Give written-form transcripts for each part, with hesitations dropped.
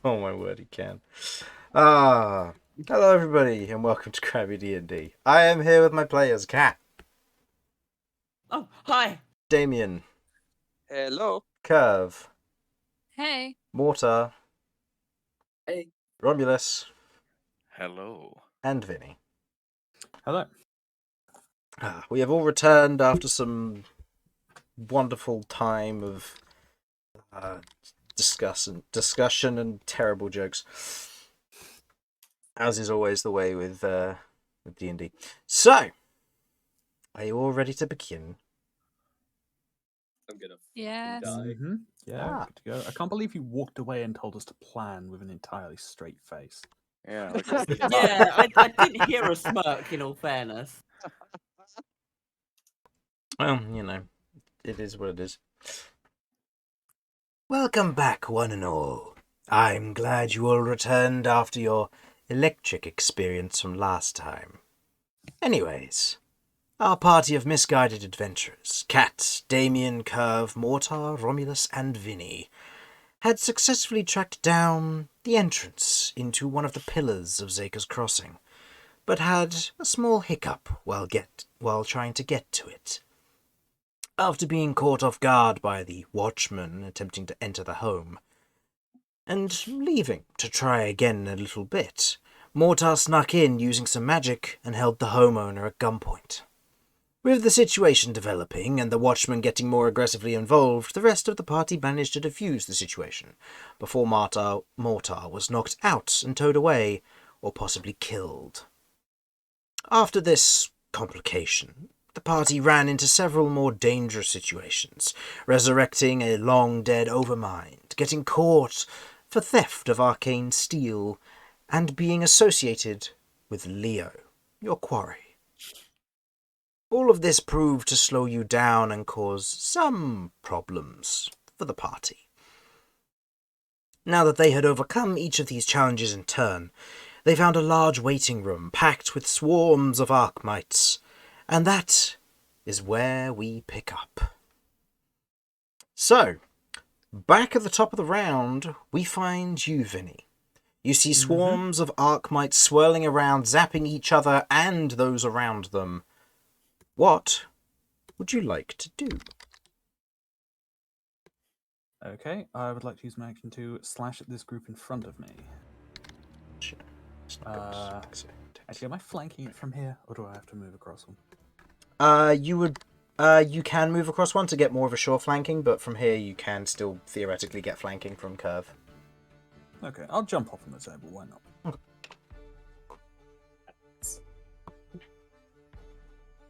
Oh my word, he can. Ah, hello everybody, and welcome to Crabby D&D. I am here with my players, Cat, Oh, hi. Damian, Hello. Kirv, Hey. Mortar, Hey. Romulus, Hello. and Vinny. Hello. We have all returned after some wonderful time of discussion and terrible jokes, as is always the way with D&D. So, are you all ready to begin? I'm gonna Yes. die. Mm-hmm. Yeah, Ah. good to go. I can't believe you walked away and told us to plan with an entirely straight face. Yeah, Yeah, I didn't hear a smirk, in all fairness. Well, you know, it is what it is. Welcome back, one and all. I'm glad you all returned after your electric experience from last time. Anyways, our party of misguided adventurers, Cat, Damian, Kirv, Mortar, Romulus, and Vinny, had successfully tracked down the entrance into one of the pillars of Zaker's Crossing, but had a small hiccup while trying to get to it. After being caught off guard by the watchman attempting to enter the home, and leaving to try again in a little bit, Mortar snuck in using some magic and held the homeowner at gunpoint. With the situation developing and the watchman getting more aggressively involved, the rest of the party managed to defuse the situation before Mortar was knocked out and towed away, or possibly killed. After this complication, the party ran into several more dangerous situations, resurrecting a long-dead overmind, getting caught for theft of arcane steel, and being associated with Leo, your quarry. All of this proved to slow you down and cause some problems for the party. Now that they had overcome each of these challenges in turn, they found a large waiting room packed with swarms of Arkmites, and that is where we pick up. So, back at the top of the round, we find you, Vinny. You see swarms of Arkmites swirling around, zapping each other and those around them. What would you like to do? Okay, I would like to use my action to slash at this group in front of me. Sure. Actually, am I flanking it from here, or do I have to move across one? You can move across one to get more of a sure flanking, but from here you can still theoretically get flanking from Kirv. Okay, I'll jump off on the table, why not?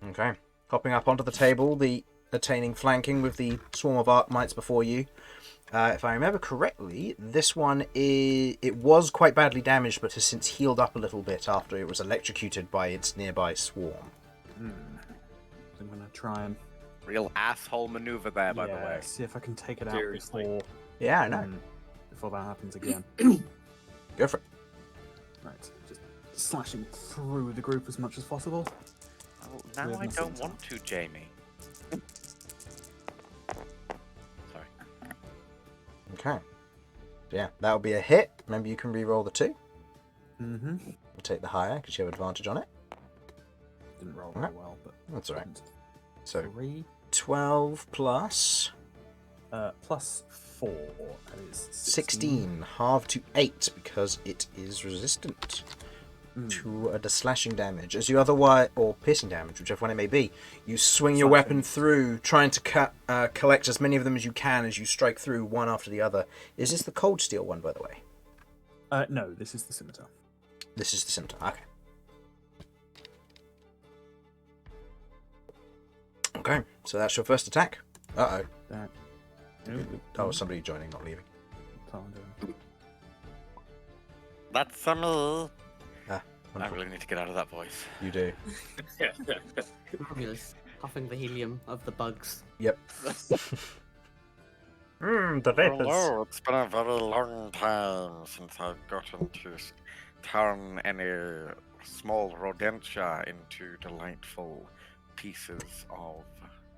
Okay. Hopping up onto the table, attaining flanking with the swarm of Arkmites before you. If I remember correctly, this one it was quite badly damaged, but has since healed up a little bit after it was electrocuted by its nearby swarm. I'm going to try and... Real asshole maneuver there, by the way. see if I can take it out Seriously. before... Yeah, I know. Before that happens again. Go for it. Right, just slashing through the group as much as possible. Oh, now With I my don't Centaur. want to, Jamie. Sorry. Okay. Yeah, that would be a hit. Remember, you can re-roll the 2. Mm-hmm. We'll take the higher because you have advantage on it. Didn't roll very well, but... That's alright. So, 3 12 plus plus 4 is 16, halved to 8 because it is resistant to the slashing damage. As you otherwise, or piercing damage, whichever one it may be, you swing your weapon through, trying to collect as many of them as you can as you strike through one after the other. Is this the cold steel one, by the way? No, this is the Scimitar. This is the Centaur. Okay. Okay, so that's your first attack. Uh-oh. That... Oh, somebody joining, not leaving. That's a me. Ah, I really need to get out of that voice. You do. Romulus, puffing the helium of the bugs. Yep. The vapors. Hello, it's been a very long time since I've gotten to turn any small rodentia into delightful pieces of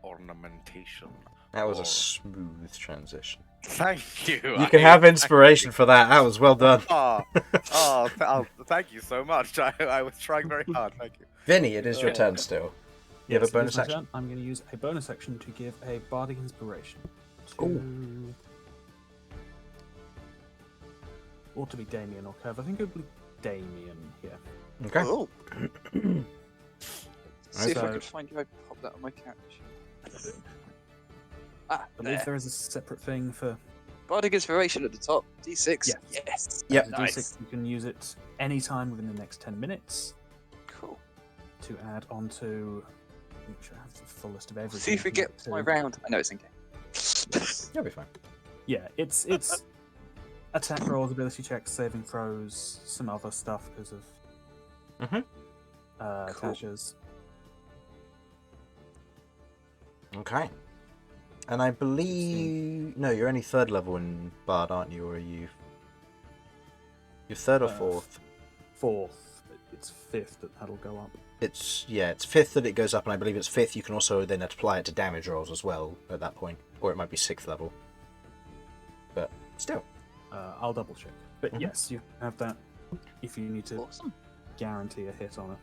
ornamentation. That was a smooth transition. Thank you. You can have inspiration for that. That was well done. Thank you so much. I was trying very hard. Thank you. Vinny, it is your Okay. turn still. You have a Yes, it is bonus my action. turn. I'm going to use a bonus action to give a bardic inspiration to. Ooh. Or to be Damian or Kirv. I think it would be Damian here. Okay. Oh. See if I So- can find you. I pop that on my couch. I believe there is a separate thing for. Bardic Inspiration at the top. D6. Yeah. Yes. Yep. the Nice. D6. You can use it anytime within the next 10 minutes Cool. to add onto. I'm sure I have the full list of everything. See if we you can get to- my round. I know it's in game. You'll be fine. Yeah, it's attack rolls, ability checks, saving throws, some other stuff because of Mhm. Cool. Tasha's. Okay. And I believe no, you're only third level in Bard, aren't you? Or are you? You're third or fourth? Fourth. It's fifth that'll go up. It's fifth that it goes up, and I believe it's fifth. You can also then apply it to damage rolls as well at that point, or it might be sixth level. But still, I'll double check. But Mhm. yes, you have that if you need to Awesome. guarantee a hit on it.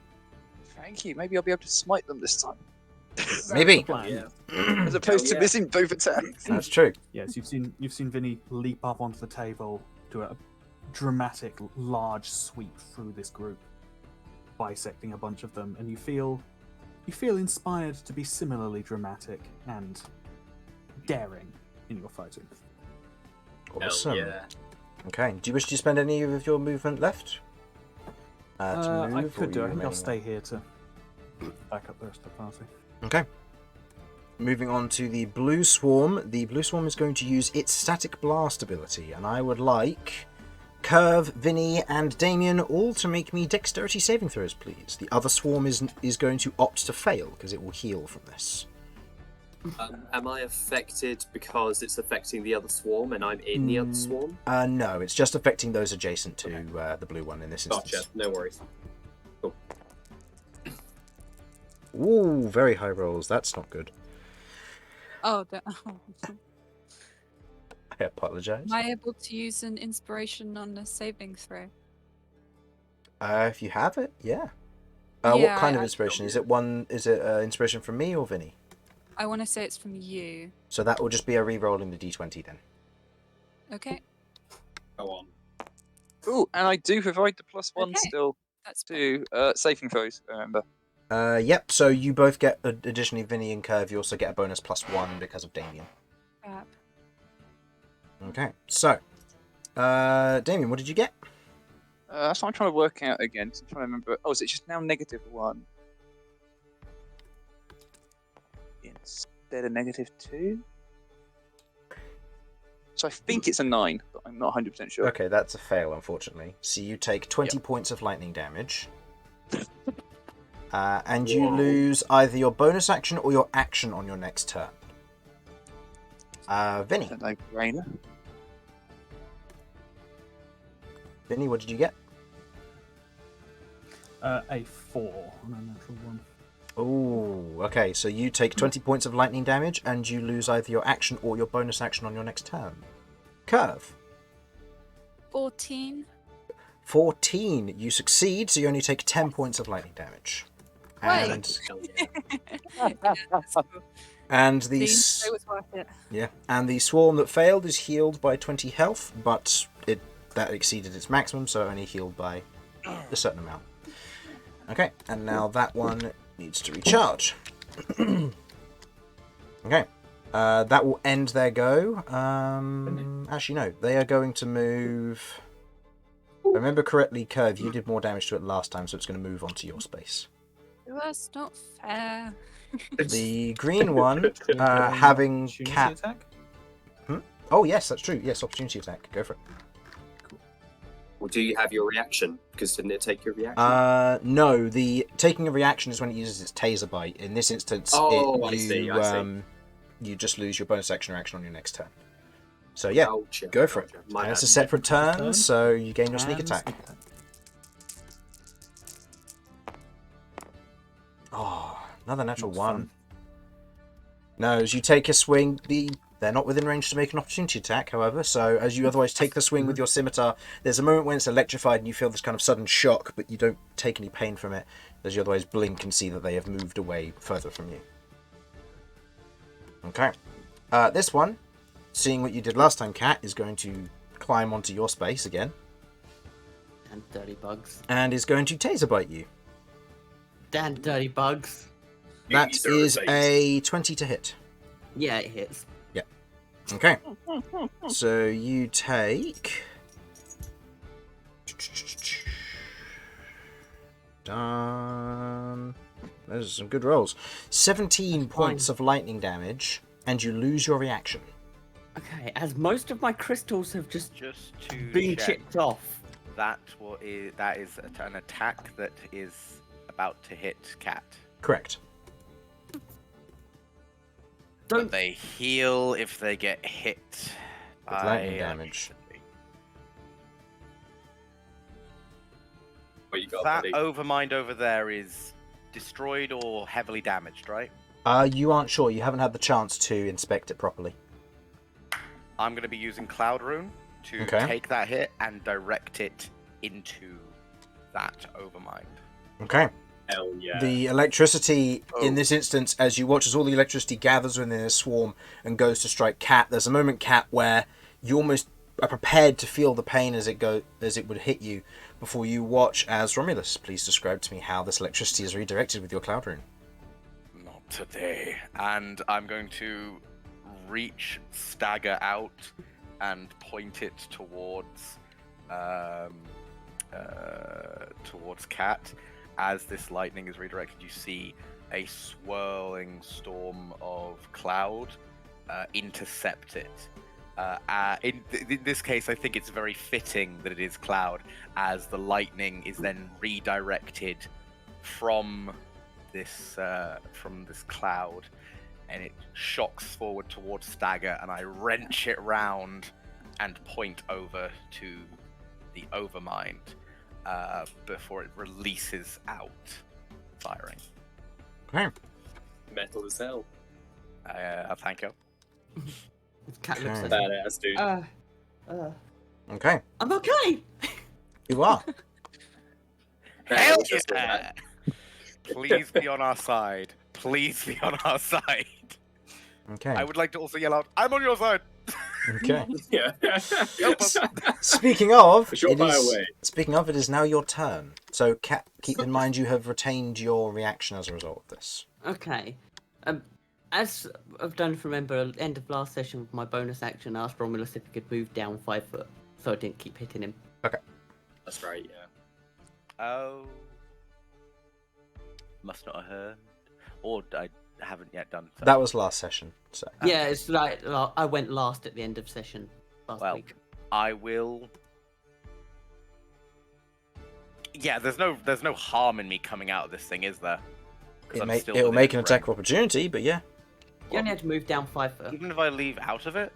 Thank you. Maybe I'll be able to smite them this time. maybe. Plan. As opposed to yeah. missing both attacks. That's true. Yes, you've seen Vinny leap up onto the table, do a dramatic, large sweep through this group, bisecting a bunch of them, and you feel inspired to be similarly dramatic and daring in your fighting. Awesome. yeah. Okay. Do you wish to spend any of your movement left? To I move, or could do. you I think I'll remaining stay here to back up the rest of the party. Okay. Moving on to the Blue Swarm. The Blue Swarm is going to use its Static Blast ability, and I would like Kirv, Vinny, and Damian all to make me dexterity saving throws, please. The other swarm is going to opt to fail, because it will heal from this. Am I affected because it's affecting the other swarm and I'm in the other swarm? No, it's just affecting those adjacent to the blue one in this instance. Gotcha, no worries. Cool. Ooh, very high rolls. That's not good. Oh, I apologise. am I able to use an inspiration on a saving throw? If you have it, yeah. Yeah, what kind of I- inspiration? Is it inspiration from me or Vinny? I want to say it's from you. So that will just be a re-roll in the d20 then. Okay, Go on. Ooh, and I do provide the +1 Okay. still that's to saving throws, remember. Yep, so you both get, additionally Vinny and Kirv, you also get a bonus +1 because of Damian. fab. Okay, so, Damian, what did you get? That's what I'm trying to work out again. 'Cause I'm trying to remember. Oh, is it just now -1? Instead of -2? So I think it's a 9, but I'm not 100% sure. Okay, that's a fail, unfortunately. So you take 20 points of lightning damage. And you lose either your bonus action or your action on your next turn. Vinny. It's a no-brainer. Vinny, what did you get? A 4 on a natural one. Oh, okay, so you take 20 points of lightning damage and you lose either your action or your bonus action on your next turn. Kirv. 14. 14. You succeed, so you only take 10 points of lightning damage. Wait. And, Hell yeah. Yeah, that's cool. and The the intro was worth it. and the swarm that failed is healed by 20 health, but that exceeded its maximum, so only healed by a certain amount. Okay, and now that one needs to recharge. Okay, that will end their go. Actually, no, they are going to move. If I remember correctly, Kirv, you did more damage to it last time, so it's going to move onto your space. That's not fair. The green one, Can I get an having opportunity cat. attack? Oh yes, that's true. Yes, opportunity attack. Go for it. Well, do you have your reaction? Because didn't it take your reaction? No, the taking a reaction is when it uses its taser bite. In this instance, I see. you just lose your bonus action or action on your next turn. So yeah, Gotcha, go for it. gotcha. My And it's a bad. separate turn, Turn. so you gain your sneak And attack. sneak attack. Oh, another natural Not one. fun. No, as you take a swing, the They're not within range to make an opportunity attack, however, so as you otherwise take the swing with your scimitar, there's a moment when it's electrified and you feel this kind of sudden shock, but you don't take any pain from it, as you otherwise blink and see that they have moved away further from you. Okay. This one, seeing what you did last time, Cat, is going to climb onto your space again. And dirty bugs. And is going to taser bite you. Damn dirty bugs. That is a 20 to hit. Yeah, it hits. Okay. So you take... Done. Those are some good rolls. 17 points of lightning damage, and you lose your reaction. Okay, as most of my crystals have just to been check, chipped off. that is an attack that is about to hit Cat. Correct. But they heal if they get hit With lightning damage. What you got, That buddy? overmind over there is destroyed or heavily damaged, right? You aren't sure. You haven't had the chance to inspect it properly. I'm going to be using Cloud Rune to take that hit and direct it into that overmind. Okay. Hell yeah. The electricity in this instance, as you watch as all the electricity gathers within a swarm and goes to strike Cat, there's a moment, Cat, where you almost are prepared to feel the pain as it would hit you, before you watch as Romulus. Please describe to me how this electricity is redirected with your Cloud Rune. Not today. And I'm going to reach Stagger out and point it towards Cat. As this lightning is redirected, you see a swirling storm of cloud intercept it. In this case, I think it's very fitting that it is cloud, as the lightning is then redirected from this cloud, and it shocks forward towards Stagger, and I wrench it round and point over to the overmind. Before it releases out, firing. Okay. Metal as hell. Thank you. This cat looks like Badass, dude. Okay. I'm okay. You are. Hell yeah! Please be on our side. Please be on our side. Okay. I would like to also yell out, "I'm on your side." Okay. Yeah. Speaking of, Shot fire away. it is now your turn. So, Cat, keep in mind you have retained your reaction as a result of this. Okay. As I've done, remember, at the end of last session with my bonus action, I asked Romulus if he could move down 5 foot, so I didn't keep hitting him. Okay. That's right, yeah. Oh. Must not have heard. Or I haven't yet done so. That was last session. So. Yeah, it's like I went last at the end of session last week. I will. Yeah, there's no harm in me coming out of this thing, is there? It will make an attack of opportunity, but yeah. You only had to move down 5 foot. Even if I leave out of it?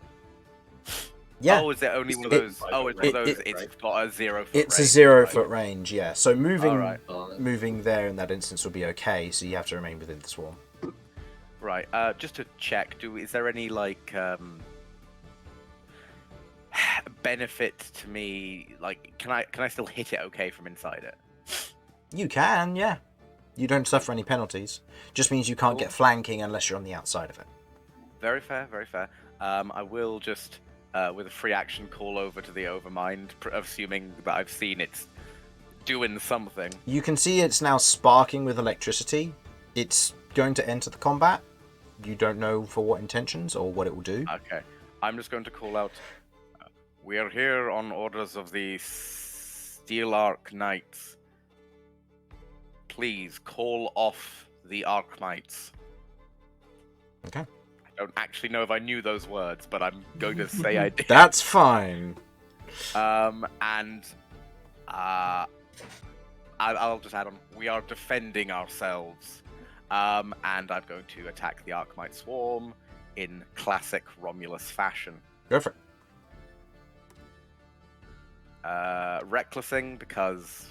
Yeah. Oh, is it only one of those? Oh, it's one of those. It's got a 0 foot. It's range, a 0 right? foot range, yeah. So moving Alright. moving there in that instance would be okay, so you have to remain within the swarm. Right. Just to check, is there any like benefit to me? Like, can I still hit it okay from inside it? You can, yeah. You don't suffer any penalties. Just means you can't get flanking unless you're on the outside of it. Very fair, very fair. I will just, with a free action, call over to the Overmind, assuming that I've seen it's doing something. You can see it's now sparking with electricity. It's going to enter the combat. You don't know for what intentions or what it will do. Okay. I'm just going to call out, we are here on orders of the Steel Arc Knights. Please call off the Arc Knights. Okay. I don't actually know if I knew those words, but I'm going to say I did. That's fine. And I'll just add on, we are defending ourselves. And I'm going to attack the Archmite Swarm in classic Romulus fashion. Go for it. Recklessing, because...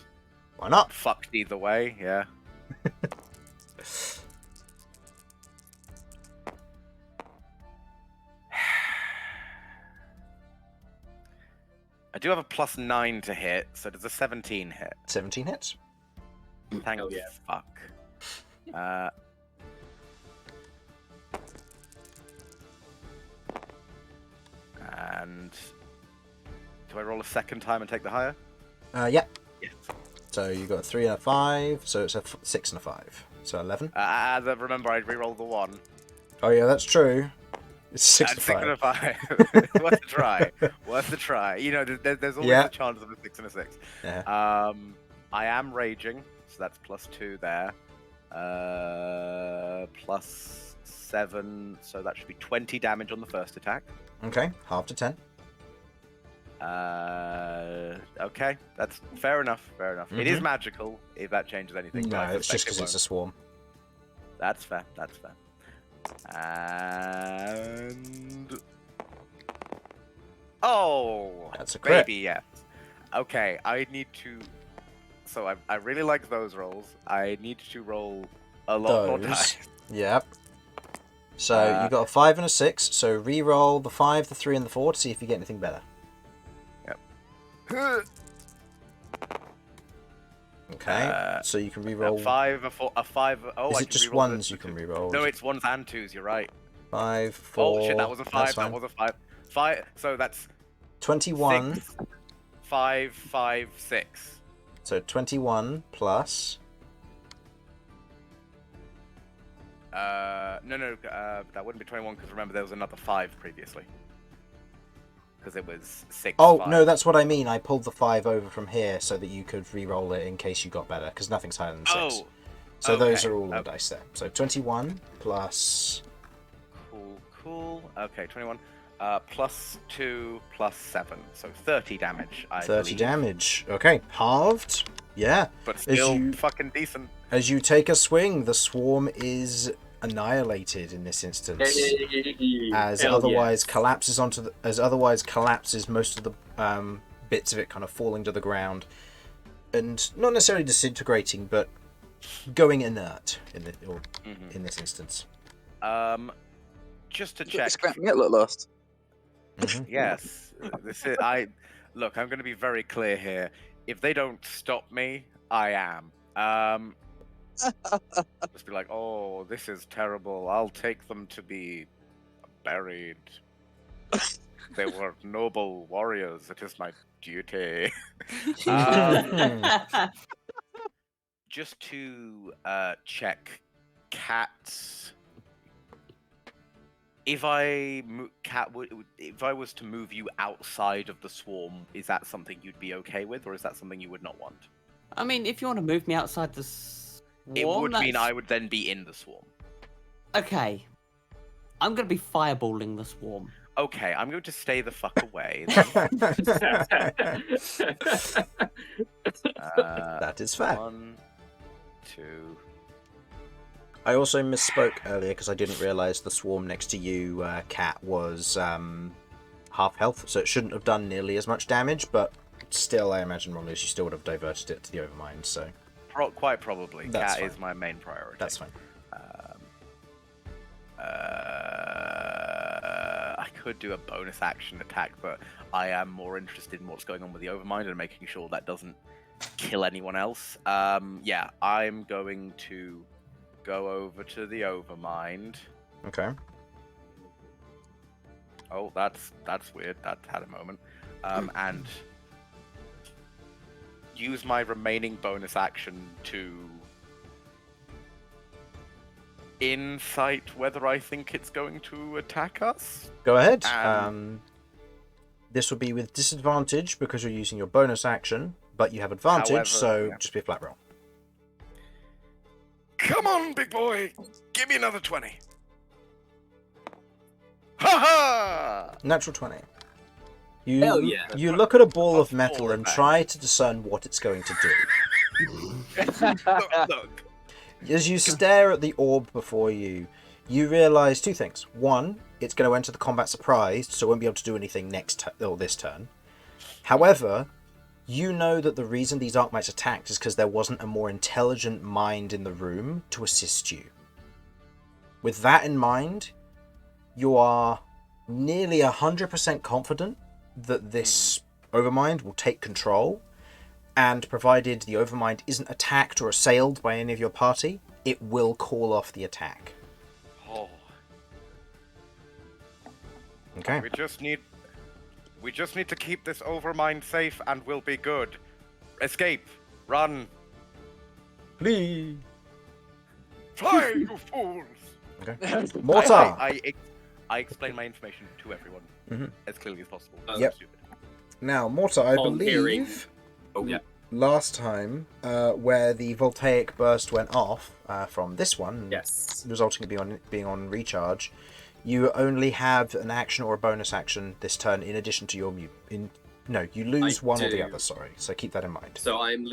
Why not? Fucked either way, yeah. I do have a +9 to hit, so does a 17 hit? 17 hits. Thank Hell yeah. fuck. And do I roll a second time and take the higher? Yeah. Yes. So you got a 3 and a 5, so it's a 6 and a 5. So 11. Remember, I re-rolled the 1. Oh yeah, that's true. It's 6 And to 6 and 5. a 5. Worth a try. Worth a try. You know, there's always Yeah. a chance of a 6 and a 6. Yeah. I am raging, so that's +2 there. +7, so that should be 20 damage on the first attack. Okay, half to 10. Okay, that's fair enough. Fair enough. It is Mhm. magical. If that changes anything, but No, I it's just suspect it because it's a won't. swarm. That's fair. That's fair. And That's a crit. baby, yes. Okay, I need to. So I really like those rolls. I need to roll a lot more Those. dice. Yep. So you got a 5 and a 6. So re-roll the 5, the 3, and the 4 to see if you get anything better. Okay. So you can re-roll. A 5, a 4, a 5. Oh, Is I it can just re-roll ones the you can two. re-roll? No, it's ones and twos. You're right. 5, 4. Oh shit, that was a 5. That's That fine. was a 5. 5. So that's 21. 6, 5, 5, 6. So 21 plus. No, that wouldn't be 21 because remember there was another 5 previously. Because it was 6. Oh, 5. no, that's what I mean. I pulled the 5 over from here so that you could re-roll it in case you got better, because nothing's higher than 6. Oh, So those okay, are all the okay. dice there. So 21 plus. Cool. Okay, 21. +2 +7. So 30 damage, I 30 believe. damage. Okay, halved. Yeah. But still you- fucking decent. As you take a swing, the swarm is annihilated in this instance, as Hell otherwise yeah. collapses most of the bits of it kind of falling to the ground, and not necessarily disintegrating, but going inert in this instance. Just to Look, check. it's scrap metal at last. Mhm. Yes, this is. Look. I'm going to be very clear here. If they don't stop me, I am. Just be like, oh, this is terrible. I'll take them to be buried. They were noble warriors. It is my duty. Just to check, cats. If I if I was to move you outside of the swarm, is that something you'd be okay with, or is that something you would not want? I mean, if you want to move me outside the swarm, It would mean that's- I would then be in the swarm. Okay. I'm going to be fireballing the swarm. Okay, I'm going to stay the fuck away. That is fair. 1, 2. I also misspoke earlier because I didn't realise the swarm next to you, Cat, was half health, so it shouldn't have done nearly as much damage, but still, I imagine, Romulus, you still would have diverted it to the Overmind, so Quite probably. That's Cat fine. is my main priority. that's fine. I could do a bonus action attack, but I am more interested in what's going on with the Overmind and making sure that doesn't kill anyone else. Yeah, I'm going to go over to the Overmind. Okay. Oh, that's weird. That had a moment. And use my remaining bonus action to insight whether I think it's going to attack us. Go ahead. Um, This will be with disadvantage because you're using your bonus action, but you have advantage, However, so yeah. just be a flat roll. Come on, big boy! Give me another 20. Ha ha! Natural 20. Hell yeah. You look at a ball of Plus metal 4 and advantage. try to discern what it's going to do. Look. As you stare at the orb before you, you realise two things. One, it's going to enter the combat surprised, so it won't be able to do anything this turn. However, you know that the reason these Archmites attacked is because there wasn't a more intelligent mind in the room to assist you. With that in mind, you are nearly 100% confident that this Overmind will take control, and provided the Overmind isn't attacked or assailed by any of your party, it will call off the attack. Oh. Okay. We just need to keep this Overmind safe and we'll be good. Escape! Run! Please. Fly, you fools! Okay. Mortar! I explain my information to everyone as clearly as possible. Yep. Stupid. Now, Mortar, I On hearing- believe Oh yeah. last time where the voltaic burst went off from this one, Yes. resulting in being on recharge, you only have an action or a bonus action this turn in addition to your you lose I one or the do. other, sorry. So keep that in mind. So I'm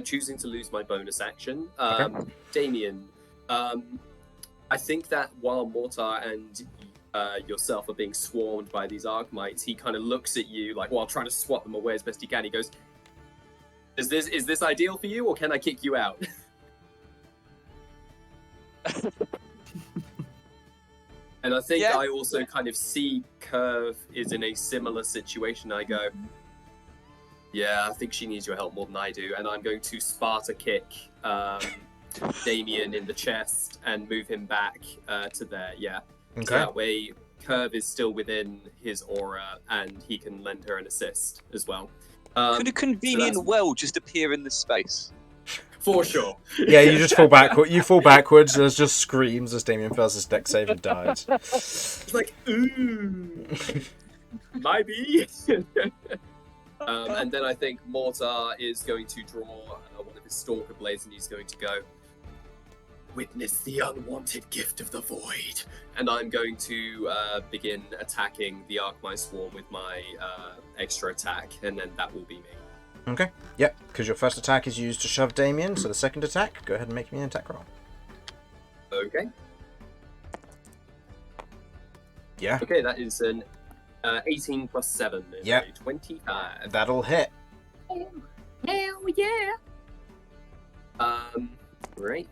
choosing to lose my bonus action. Okay. Damian, I think that while Mortar and yourself are being swarmed by these Archmites, he kind of looks at you like while trying to swat them away as best he can. He goes, is this ideal for you, or can I kick you out? And I think I also kind of see Kirv is in a similar situation. I go, yeah, I think she needs your help more than I do, and I'm going to Sparta kick Damian in the chest and move him back to there. Yeah. Okay. So that way, Kirv is still within his aura, and he can lend her an assist as well. Could a convenient well just appear in this space? For sure. Yeah, you just fall backward. You fall backwards. There's just screams as Damian fails his deck save and dies. It's like, ooh, maybe. And then I think Mortar is going to draw one of his Stalker Blades, and he's going to go, witness the unwanted gift of the void. And I'm going to begin attacking the Archmite Swarm with my extra attack, and then that will be me. Okay. Yep. Because your first attack is used to shove Damian, so the second attack, go ahead and make me an attack roll. Okay. Yeah. Okay, that is an 18 plus 7. Is Yep. a 25. That'll hit. Hell yeah! Right.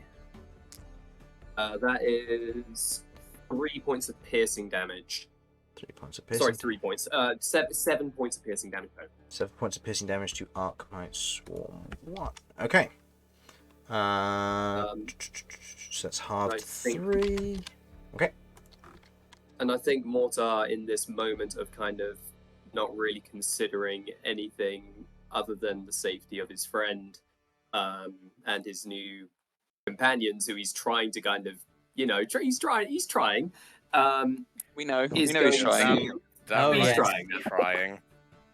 That is 3 points of piercing damage. 3 points of piercing. Sorry, 3 points. 7 points of piercing damage. 7 points of piercing damage to Archmite Swarm 1. Okay. So that's halved I think- 3. Okay. And I think Mortar, in this moment of kind of not really considering anything other than the safety of his friend and his new companions, who he's trying to kind of, he's trying. We know He's he's going trying. to- Damn he's right, trying. trying.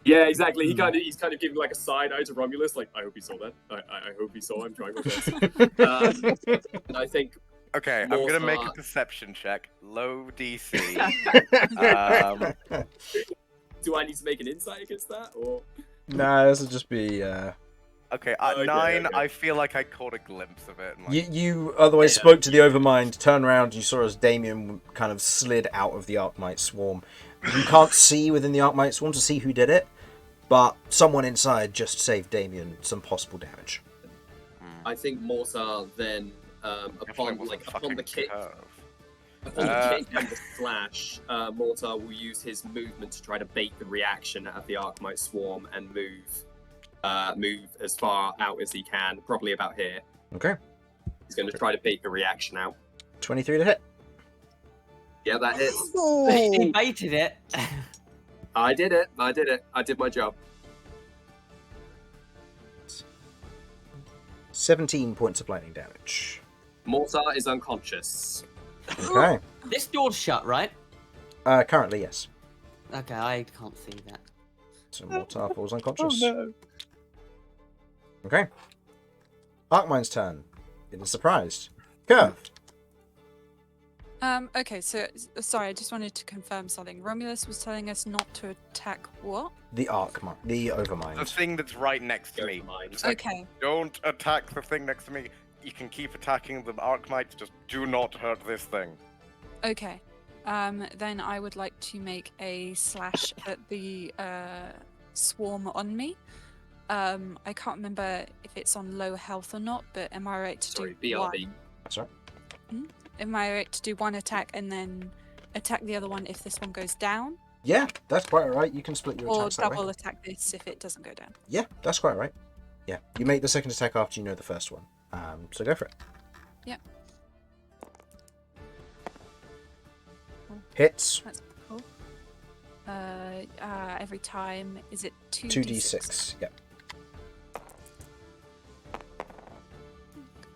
Yeah, exactly. He's kind of giving like a side eye to Romulus, like, I hope he saw that. I hope he saw. I'm trying my best. And I think Okay, I'm gonna make a Mortar- perception check. Low DC. do I need to make an insight against that, or? No, this will just be. Okay, at Okay, 9, okay. I feel like I caught a glimpse of it. And like, You otherwise spoke to the Overmind, turn around, you saw as Damian kind of slid out of the Archmite Swarm. You can't see within the Archmite Swarm to see who did it, but someone inside just saved Damian some possible damage. I think Mortar then, upon the kick, Curve. upon the kick and the slash, Mortar will use his movement to try to bait the reaction out of the Archmite Swarm and move as far out as he can, probably about here. Okay. He's going to try to bait the reaction out. 23 to hit. Yeah, that hits. He baited it. I did it. I did my job. 17 points of lightning damage. Mortar is unconscious. Okay. This door's shut, right? Currently, yes. Okay, I can't see that. So Mortar falls unconscious. Oh no. Okay. Archmine's turn. It is surprised. Kirv. Okay, so sorry, I just wanted to confirm something. Romulus was telling us not to attack what? The Archmind. The The Overmind. thing that's right next to Go me. for mine. It's like, Okay. don't attack the thing next to me. You can keep attacking the Archmites, just do not hurt this thing. Okay. Then I would like to make a slash at the swarm on me. I can't remember if it's on low health or not, but am I right to Sorry, do BRB. one? That's right. Am I right to do one attack and then attack the other one if this one goes down? Yeah, that's quite alright. You can split your Or attacks that way. double attack this if it doesn't go down. Yeah, that's quite alright. Yeah, you make the second attack after you know the first one. So go for it. Yep. Hits. That's cool. Every time, is it 2d6. Yep.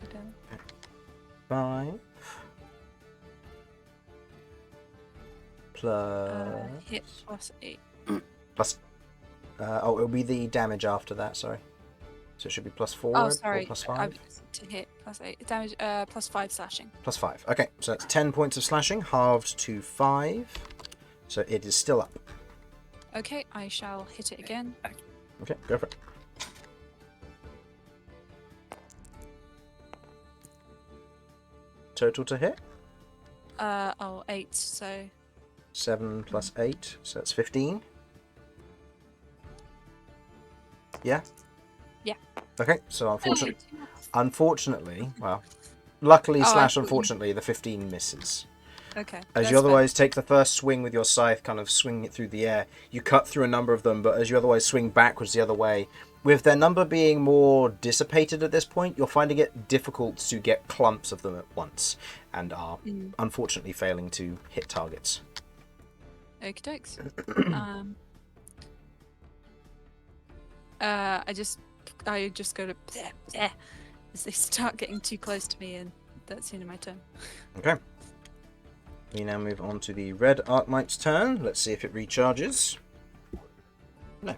Okay. 5. Plus. Hit plus 8. Plus. It'll be the damage after that, sorry. So it should be plus 4 Oh, or sorry. plus 5? To hit plus 8. Damage, plus 5 slashing. Plus 5. Okay, so that's 10 points of slashing, halved to 5. So it is still up. Okay, I shall hit it again. Okay, go for it. Total to hit? 8, so 7 plus 8, so that's 15. Yeah? Yeah. Okay, so unfortunately, well, luckily Oh, I slash thought you- unfortunately, the 15 misses. okay. As that's you fine. otherwise take the first swing with your scythe, kind of swinging it through the air, you cut through a number of them, but as you otherwise swing backwards the other way, with their number being more dissipated at this point, you're finding it difficult to get clumps of them at once, and are unfortunately failing to hit targets. Okie dokes. I just go to bleh, as they start getting too close to me, and that's the end of my turn. Okay. We now move on to the red Arkmite's turn. Let's see if it recharges. No.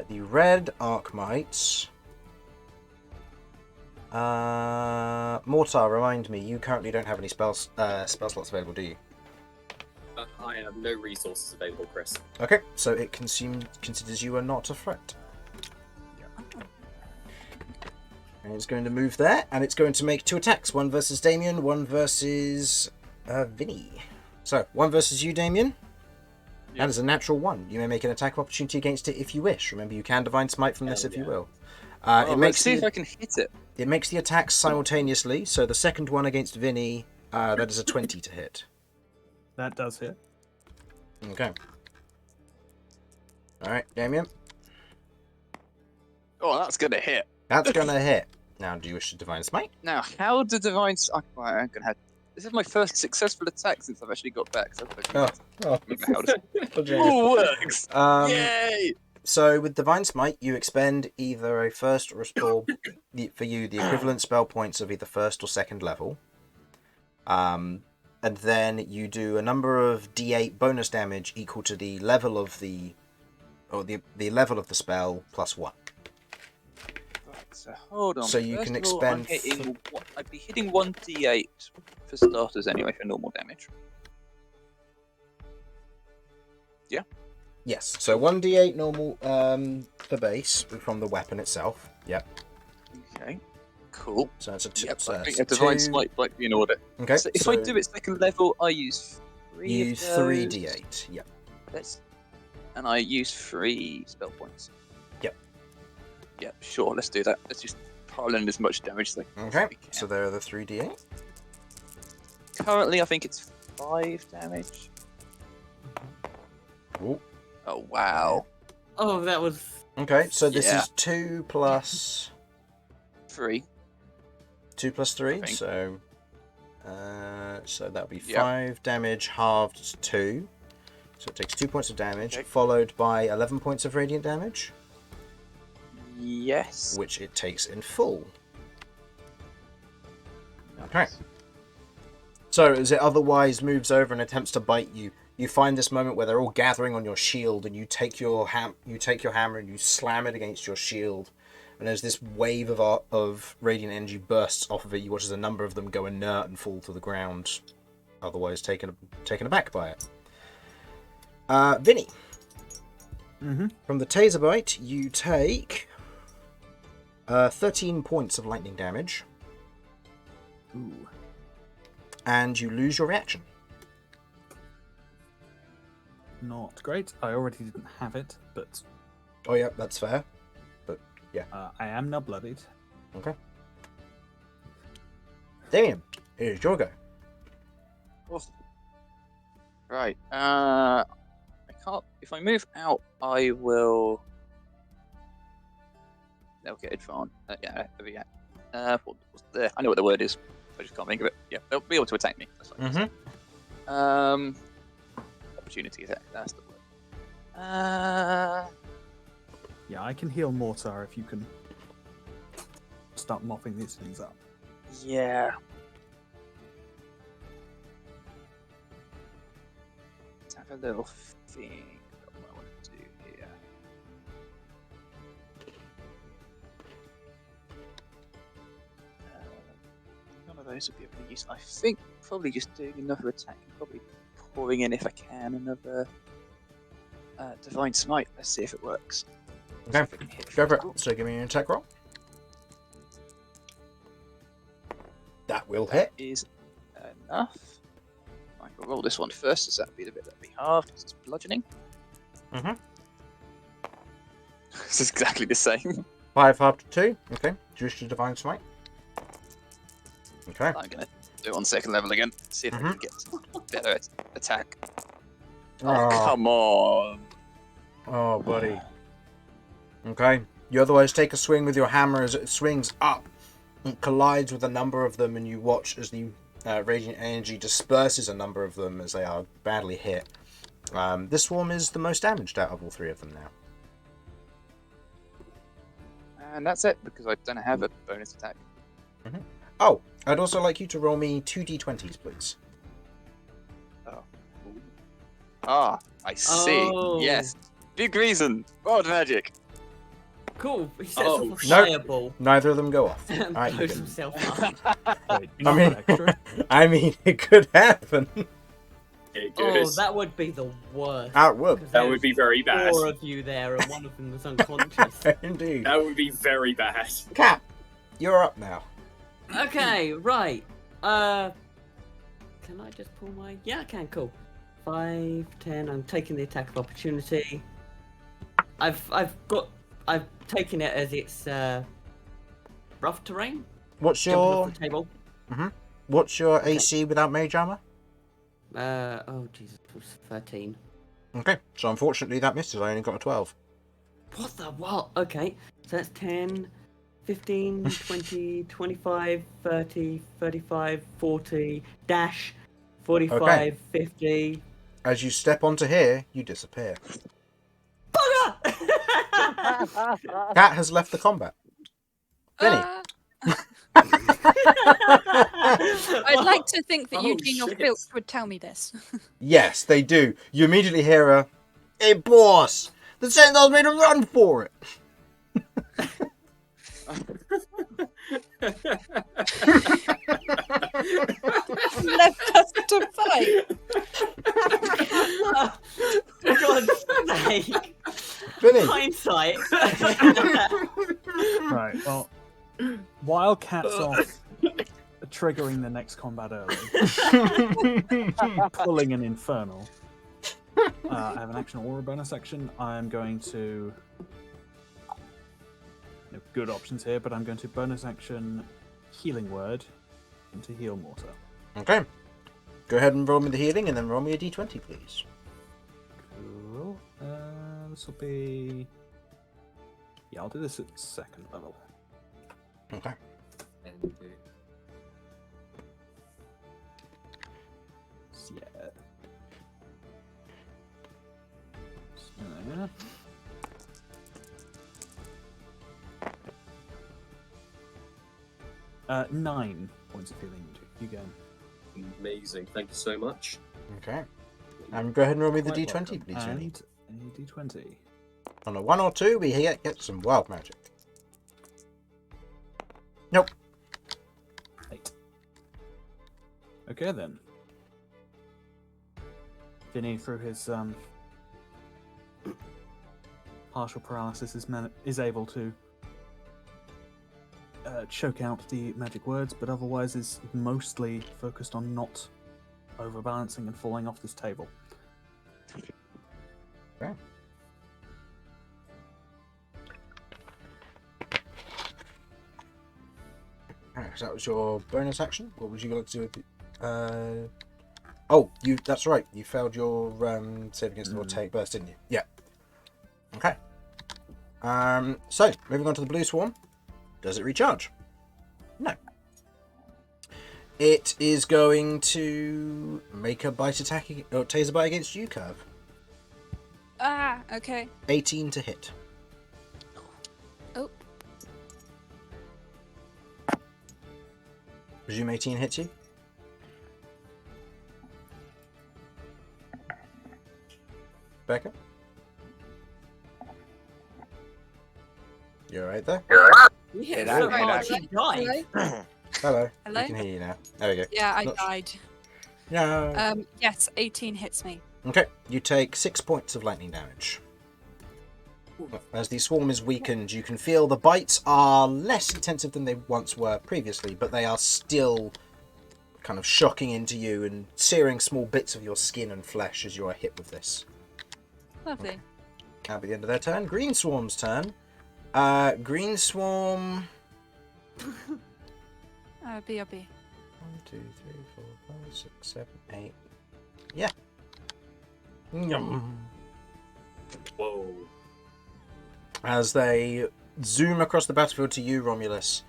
The red Arkmites. Mortar, remind me, you currently don't have any spell slots available, do you? I have no resources available, Chris. Okay, so it considers you are not a threat. And it's going to move there, and it's going to make 2 attacks. One versus Damian, one versus Vinny. So, one versus you, Damian. That is a natural 1. You may make an attack of opportunity against it if you wish. Remember, you can Divine Smite from this if you will. Let's see if I can hit it. It makes the attacks simultaneously, so the second one against Vinny, that is a 20 to hit. That does hit. Okay. Alright, Damian. Oh, that's gonna hit. That's gonna hit. Now, do you wish to Divine Smite? Now, how do divine? I'm gonna have. This is my first successful attack since I've actually got back. So Oh. how does it all works? Yay! So with Divine Smite, you expend either a first or for you the equivalent spell points of either first or second level, and then you do a number of D8 bonus damage equal to the level of the level of the spell plus 1. So hold on. So you First can of all, I'm expend hitting I'd be hitting 1d8 for starters anyway for normal damage. Yeah. Yes. So 1d8 normal for base from the weapon itself. Yep. Okay. Cool. So it's a 2. Yep, So I that's think a divine 2. smite might be in order. Okay. So if I do it second level, I use 3. you of use those. 3d8. Yep. And I use 3 spell points. Yep. Yep, sure, let's do that. Let's just pile in as much damage as I Okay. we can. So there are the 3d8. Currently, I think it's 5 damage. Ooh. Oh, wow. Oh, that was. Okay. So this Yeah. is 2 plus 3. 2 plus 3. think. So that'll be Yep. 5 damage halved to 2. So it takes 2 points of damage, Okay. followed by 11 points of radiant damage, Yes. which it takes in full. Okay. So as it otherwise moves over and attempts to bite you, you find this moment where they're all gathering on your shield, and you take your hammer and you slam it against your shield, and as this wave of radiant energy bursts off of it, you watch as a number of them go inert and fall to the ground, otherwise taken aback by it. Vinny. Mm-hmm. From the taser bite, you take 13 points of lightning damage, Ooh. and you lose your reaction. Not great. I already didn't have it, but Oh yeah, that's fair. I am now bloodied. Okay. Damian, here's your go. Awesome. Right. I can't. If I move out, I will. They'll get advanced. Yeah. What's there? I know what the word is. I just can't think of it. Yeah, they'll be able to attack me. That's what I said. Opportunity attack. That's the word. Yeah, I can heal Mortar if you can start mopping these things up. Yeah. Let's have a little thing. What I want to do here. None of those would be of any use. I think probably just doing another attack and probably pouring in, if I can, another Divine Smite. Let's see if it works. See Okay, if I can hit go for first. it. So give me an attack roll. That will hit. Is enough. I will roll this one first, as that'll be the bit that'll be halved, because it's bludgeoning. Mhm. It's exactly the same. 5 up to 2. Okay, just a divine smite. Okay. I'm gonna do it on second level again. See if I can get a better attack. Oh, Oh. come on! Oh, buddy. Okay. You otherwise take a swing with your hammer as it swings up and collides with a number of them, and you watch as the radiant energy disperses a number of them as they are badly hit. This swarm is the most damaged out of all 3 of them now. And that's it, because I don't have a bonus attack. Oh, I'd also like you to roll me 2 d20s, please. Ah, I see. Oh. Yes. Big reason. Wild magic. Cool. He sets Oh, off a no. fireball Neither of them go off. and Alright, you blows can- himself up. Wait, you I not mean, got extra? I mean, it could happen. It Oh, goes. that would be the worst. It would. 'cause That would there's be very bad. 4 of you there, and one of them was unconscious. Indeed. That would be very bad. Cap, you're up now. Okay, right. Can I just pull my? Yeah, I can. Cool. 5, 10. I'm taking the attack of opportunity. I've taken it as it's rough terrain. What's Jumping your off the table. Okay. AC without mage armor? Oh Jesus, it was 13. Okay, so unfortunately that misses. I only got a 12. What the what? Okay, so that's 10, 15, 20, 25, 30, 35, 40, dash, 45, Okay. 50. As you step onto here, you disappear. Bugger! Cat has left the combat. Vinny. I'd like to think that Oh, Eugene or shit. Filch would tell me this. Yes, they do. You immediately hear a, "Hey boss, the Centaur's made a run for it." Left us to fight. For God's sake! Vinny. Hindsight. Right, well, while Cat's off triggering the next combat early, pulling an Infernal, I have an action or a bonus action. I'm going to... No good options here, but I'm going to bonus action Healing Word and to heal Mortar. Okay. Go ahead and roll me the healing, and then roll me a d20, please. Cool. This will be... Yeah, I'll do this at second level. Okay. Yeah. So, 9 points of healing. You go. Amazing. Thank you so much. Okay. And go ahead and roll me the Quite d20, welcome. please, Vinny. And a d20. On a 1 or 2, we get some wild magic. Nope. 8. Okay then. Vinny, through his partial paralysis, is able to choke out the magic words, but otherwise is mostly focused on not overbalancing and falling off this table. Okay. Alright, so that was your bonus action. What would you like to do with the... Oh, that's right. You failed your save against the voltaic burst, didn't you? Yeah. Okay. So, moving on to the blue swarm. Does it recharge? No. It is going to make a bite attack, or taser bite against you, Kirv. Ah, okay. 18 to hit. Oh, Presume 18 hits you? Becca? You alright there? You hit It so actually- hard, she died. Hello. Hello? We can hear you now. There we go. yeah, I Not- died. No. Yes, 18 hits me. Okay, you take 6 points of lightning damage. As the swarm is weakened, you can feel the bites are less intensive than they once were previously, but they are still kind of shocking into you and searing small bits of your skin and flesh as you are hit with this. Lovely. That'll be the end of their turn. Green Swarm's turn. Green Swarm... BRB. 1, 2, 3, 4, 5, 6, 7, 8. Yeah. Yum. Whoa. As they zoom across the battlefield to you, Romulus,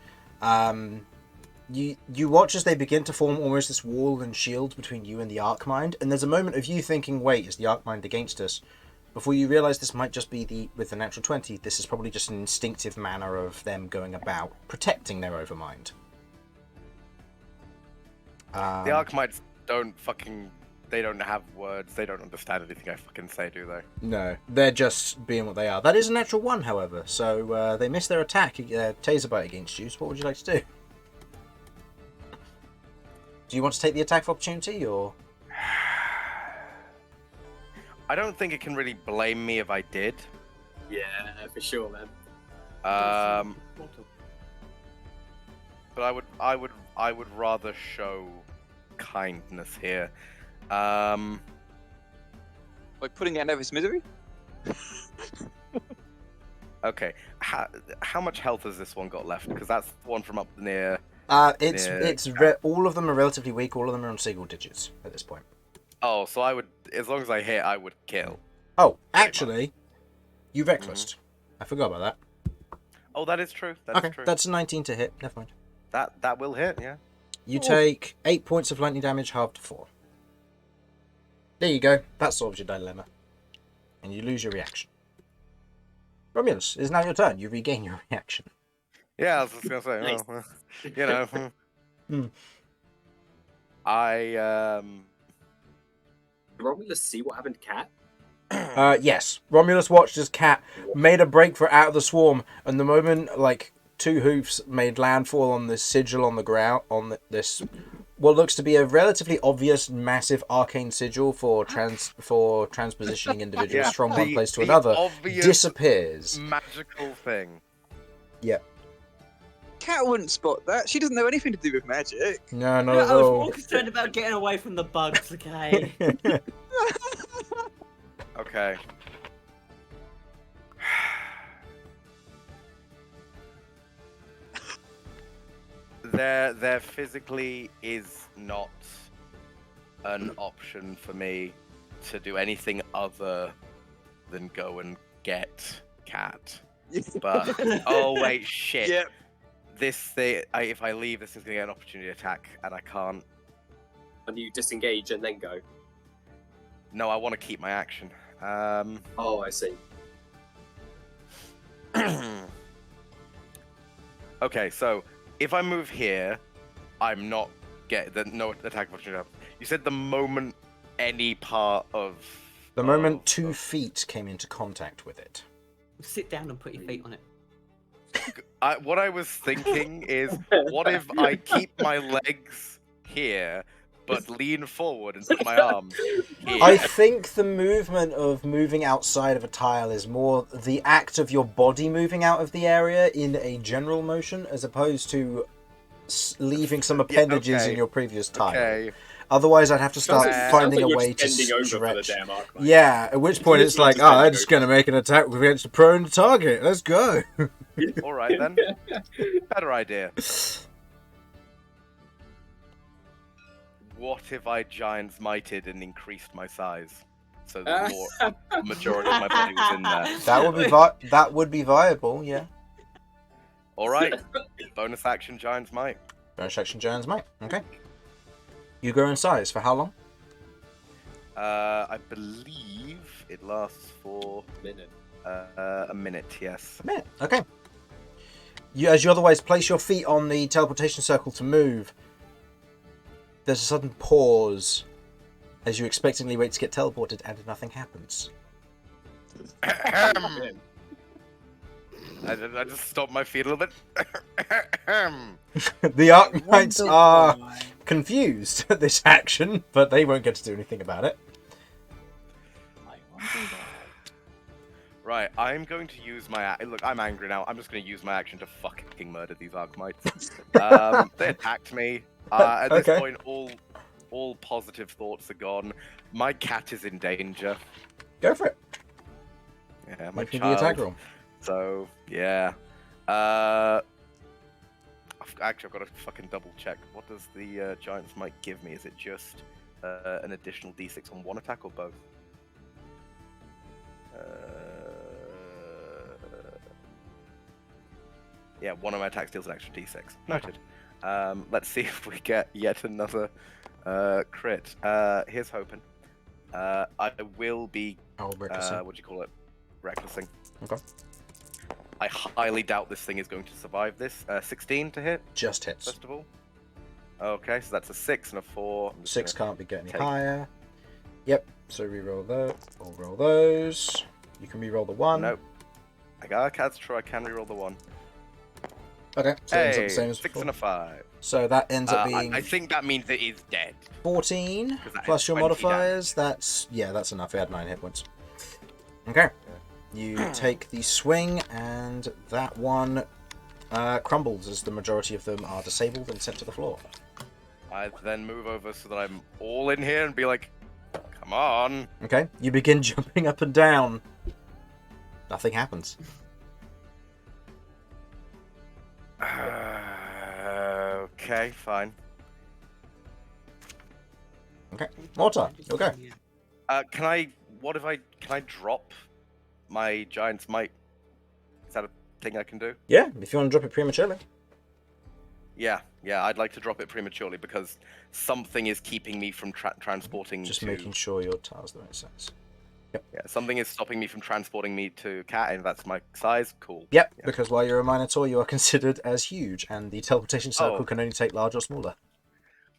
you watch as they begin to form almost this wall and shield between you and the Arcmind, and there's a moment of you thinking, wait, is the Arcmind against us? Before you realise this might just be with the natural 20, this is probably just an instinctive manner of them going about protecting their Overmind. The Archmites they don't have words, they don't understand anything I fucking say, do they? No, they're just being what they are. That is a natural 1, however, so they missed their attack, taser bite against you, so what would you like to do? Do you want to take the attack of opportunity, or...? I don't think it can really blame me if I did. Yeah, for sure, man. But I would rather show kindness here. By putting it out of his misery? Okay. How much health has this one got left? Because that's the one from up near. All of them are relatively weak. All of them are on single digits at this point. Oh, so I would, as long as I hit, I would kill. Oh, actually, you reckless. I forgot about that. Oh, that is true. That's true. That's a 19 to hit. Never mind. That will hit. Yeah. You take 8 points of lightning damage, halved to 4. There you go. That solves your dilemma. And you lose your reaction. Romulus, it is now your turn. You regain your reaction. Yeah, I was just gonna say. Nice. Well, you know. Hmm. Did Romulus see what happened to Cat? Yes. Romulus watched as Cat made a break for out of the swarm, and the moment, two hoofs made landfall on this sigil on the ground, this what looks to be a relatively obvious, massive arcane sigil for transpositioning individuals from one place to another, obvious disappears. Magical thing. Yep. Cat wouldn't spot that. She doesn't know anything to do with magic. No, not I at was all. more concerned about getting away from the bugs, okay? Okay. There physically is not an option for me to do anything other than go and get Cat. But oh wait, shit. Yep. This thing, if I leave, this is gonna get an opportunity attack, and I can't. And you disengage and then go. No, I want to keep my action. Oh, I see. Okay, so if I move here, I'm not no attack of opportunity. You said the moment any part of The moment 2 feet came into contact with it. Sit down and put your feet on it. what I was thinking is, what if I keep my legs here, but lean forward and put my arms here? I think the movement of moving outside of a tile is more the act of your body moving out of the area in a general motion, as opposed to leaving some appendages okay. in your previous tile. Okay. Otherwise, I'd have to start Sounds finding Sounds a like way you're to bending over for the stretch. damn Arclight. Yeah, at which point it's like, Literally oh, I'm just just going to make an attack against a prone target. Let's go. All right then. Better idea. what if I giant's mighted and increased my size? So the majority of my body was in there. That would be viable, yeah. Alright. Bonus action giant's might. Bonus action Giant's Might. Okay. You grow in size for how long? I believe it lasts for a minute, yes. A minute. Okay. As you otherwise place your feet on the teleportation circle to move, there's a sudden pause as you expectantly wait to get teleported, and nothing happens. I just stopped my feet a little bit. The Arknights are confused at this action, but they won't get to do anything about it. Right, I'm going to use my... Look, I'm angry now. I'm just going to use my action to fucking murder these Arknights. They attacked me. At this point, all positive thoughts are gone. My cat is in danger. Go for it. Yeah, my Make me child. the attack roll. So, yeah. Actually, I've got to fucking double check. What does the Giant's Might give me? Is it just an additional d6 on one attack or both? Yeah, one of my attacks deals an extra d6. Noted. Let's see if we get yet another crit. Here's hoping. I will be... Recklessing. what do you call it? Recklessing. Okay. I highly doubt this thing is going to survive this. 16 to hit, Just hits. first of all. Okay, so that's a 6 and a 4. I'm just 6 gonna can't be getting any take- higher. Yep, so reroll those. We'll roll those. You can reroll the 1. Nope. I got a cat's try. I can reroll the 1. Okay, so it ends up Hey, the same as 6 before. and a 5. So that ends up being I think that means it is dead. 14 that plus is your 20 modifiers. That's enough. It had 9 hit points. Okay. You take the swing, and that one crumbles as the majority of them are disabled and sent to the floor. I then move over so that I'm all in here and be like, come on. Okay, you begin jumping up and down. Nothing happens. Okay, fine. Okay, Mortar, you'll go. Can I drop my Giant's Might? Is that a thing I can do? Yeah, if you want to drop it prematurely. Yeah, I'd like to drop it prematurely because something is keeping me from transporting Just to... making sure your tile's the right size. Yeah, something is stopping me from transporting me to Cat, and that's my size. Cool. Yep, Yeah. because while you're a Minotaur, you are considered as huge, and the teleportation circle Oh. can only take large or smaller.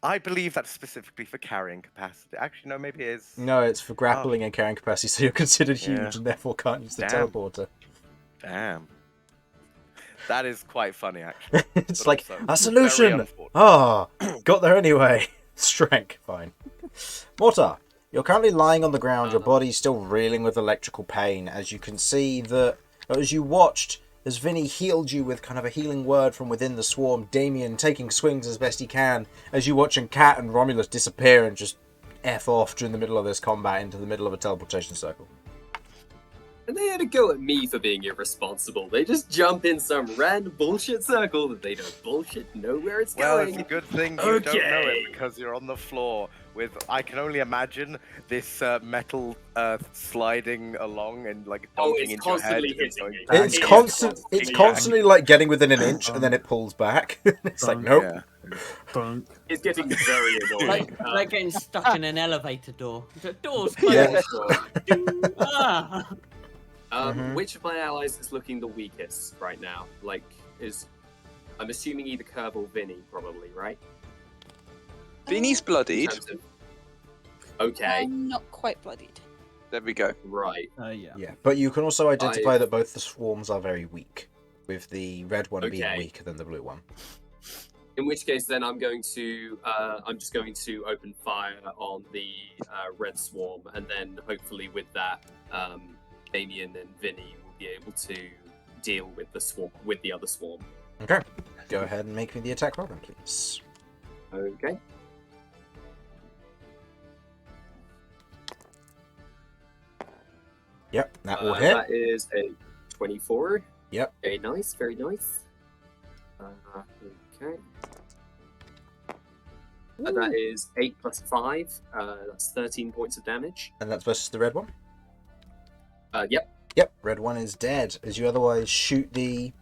I believe that's specifically for carrying capacity. Actually, no, maybe it is. No, it's for grappling and carrying capacity, so you're considered huge, Yeah. and therefore can't use the Damn. teleporter. Damn. That is quite funny, actually. It's but like, also a very solution! unfortunate. Ah, got there anyway. Strength, fine. Mortar, you're currently lying on the ground, your body's still reeling with electrical pain, as you can see that, as you watched, as Vinny healed you with kind of a healing word from within the swarm, Damian taking swings as best he can, as you watching Cat and Romulus disappear and just F off during the middle of this combat into the middle of a teleportation circle. And they had a go at me for being irresponsible. They just jump in some random bullshit circle that they don't bullshit know where it's Well, going. it's a good thing you don't know Okay. it because you're on the floor with, I can only imagine, this metal sliding along and like Oh, dunking it's into your head. constantly and hitting going me. back. It's It is constant. It's constantly constantly like getting within an inch, and then it pulls back. It's like, nope. Yeah. Dunk. It's getting very annoying. Like getting stuck in an elevator door. The door's Yeah. closed. Ah. Mhm. Which of my allies is looking the weakest right now? I'm assuming either Kirv or Vinny, probably, right? Vinny's In bloodied. terms of- Okay, I'm not quite bloodied. There we go. right. Yeah. Yeah, but you can also identify I've- that both the swarms are very weak, with the red one being Okay. weaker than the blue one. In which case, then I'm just going to open fire on the red swarm, and then hopefully with that, Damian and Vinny will be able to deal with the other swarm. Okay, go ahead and make me the attack roll then, please. Okay. Yep, that will hit. That is a 24. Yep. Very nice, very nice. Okay. That is 8 plus 5. That's 13 points of damage. And that's versus the red one? Yep. Yep, red one is dead. As you otherwise shoot the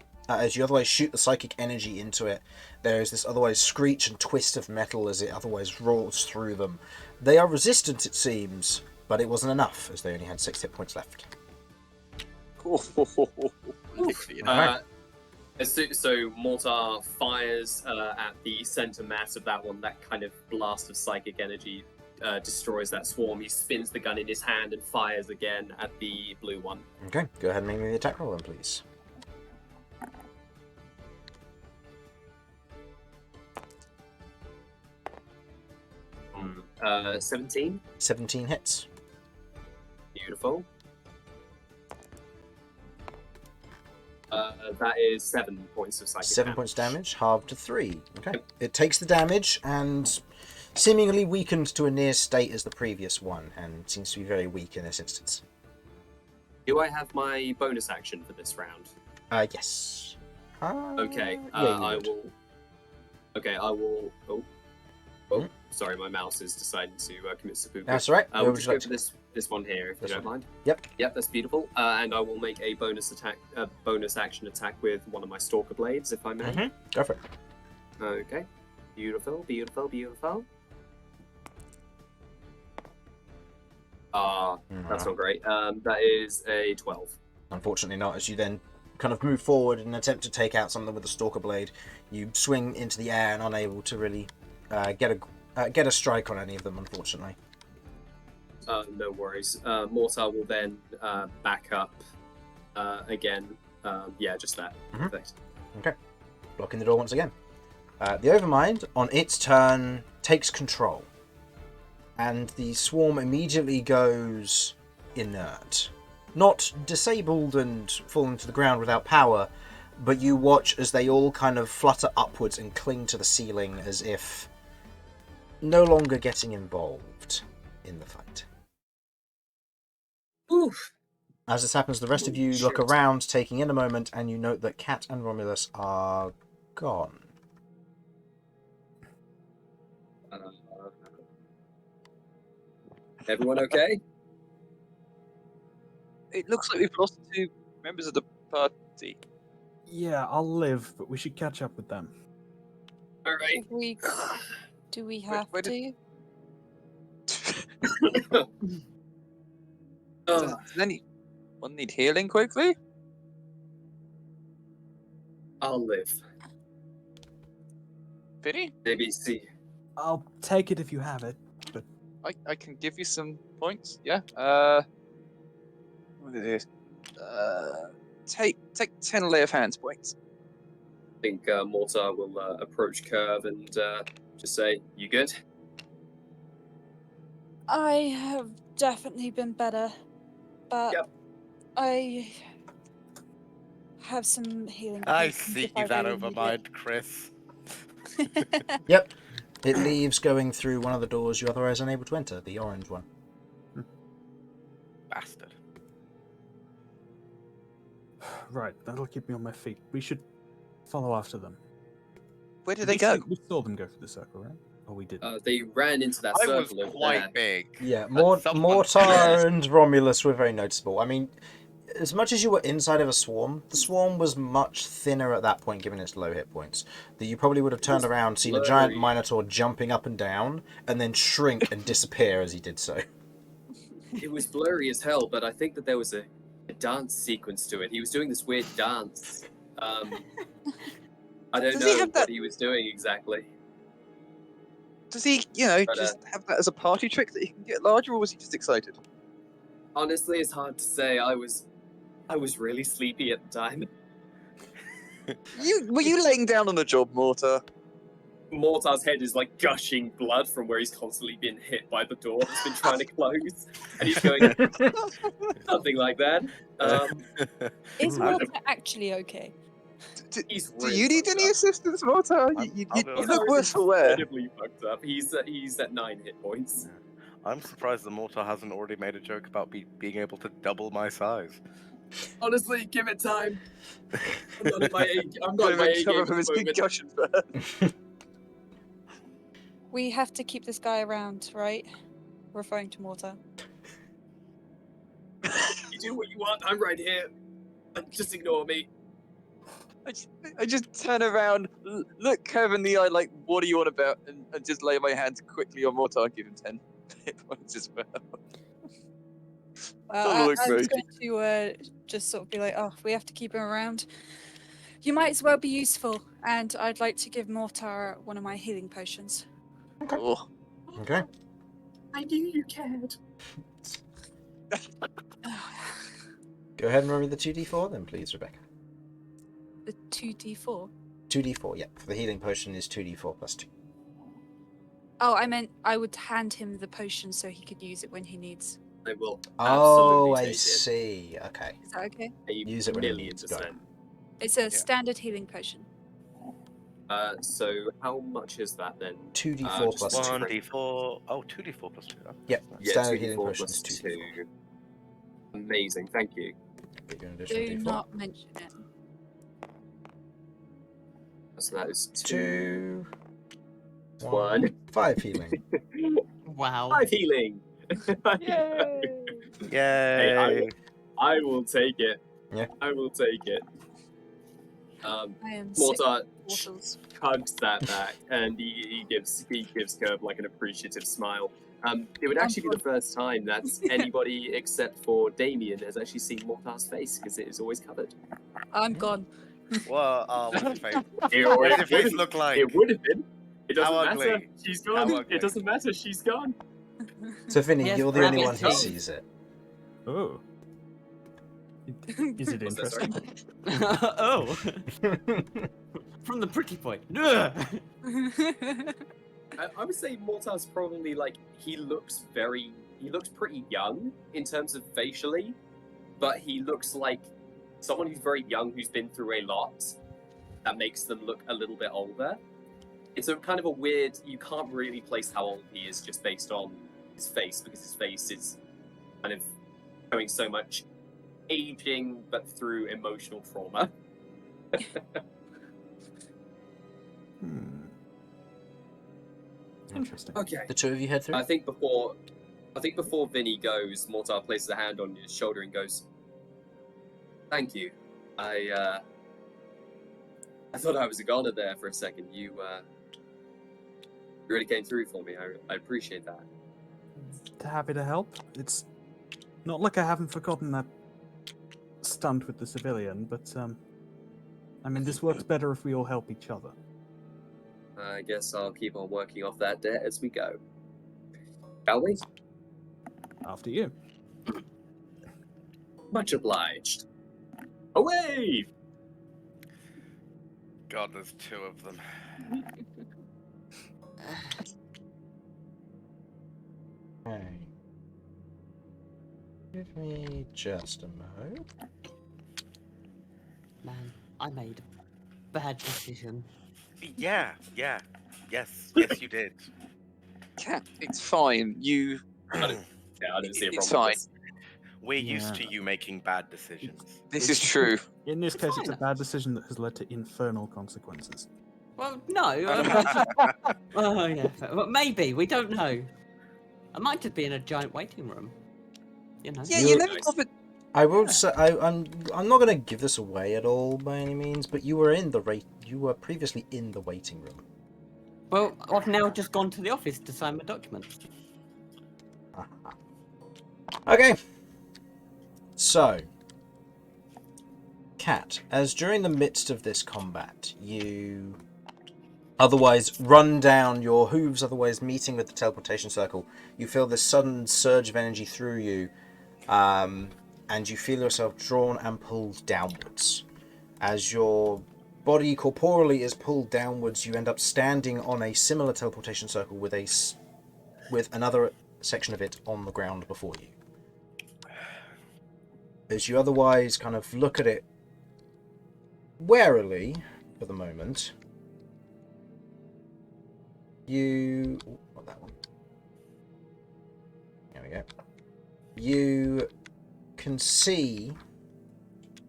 psychic energy into it, there is this otherwise screech and twist of metal as it otherwise rolls through them. They are resistant, it seems, but it wasn't enough, as they only had 6 hit points left. So Mortar fires at the center mass of that one. That kind of blast of psychic energy destroys that swarm. He spins the gun in his hand and fires again at the blue one. Okay, go ahead and make me the attack roll then, please. Mm. 17. 17 hits. Beautiful. That is 7 points of psychic 7 damage. points damage, halved to 3. Okay. It takes the damage and seemingly weakened to a near state as the previous one, and seems to be very weak in this instance. Do I have my bonus action for this round? Yes. Okay, yeah, you I would. will. Okay, I will. Sorry, my mouse is deciding to commit seppuku. That's all right. We'll just go for this one here, if you don't mind. Yep. Yep, that's beautiful. And I will make a bonus action attack with one of my stalker blades, if I may. Mm-hmm. Go for it. Okay. Beautiful, beautiful, beautiful. That's not great. That is a 12. Unfortunately not, as you then kind of move forward and attempt to take out something with the stalker blade. You swing into the air and unable to really get a strike on any of them, unfortunately. No worries. Mortar will then back up again. Yeah, just that. Mhm. Perfect. Okay. Blocking the door once again. The Overmind, on its turn, takes control. And the swarm immediately goes inert. Not disabled and falling to the ground without power, but you watch as they all kind of flutter upwards and cling to the ceiling as if no longer getting involved in the fight. Oof. As this happens, the rest of you look Shit. around, taking in a moment, and you note that Cat and Romulus are gone. Everyone okay? It looks like we've lost 2 members of the party. Yeah, I'll live, but we should catch up with them. All right. Do we have where did- to? Does anyone need healing quickly? I'll live. Vinny? Maybe see. I'll take it if you have it. I can give you some points, yeah? What it is? Take 10 lay of hands points. I think Mortar will approach Kirv and just say, "You good?" I have definitely been better, but Yep. I have some healing. I potions see if I that really need overmind, Chris. it. Yep. It leaves going through one of the doors you're otherwise unable to enter, the orange one. Bastard. Right, that'll keep me on my feet. We should follow after them. Where did they go? We saw them go through the circle, right? Or we didn't. They ran into that I was circle over quite there. big. Yeah, but someone- Mortar and Romulus were very noticeable. I mean, as much as you were inside of a swarm, the swarm was much thinner at that point, given its low hit points. That you probably would have turned around, seen a giant blurry. Minotaur jumping up and down, and then shrink and disappear as he did so. It was blurry as hell, but I think that there was a dance sequence to it. He was doing this weird dance. I don't Does he know have that- what he was doing exactly. Does he, But, just have that as a party trick that he can get larger, or was he just excited? Honestly, it's hard to say. I was really sleepy at the time. Were you laying down on the job, Mortar? Mortar's head is like gushing blood from where he's constantly been hit by the door that's been trying to close, and he's going something like that. Is I- Mortar actually okay? He's Do really you need fucked any up. assistance, Mortar? I'm- You I'll do it. look worse for wear. Incredibly fucked up. He's at 9 hit points. I'm surprised the Mortar hasn't already made a joke about being able to double my size. Honestly, give it time. I'm not in my A Got him in game trouble at from the his moment. concussion first. We have to keep this guy around, right? Referring to Mortar. You do what you want. I'm right here. Just ignore me. I just turn around, look Kirv in the eye, like, what do you want about? And just lay my hands quickly on Mortar and give him 10 hit points as well. I was Emoji. going to just sort of be like, oh, we have to keep him around. You might as well be useful, and I'd like to give Mortar one of my healing potions. Oh. Okay. I knew you cared. Go ahead and roll me the 2d4 then, please, Rebecca. The 2d4? 2d4, yep. For the healing potion is 2d4 plus 2. Oh, I meant I would hand him the potion so he could use it when he needs. I will Oh, absolutely I take it. see. Okay. Is that okay? Use it when it 1,000,000%. needs, got it. It's a standard healing potion. So how much is that then? 2d4 just plus 2. 1d4. Oh, 2d4 plus 2. Oh, Yep. that's nice. Yeah, Standard 2d4 healing potion plus is 2. 2d4. Amazing, thank you. Get you an additional Do d4. not mention it. So that is 2. 1. 5 healing. Wow. 5 healing. Yay! Hey, I will take it. Yeah. I will take it. I am Mortar sick of portals. hugs that back, and he gives Kirv like an appreciative smile. It would actually be the first time that anybody except for Damian has actually seen Mortar's face, because it is always covered. I'm gone. What? Oh, what's his face? It What would does have your face been. look like? It would have been. It doesn't How matter. ugly? She's How gone. ugly? It doesn't matter. She's gone. So, Vinny, Yes, you're the only rabbit one who teeth. sees it. Oh. Is it What's that, sorry? interesting? Oh, from the pretty point. I would say Mortar's probably like he looks pretty young in terms of facially, but he looks like someone who's very young who's been through a lot. That makes them look a little bit older. It's a kind of a weird. You can't really place how old he is just based on his face, because his face is kind of showing so much aging, but through emotional trauma. Interesting. Okay. The two of you head through? I think before Vinny goes, Mortar places a hand on his shoulder and goes, "Thank you. I thought I was a goner there for a second. You really came through for me. I appreciate that." Happy to help. It's not like I haven't forgotten that stunt with the civilian, but I mean, this works better if we all help each other. I guess I'll keep on working off that debt as we go. Shall we? After you. Much obliged. Away! God, there's 2 of them. Okay. Give me just a moment. Man, I made a bad decision. Yeah. Yes, you did. Cat, it's fine. You. Yeah, I didn't see a It's problem. fine. with this. We're used Yeah. to you making bad decisions. This is true. In this case, it's a Fine. bad decision that has led to infernal consequences. Well, no. Oh, yeah. Well, maybe. We don't know. I might just be in a giant waiting room. You know. Yeah, You- you never Nice. bothered. I will say I'm not going to give this away at all by any means, but you were previously in the waiting room. Well, I've now just gone to the office to sign my documents. Okay. So, Cat, as during the midst of this combat, you otherwise run down, your hooves otherwise meeting with the teleportation circle, you feel this sudden surge of energy through you, and you feel yourself drawn and pulled downwards. As your body corporally is pulled downwards, you end up standing on a similar teleportation circle with another section of it on the ground before you. As you otherwise kind of look at it warily for the moment, not that one. There we go. You can see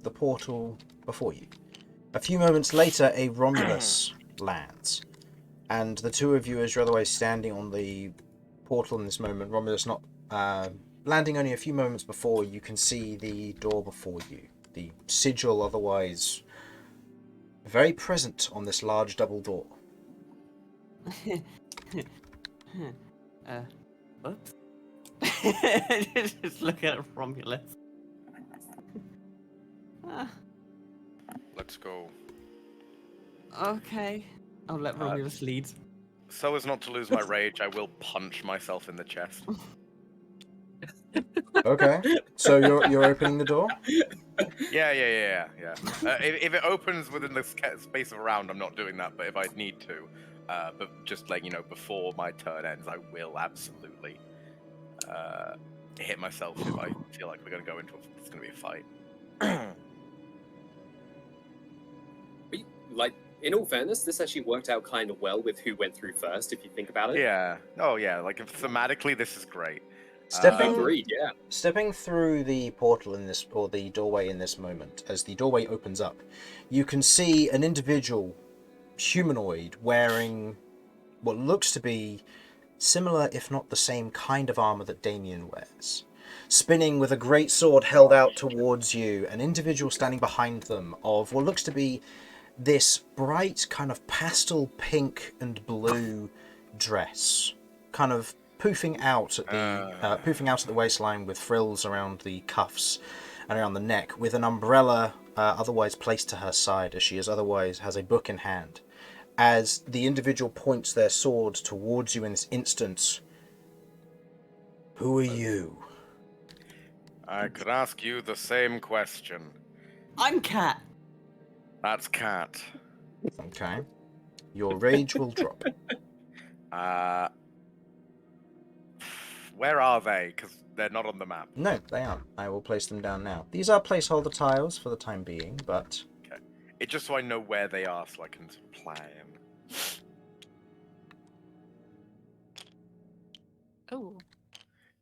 the portal before you. A few moments later, a Romulus lands. And the two of you, as you're otherwise standing on the portal in this moment, Romulus not landing only a few moments before, you can see the door before you. The sigil otherwise very present on this large double door. Whoops. Just look at Romulus. Let's go. Okay. I'll let Romulus lead. So as not to lose my rage, I will punch myself in the chest. Okay. So you're opening the door? Yeah. If it opens within the space of a round, I'm not doing that. But if I need to, but just like before my turn ends, I will absolutely hit myself if I feel like we're gonna go into it's gonna be a fight. Like, in all fairness, this actually worked out kind of well with who went through first, if you think about it. Yeah. Oh yeah. Like thematically, this is great. Agreed, yeah. Stepping through the portal in this, or the doorway in this moment, as the doorway opens up, you can see an individual, humanoid, wearing what looks to be similar, if not the same kind of armor that Damian wears. Spinning with a great sword held out towards you, an individual standing behind them of what looks to be this bright kind of pastel pink and blue dress, kind of poofing out at the waistline with frills around the cuffs and around the neck, with an umbrella otherwise placed to her side, as she is otherwise has a book in hand. As the individual points their sword towards you in this instant, who are you? I could ask you the same question. I'm Cat. That's Cat. Okay. Your rage will drop. Where are they? Because they're not on the map. No, they aren't. I will place them down now. These are placeholder tiles for the time being, but... Okay. It's just so I know where they are so I can plan. Oh.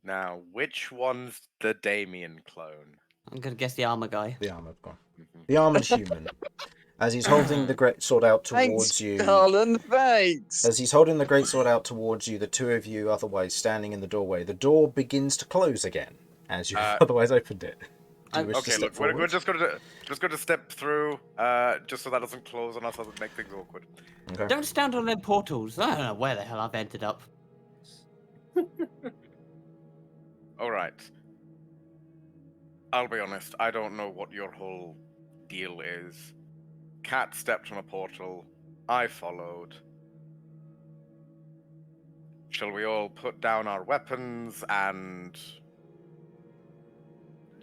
Now, which one's the Damian clone? I'm gonna guess the armor guy. The armored one. Mhm. The armored human. As he's holding the great sword out towards you... Harlan, thanks! As he's holding the great sword out towards you, the two of you otherwise standing in the doorway, the door begins to close again, as you otherwise opened it. Do you wish to Okay, step look, forward? we're just going to step through, just so that doesn't close on us, doesn't make things awkward. Okay. Don't stand on them portals. I don't know where the hell I've ended up. All right. I'll be honest, I don't know what your whole deal is. Cat stepped on a portal. I followed. Shall we all put down our weapons and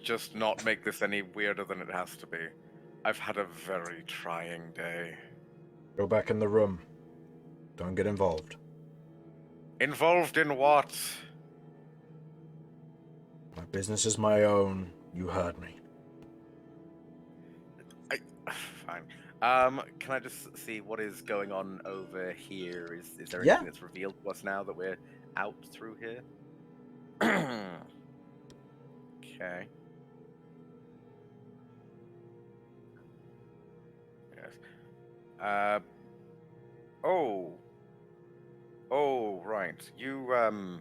just not make this any weirder than it has to be? I've had a very trying day. Go back in the room. Don't get involved. Involved in what? My business is my own. You heard me. Fine. Can I just see what is going on over here? Is there Yeah. anything that's revealed to us now that we're out through here? Okay. Yes. Oh, right. You,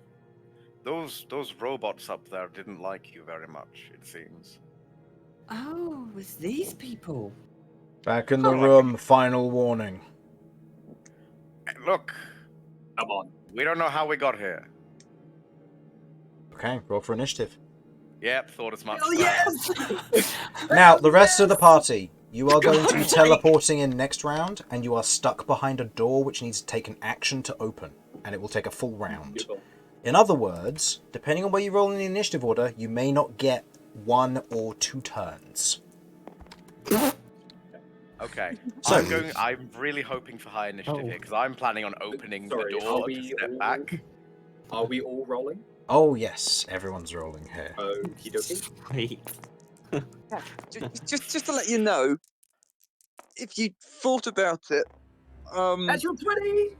those robots up there didn't like you very much, it seems. Oh, it's these people. Back in the room, final warning. Look, Come on. we don't know how we got here. Okay, roll for initiative. Yep, thought as much. Oh yes! Now, the rest of the party, you are going to be teleporting in next round, and you are stuck behind a door which needs to take an action to open, and it will take a full round. Beautiful. In other words, depending on where you roll in the initiative order, you may not get 1 or 2 turns. Okay, So- I'm really hoping for high initiative here because I'm planning on opening Sorry, the door to step back. Are we all rolling? Oh yes, everyone's rolling here. Okie dokie. Great. Just to let you know, if you thought about it, Natural 20!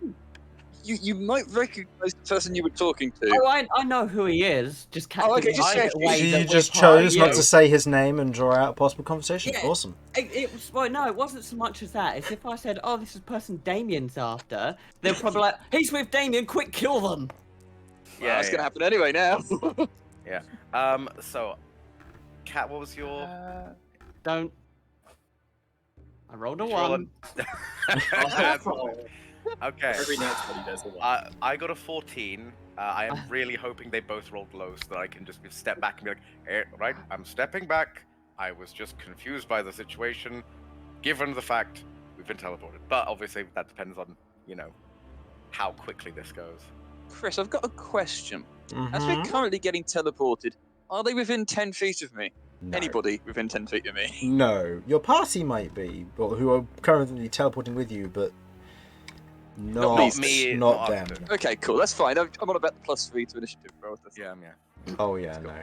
You might recognise the person you were talking to. Oh, I know who he is. Just can't okay, think just of the checking. way She that just we're part of chose not you. to say his name and draw out a possible conversation. Yeah. Awesome. It was well, no, it wasn't so much as that. It's if I said, "Oh, this is the person Damian's after," they're probably like, "He's with Damian. Quick, kill them." Well, that's gonna happen anyway now. So, Kat, what was your? Don't. I rolled a Did you roll one. That's fine. Okay. Every night's when he does the one. I got a 14. I am really hoping they both rolled low so that I can just step back and be like, hey, right, I'm stepping back. I was just confused by the situation, given the fact we've been teleported. But obviously that depends on, how quickly this goes. Chris, I've got a question. Mm-hmm. As we're currently getting teleported, are they within 10 feet of me? No. Anybody within 10 feet of me? No. Your party might be, or who are currently teleporting with you, but not me, not not them. us. Okay, cool. That's fine. I'm on about the +3 to initiative roll. Yeah. Oh yeah, Let's go. no.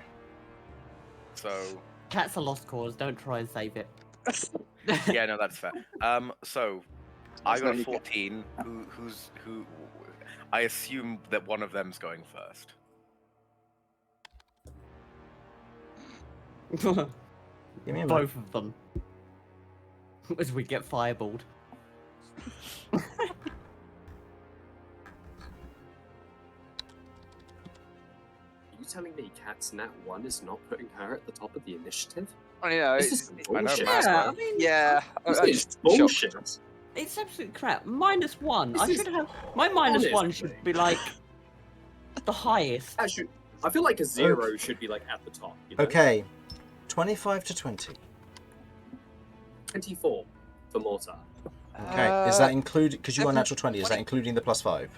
So, Cat's a lost cause. Don't try and save it. yeah, no, that's fair. So, I That's got a only 14. Who? I assume that one of them's going first. Give me a Both of them. As we get fireballed. Are you telling me Cat's Nat 1 is not putting her at the top of the initiative? Oh, yeah. This is I know, bullshit. Matt. Yeah, I mean, Yeah. This I'm is just bullshit. shocked. it's absolute crap. -1. I This is- should have. My -1 Honestly. should be like the highest. Actually, I feel like a 0 should be like at the top. You know? Okay, 25 to 20. 24 for Mortar. Okay, is that included? Because you got a natural 20. Is that 20. including the +5?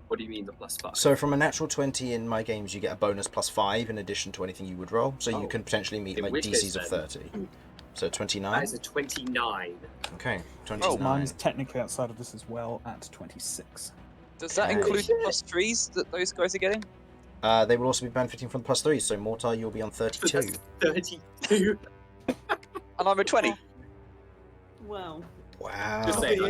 What do you mean the +5? So from a natural 20 in my games, you get a bonus +5 in addition to anything you would roll. So Oh. you can potentially meet In like which DCs case, of then- 30. So 29. That is a 29. Okay, Oh, 29. mine's technically outside of this as well at 26. Does that Okay. include the +3s that those guys are getting? They will also be benefiting from the +3, so Mortar, you'll be on 32. That's 32. And I'm a 20. Well, Wow. Just saying,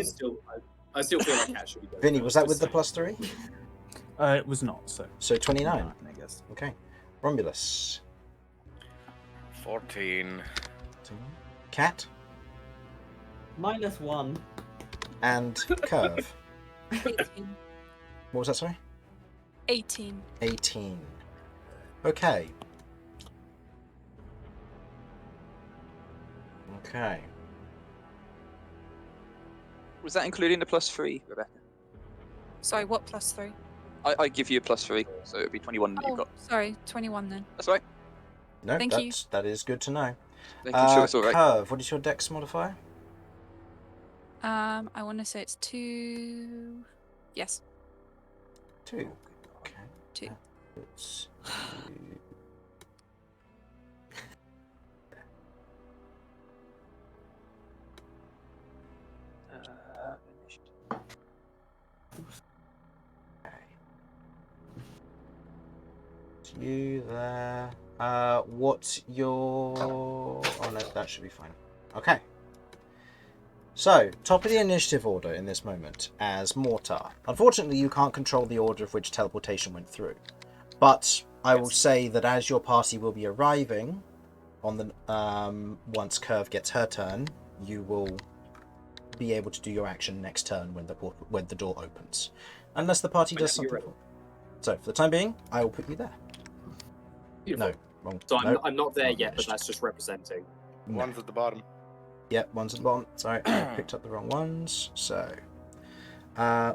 I still feel like Cat should be going Vinny, first, was that just with the saying. +3? It was not, so. So 29. 29, I guess. Okay. Romulus. 14. Cat. -1. And Kirv. 18. What was that, sorry? 18. 18. Okay. Okay. Was that including the +3, Rebecca? Sorry, what +3? I give you a +3, so it would be 21 that Oh, you've got. sorry, 21 then. That's right. No, Thank you. that is good to know. Making sure it's all right. Kirv, what is your dex modifier? I want to say it's 2. Yes, 2. Okay. 2. It's you there. What's your... Oh no, that should be fine. Okay. So, top of the initiative order in this moment as Mortar. Unfortunately, you can't control the order of which teleportation went through. But I will say that as your party will be arriving on the once Kirv gets her turn, you will be able to do your action next turn when the door opens. Unless the party does Whenever something. you're So, for the time being, I will put you there. Beautiful. No, wrong. So no. I'm not there wrong yet, but initiative. that's just representing. No. One's at the bottom. Yep, one's at the bottom. Sorry, I picked up the wrong ones. So,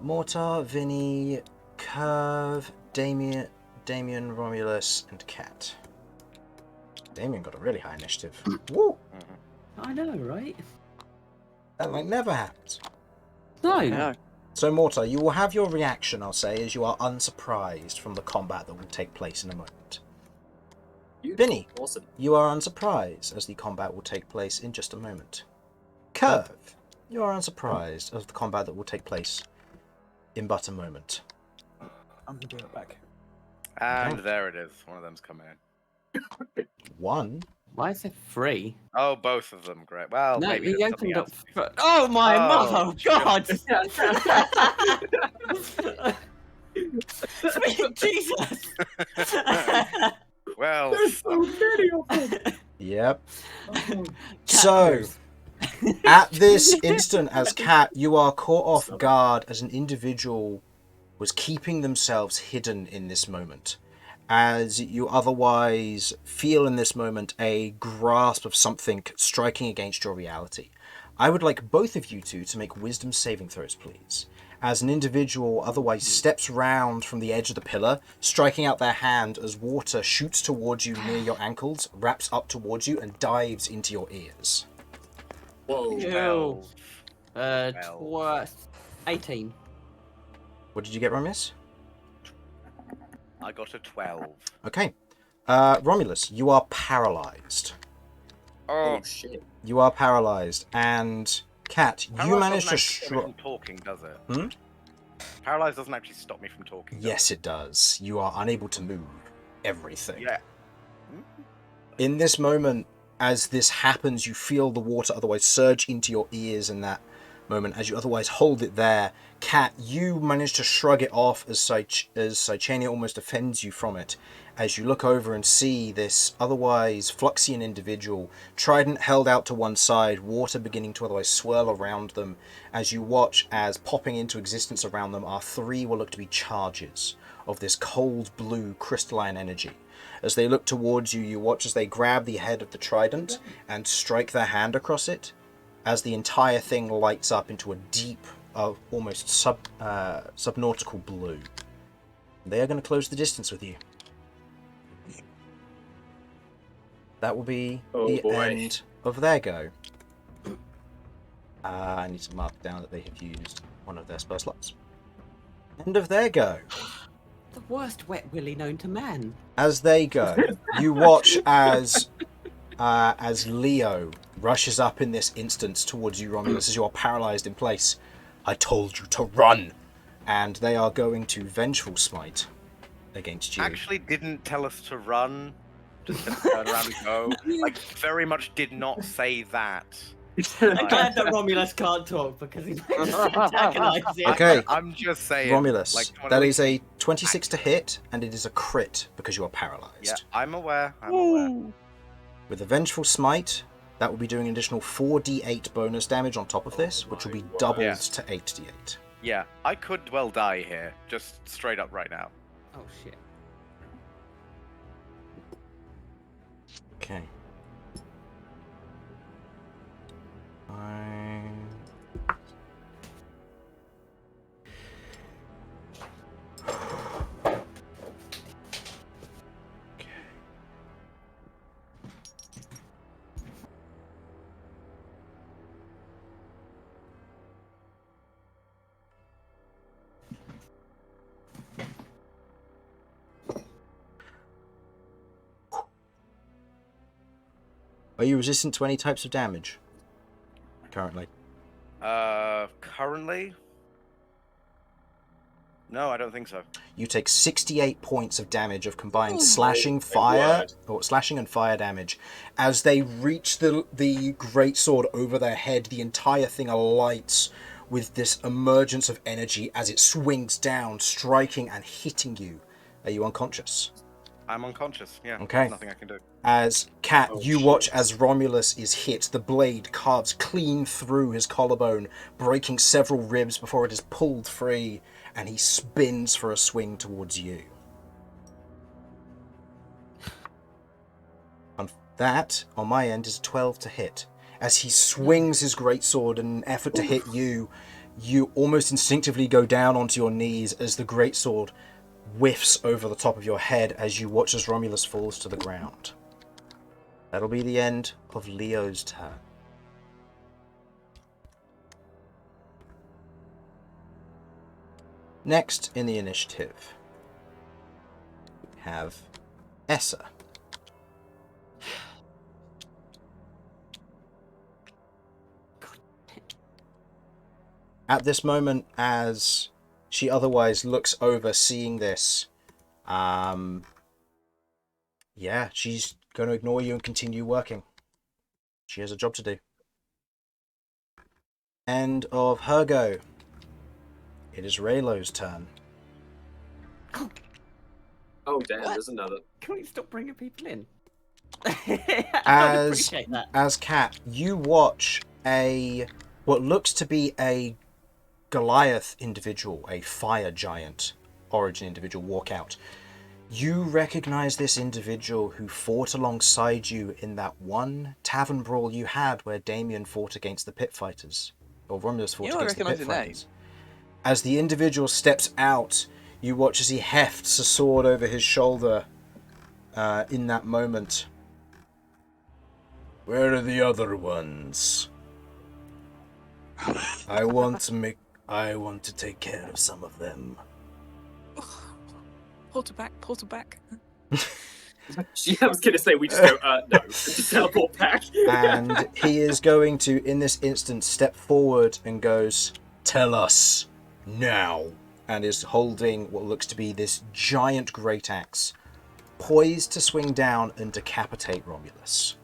Mortar, Vinny, Kirv, Damian, Romulus, and Cat. Damian got a really high initiative. Woo! I know, right? That like never happens. No. No. So, Mortar, you will have your reaction, I'll say, as you are unsurprised from the combat that will take place in a moment. Beautiful. Vinny, Awesome. you are unsurprised as the combat will take place in just a moment. Kirv, you are unsurprised as the combat that will take place in but a moment. I'm gonna be right back. And Okay. there it is. One of them's coming in. One? Why is it 3? Oh, both of them. Great. Well, No, maybe he there's something opened up. else. Oh my Oh, mother, God! Sweet Jesus! Well, Yep. Cat So, purse. at this instant, as Cat, you are caught off guard as an individual was keeping themselves hidden in this moment. As you otherwise feel in this moment a grasp of something striking against your reality. I would like both of you two to make wisdom saving throws, please. As an individual otherwise steps round from the edge of the pillar, striking out their hand as water shoots towards you near your ankles, wraps up towards you, and dives into your ears. Whoa. Ew. 12. 18. What did you get, Romulus? I got a 12. Okay. Romulus, you are paralyzed. Oh, Oh shit. You are paralyzed, and Cat, you Paralyze managed doesn't to actually stop me from talking, does it? Hmm? Paralyze doesn't actually stop me from talking. does Yes, it does. You are unable to move everything. Yeah. In this moment, as this happens, you feel the water otherwise surge into your ears in that moment. As you otherwise hold it there, Cat, you manage to shrug it off as Sychania almost defends you from it. As you look over and see this otherwise Fluxian individual, trident held out to one side, water beginning to otherwise swirl around them, as you watch as popping into existence around them are 3 what look to be charges of this cold blue crystalline energy. As they look towards you, you watch as they grab the head of the trident and strike their hand across it, as the entire thing lights up into a deep, almost subnautical blue. They are going to close the distance with you. That will be the end of their go. I need to mark down that they have used one of their spell slots. End of their go. The worst wet willy known to man. As they go, you watch as Leo rushes up in this instance towards you, Romulus, as you are paralyzed in place. I told you to run! And they are going to Vengeful Smite against you. Actually didn't tell us to run. Just said to turn around and go. Like, very much did not say that. I'm glad that Romulus can't talk because he's just antagonizing him. Okay. I'm just saying. Romulus, like, that is a 26 to hit, and it is a crit because you are paralyzed. Yeah, I'm aware. I'm aware. With a Vengeful Smite, that will be doing an additional 4d8 bonus damage on top of this, which will be doubled Yeah. to 8d8. Yeah, I could well die here, just straight up right now. Oh shit. Okay. Are you resistant to any types of damage? Currently. Currently? No, I don't think so. You take 68 points of damage of combined slashing, fire, or slashing and fire damage. As they reach the greatsword over their head, the entire thing alights with this emergence of energy as it swings down, striking and hitting you. Are you unconscious? I'm unconscious, yeah. Okay. There's nothing I can do. As Cat, you watch as Romulus is hit. The blade carves clean through his collarbone, breaking several ribs before it is pulled free, and he spins for a swing towards you. And that, on my end, is a 12 to hit. As he swings his greatsword in an effort to hit you, you almost instinctively go down onto your knees as the greatsword whiffs over the top of your head as you watch as Romulus falls to the ground. That'll be the end of Leo's turn. Next in the initiative, we have Essa. At this moment, as she otherwise looks over, seeing this, yeah, she's going to ignore you and continue working. She has a job to do. End of her go. It is Raylo's turn. Oh damn, What? there's another. Can we stop bringing people in? I don't As appreciate that. as Cat, you watch what looks to be a Goliath individual, a fire giant origin individual, walk out. You recognize this individual who fought alongside you in that one tavern brawl you had where Damian fought against the pit fighters, or Romulus fought You know, I against the recognise pit the name. fighters. As the individual steps out, you watch as he hefts a sword over his shoulder. In that moment, where are the other ones? I want to take care of some of them. Portal back. I was gonna say we just go, no, just teleport back. And he is going to, in this instant, step forward and goes, "Tell us now," and is holding what looks to be this giant great axe, poised to swing down and decapitate Romulus.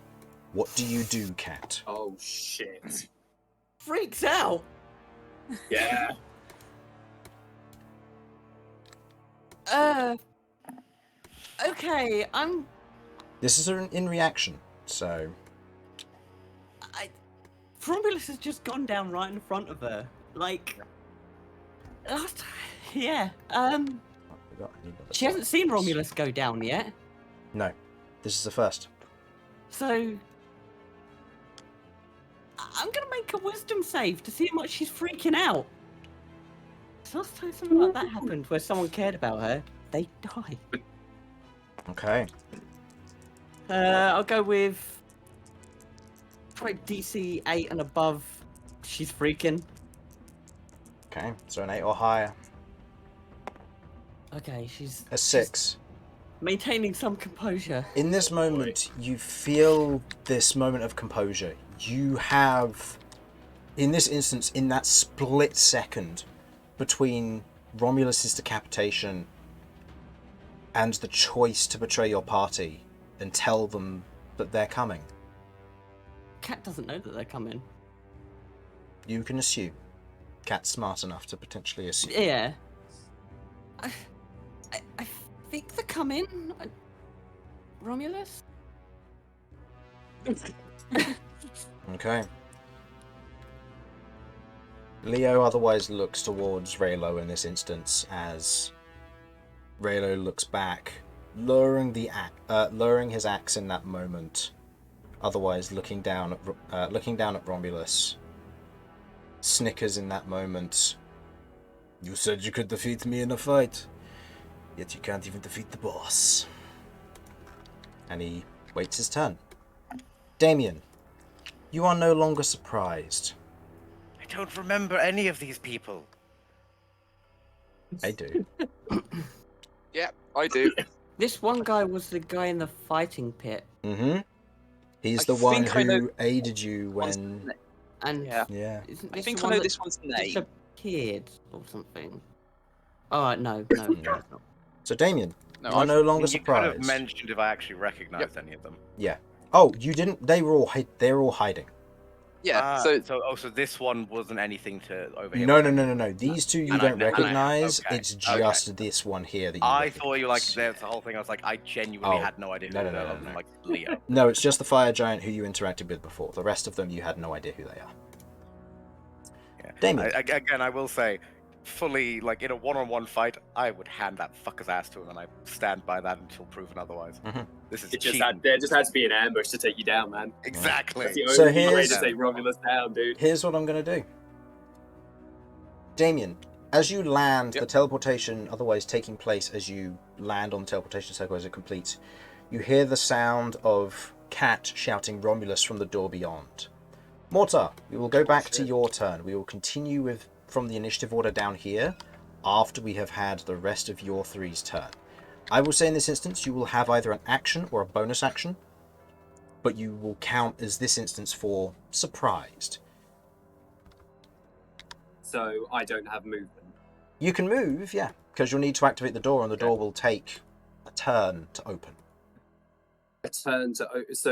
What do you do, Cat? Oh shit. Freaks out. Yeah. Okay, This is in reaction, so Romulus has just gone down right in front of her. Like, yeah. She hasn't seen Romulus go down yet, No, this is the first. so I'm gonna make a wisdom save to see how much she's freaking out. Last time something like that happened, where someone cared about her, they died. Okay. I'll go with probably DC 8 and above. She's freaking. Okay, so an 8 or higher. Okay, she's A 6. maintaining some composure. In this moment, you feel this moment of composure. You have, in this instance, in that split second between Romulus's decapitation and the choice to betray your party and tell them that they're coming, Cat doesn't know that they're coming. you can assume. Cat's smart enough to potentially assume. Yeah. I think they're coming. Romulus? Okay. Leo otherwise looks towards Raylo in this instance as Raylo looks back, lowering his axe in that moment. Otherwise, looking down at Romulus, snickers in that moment. You said you could defeat me in a fight, yet you can't even defeat the boss. And he waits his turn. Damian, you are no longer surprised. I don't remember any of these people. I do. Yeah, I do. This one guy was the guy in the fighting pit. Mm-hmm. He's I the one think I know- who aided you when... And Yeah. Yeah. isn't I this think the I one know that this one's name. disappeared or something? Oh, no, it's not. So Damian, No, you are I've- no longer You could have surprised. mentioned if I actually recognized any of them. Yeah. Oh, you didn't. They were all hiding. Yeah, So this one wasn't anything to overhear. No. These two you And I- don't and I- recognize. okay, It's just this one here that you. I thought you like recognize. there's the whole thing. I was like, I genuinely Oh, had no idea who no, they no, were, no, other than no. like Leo. No, it's just the fire giant who you interacted with before. The rest of them, you had no idea who they are. Yeah. Damien. Again, I will say, fully like in a one-on-one fight, I would hand that fucker's ass to him, and I stand by that until proven otherwise. Mhm. This is It just cheating. there just had to be an ambush to take you down, man. Exactly. That's the So only way here's- to take Romulus down, dude. Here's what I'm gonna do. Damien, as you land, the teleportation otherwise taking place as you land on the teleportation circle as it completes, you hear the sound of Cat shouting Romulus from the door beyond. Mortar, we will go back to your turn. We will continue from the initiative order down here after we have had the rest of your three's turn. I will say in this instance you will have either an action or a bonus action, but you will count as this instance for surprised. So I don't have movement. You can move, yeah, because you'll need to activate the door, and the door will take a turn to open. A turn to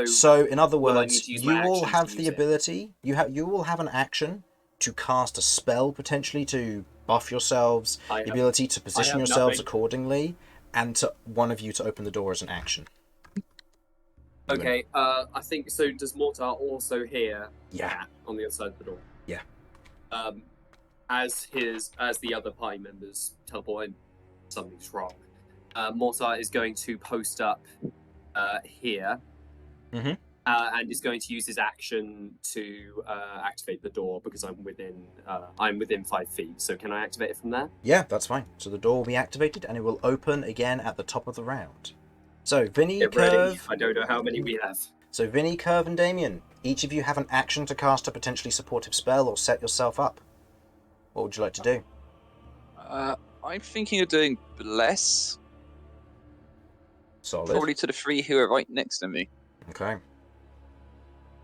So, in other will I need words, to use my you will action to have the use it? ability. You will have an action to cast a spell potentially to buff yourselves. I The have- ability to position have yourselves nothing. accordingly, and to one of you to open the door as an action. Okay, I think so. Does Mortar also hear Yeah. Cat on the other side of the door? Yeah. As the other party members teleport in, something's wrong. Mortar is going to post up here, Mhm. and is going to use his action to activate the door because I'm within 5 feet. So can I activate it from there? Yeah, that's fine. So the door will be activated, and it will open again at the top of the round. So Vinny, Get ready. Kirv. I don't know how many we have. So Vinny, Kirv, and Damian, each of you have an action to cast a potentially supportive spell or set yourself up. What would you like to do? I'm thinking of doing Bless, Solid. probably to the 3 who are right next to me. Okay.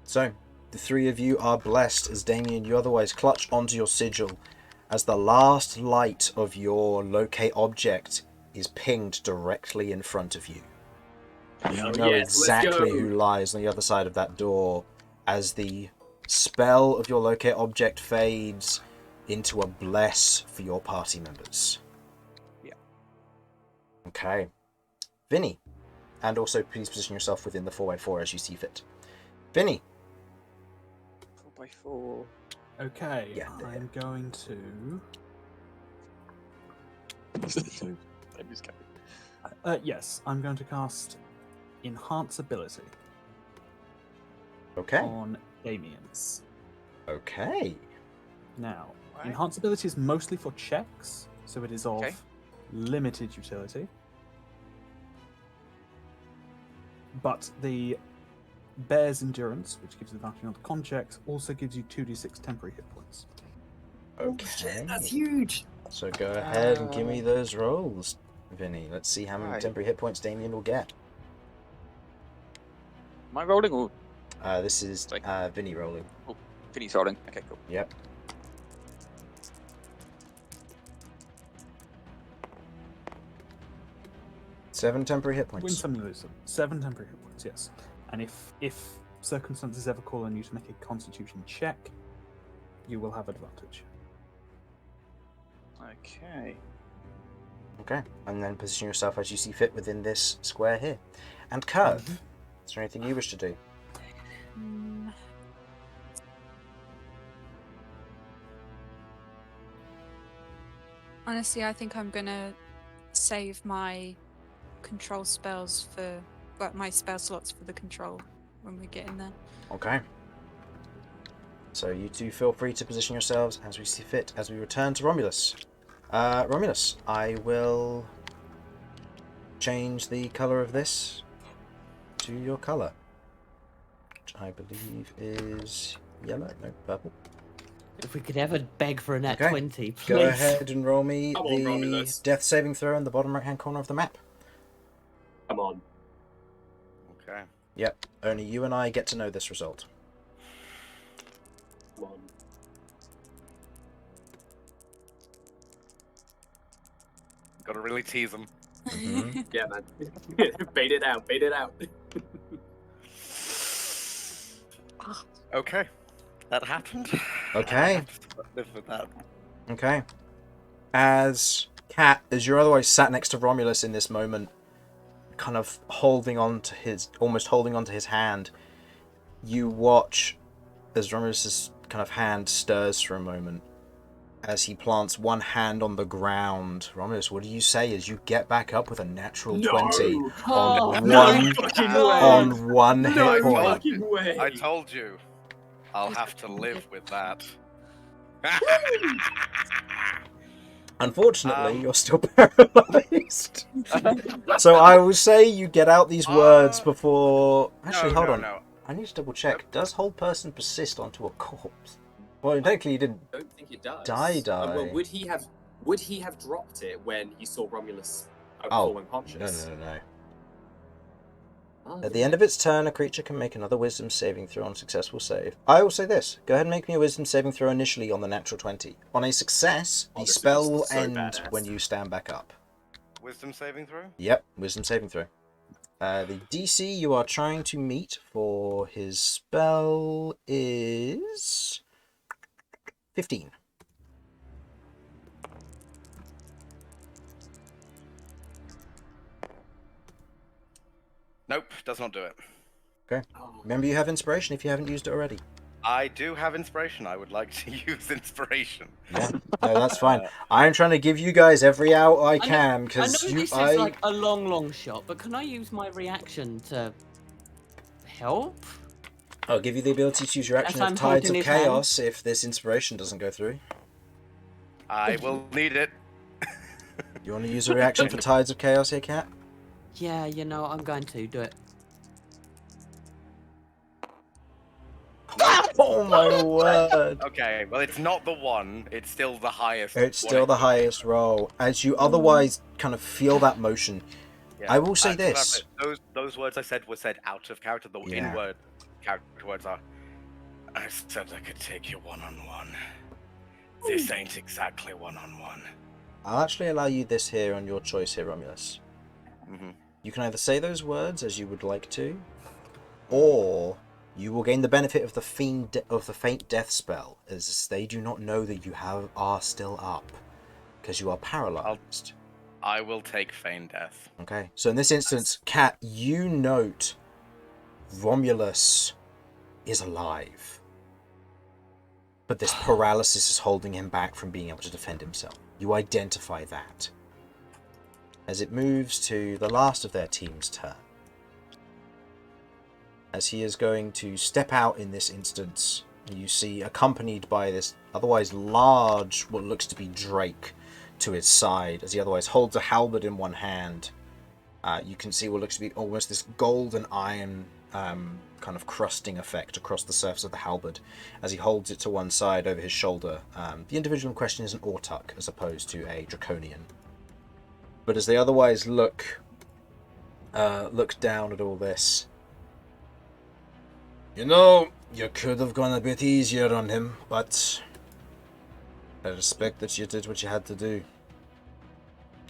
So, the 3 of you are blessed as Damian, you otherwise clutch onto your sigil as the last light of your locate object is pinged directly in front of you. You know exactly who lies on the other side of that door as the spell of your locate object fades into a bless for your party members. Yeah. Okay. Vinny. And also please position yourself within the 4x4 as you see fit. Vinny. 4x4. Okay, Yeah, I'm going to. Yes, I'm going to cast Enhance Ability Okay. on Damian's. Okay. Now, Right. Enhance Ability is mostly for checks, so it is of Okay. limited utility. But the Bear's Endurance, which gives advantage on the con checks, also gives you 2d6 temporary hit points. Okay. That's huge. So go ahead and give me those rolls, Vinny. Let's see how many Right. temporary hit points Damian will get. Am I rolling or This is Vinny rolling. Vinny's rolling? Okay, cool. Yep. Seven temporary hit Win points. some, you lose some. 7 temporary hit points, yes. And if circumstances ever call on you to make a Constitution check, you will have advantage. Okay. Okay. And then position yourself as you see fit within this square here. And Kirv, is there anything you wish to do? Honestly, I think I'm gonna save my control spells for, well, my spell slots for the control when we get in there. Okay. So you two feel free to position yourselves as we see fit as we return to Romulus. Romulus, I will change the colour of this to your colour, which I believe is yellow, no, purple. If we could ever beg for a nat Okay. 20, please. Go ahead and roll me Come on, the Romulus. death saving throw in the bottom right-hand corner of the map. Come on. Okay. Yep, only you and I get to know this result. Come on. Gotta really tease them. Mhm. Yeah, man. Bait it out. Bait it out. Okay. That happened. Okay. I have to live with that. Okay. As Cat, as you're otherwise sat next to Romulus in this moment, kind of almost holding onto his hand, you watch as Romulus's kind of hand stirs for a moment as he plants one hand on the ground. Romulus, what do you say as you get back up with a natural 20 on one hit point? way. I told you. I'll have to live with that. Unfortunately, you're still paralyzed. So I will say you get out these words before... Actually, hold on. No. I need to double check. Does hold person persist onto a corpse? Well, technically he didn't. I don't think it does. Die. Well, would he have dropped it when he saw Romulus Oh, fall unconscious? No. Oh, At the end of its turn, a creature can make another wisdom saving throw on a successful save. I will say this. Go ahead and make me a wisdom saving throw initially on the natural 20. On a success, the Oh, this spell is will so end badass. when you stand back up. Wisdom saving throw? Yep, wisdom saving throw. The DC you are trying to meet for his spell is 15. Nope, does not do it. Okay. Remember, you have inspiration if you haven't used it already. I do have inspiration. I would like to use inspiration. Yeah, no, that's fine. I'm trying to give you guys every out I I can know because this is like a long shot, but can I use my reaction to help? I'll give you the ability to use your action As of I'm Tides of holding his hand. Chaos if this inspiration doesn't go through. I will need it. You want to use a reaction for Tides of Chaos here, Cat? Yeah, you know, I'm going to do it. Oh my word! Okay, well, it's not the one. It's still the highest. It's one still the it- highest roll. As you otherwise kind of feel that motion, Yeah. I will say And to this. clarify, those words I said were said out of character. The Yeah. in-word character words are. I said I could take you one-on-one. This ain't exactly one-on-one. I'll actually allow you this here on your choice here, Romulus. Mm-hmm. You can either say those words as you would like to, or you will gain the benefit of the faint death spell, as they do not know that you are still up, because you are paralyzed. I will take feign death. Okay, so in this instance, Cat, you note Romulus is alive, but this paralysis is holding him back from being able to defend himself. You identify that. As it moves to the last of their team's turn, as he is going to step out in this instance, you see, accompanied by this otherwise large, what looks to be Drake, to his side, as he otherwise holds a halberd in one hand. You can see what looks to be almost this gold and iron kind of crusting effect across the surface of the halberd as he holds it to one side over his shoulder. The individual in question is an Autuk as opposed to a Draconian. But as they otherwise look down at all this, you know, you could have gone a bit easier on him, but I respect that you did what you had to do.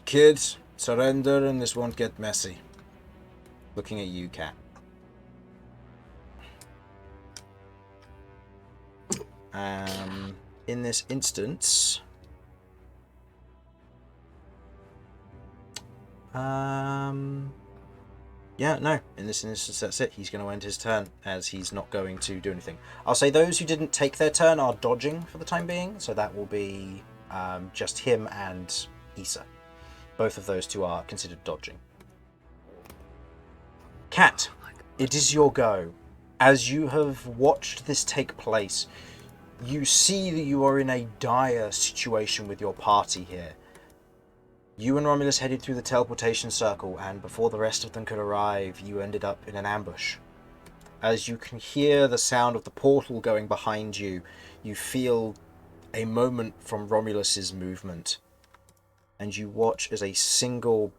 Kid, surrender and this won't get messy. Looking at you, Cat. In this instance, yeah, no. In this instance, that's it. He's going to end his turn, as he's not going to do anything. I'll say those who didn't take their turn are dodging for the time being, so that will be just him and Issa. Both of those two are considered dodging. Cat, it is your go. As you have watched this take place, you see that you are in a dire situation with your party here. You and Romulus headed through the teleportation circle, and before the rest of them could arrive, you ended up in an ambush. As you can hear the sound of the portal going behind you, you feel a moment from Romulus's movement, and you watch as a single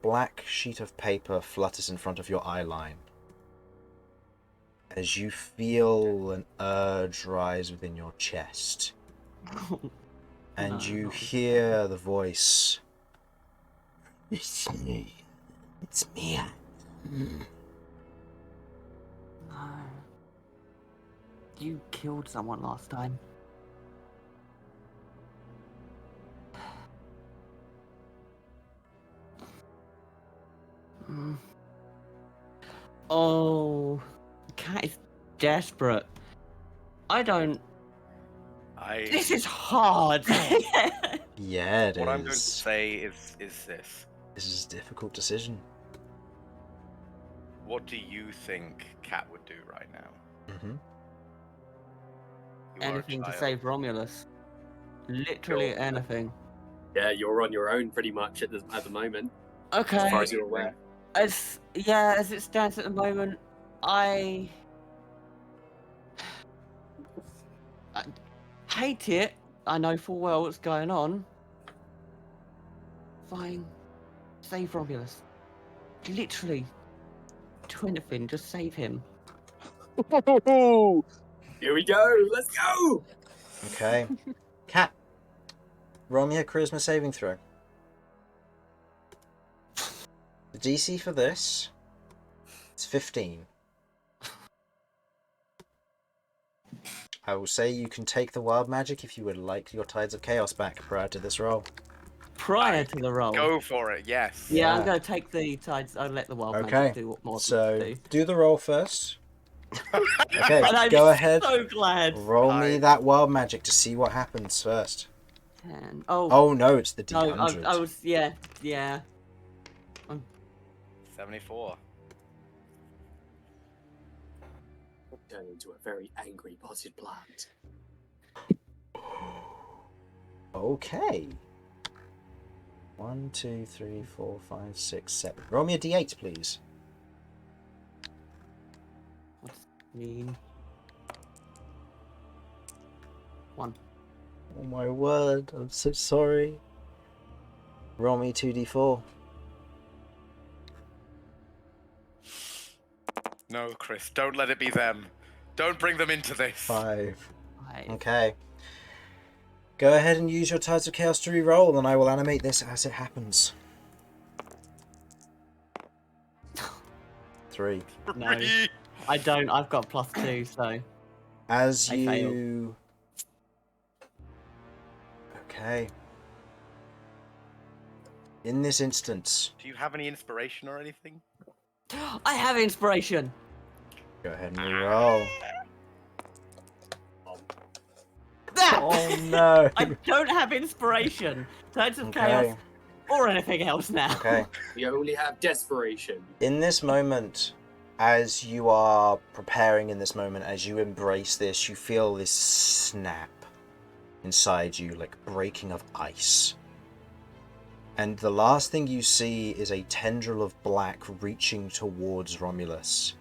black sheet of paper flutters in front of your eye line. As you feel an urge rise within your chest, and you hear the voice. It's me. It's me. No. You killed someone last time. Oh, Cat is desperate. This is hard. Yeah, it is. What I'm going to say is this. This is a difficult decision. What do you think Cat would do right now? Mm-hmm. You are a Anything to child. save Romulus. Literally Sure. anything. Yeah, you're on your own pretty much at the moment, Okay. as far as you're aware. As it stands at the moment, I hate it. I know full well what's going on. Fine. Save Romulus. Literally. Do anything, just save him. Here we go. Let's go. Okay. Cat, roll me a charisma saving throw. The DC for this It's 15. I will say you can take the wild magic if you would like your Tides of Chaos back prior to this roll. Prior to the roll. Go for it, yes. Yeah, I'm Yeah. going to take the tides. I'll let the wild Okay, magic do what Morben so do. do the roll first. Okay, And I'm go ahead. so glad. Roll me Nice. that wild magic to see what happens first. 10. Oh, Oh no, it's the no, D100. I was, yeah. 74. Turn into a very angry potted plant. Okay. 1, 2, 3, 4, 5, 6, 7. Roll me a D8, please. Mean. 1. Oh my word, I'm so sorry. Roll me 2d4. No, Chris, don't let it be them. Don't bring them into this. 5. 5. Okay. Go ahead and use your Tides of Chaos to re-roll, and I will animate this as it happens. 3. No, I don't. I've got +2, so. As I you... Okay. In this instance... Do you have any inspiration or anything? I have inspiration. Go ahead and re-roll. Ah! Oh no! I don't have inspiration. Tides of Chaos Okay. or anything else now. Okay. We only have desperation. In this moment, as you are preparing in this moment, as you embrace this, you feel this snap inside you, like breaking of ice. And the last thing you see is a tendril of black reaching towards Romulus.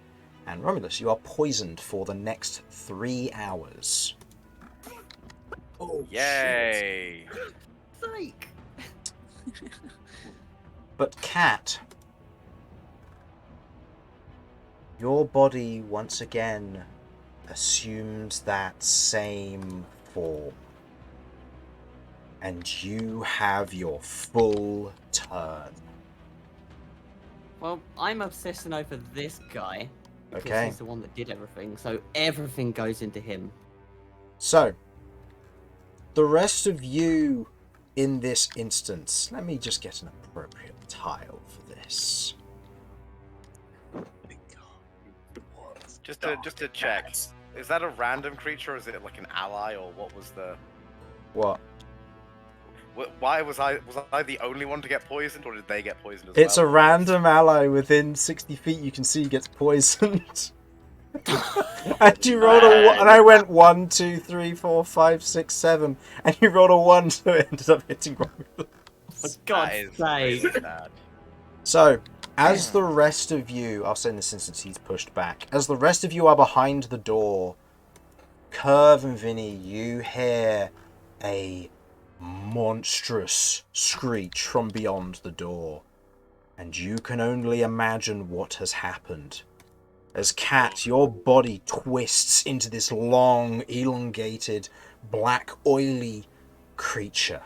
And Romulus, you are poisoned for the next 3 hours. Oh, Yay! Psych. But Cat, your body once again assumes that same form. And you have your full turn. Well, I'm obsessing over this guy. Because Okay. he's the one that did everything, so everything goes into him. So, the rest of you in this instance, let me just get an appropriate tile for this. Just to check, is that a random creature or is it like an ally or what was the? What? Why was I the only one to get poisoned or did they get poisoned as It's well? a random ally within 60 feet you can see gets poisoned. And you rolled and I went 1, 2, 3, 4, 5, 6, 7, and you rolled a 1, so it ended up hitting Romulus. For That God's is sake. really bad. So, as the rest of you, I'll say in this instance he's pushed back, as the rest of you are behind the door, Kirv and Vinny, you hear a monstrous screech from beyond the door, and you can only imagine what has happened. As Cat, your body twists into this long, elongated, black, oily creature.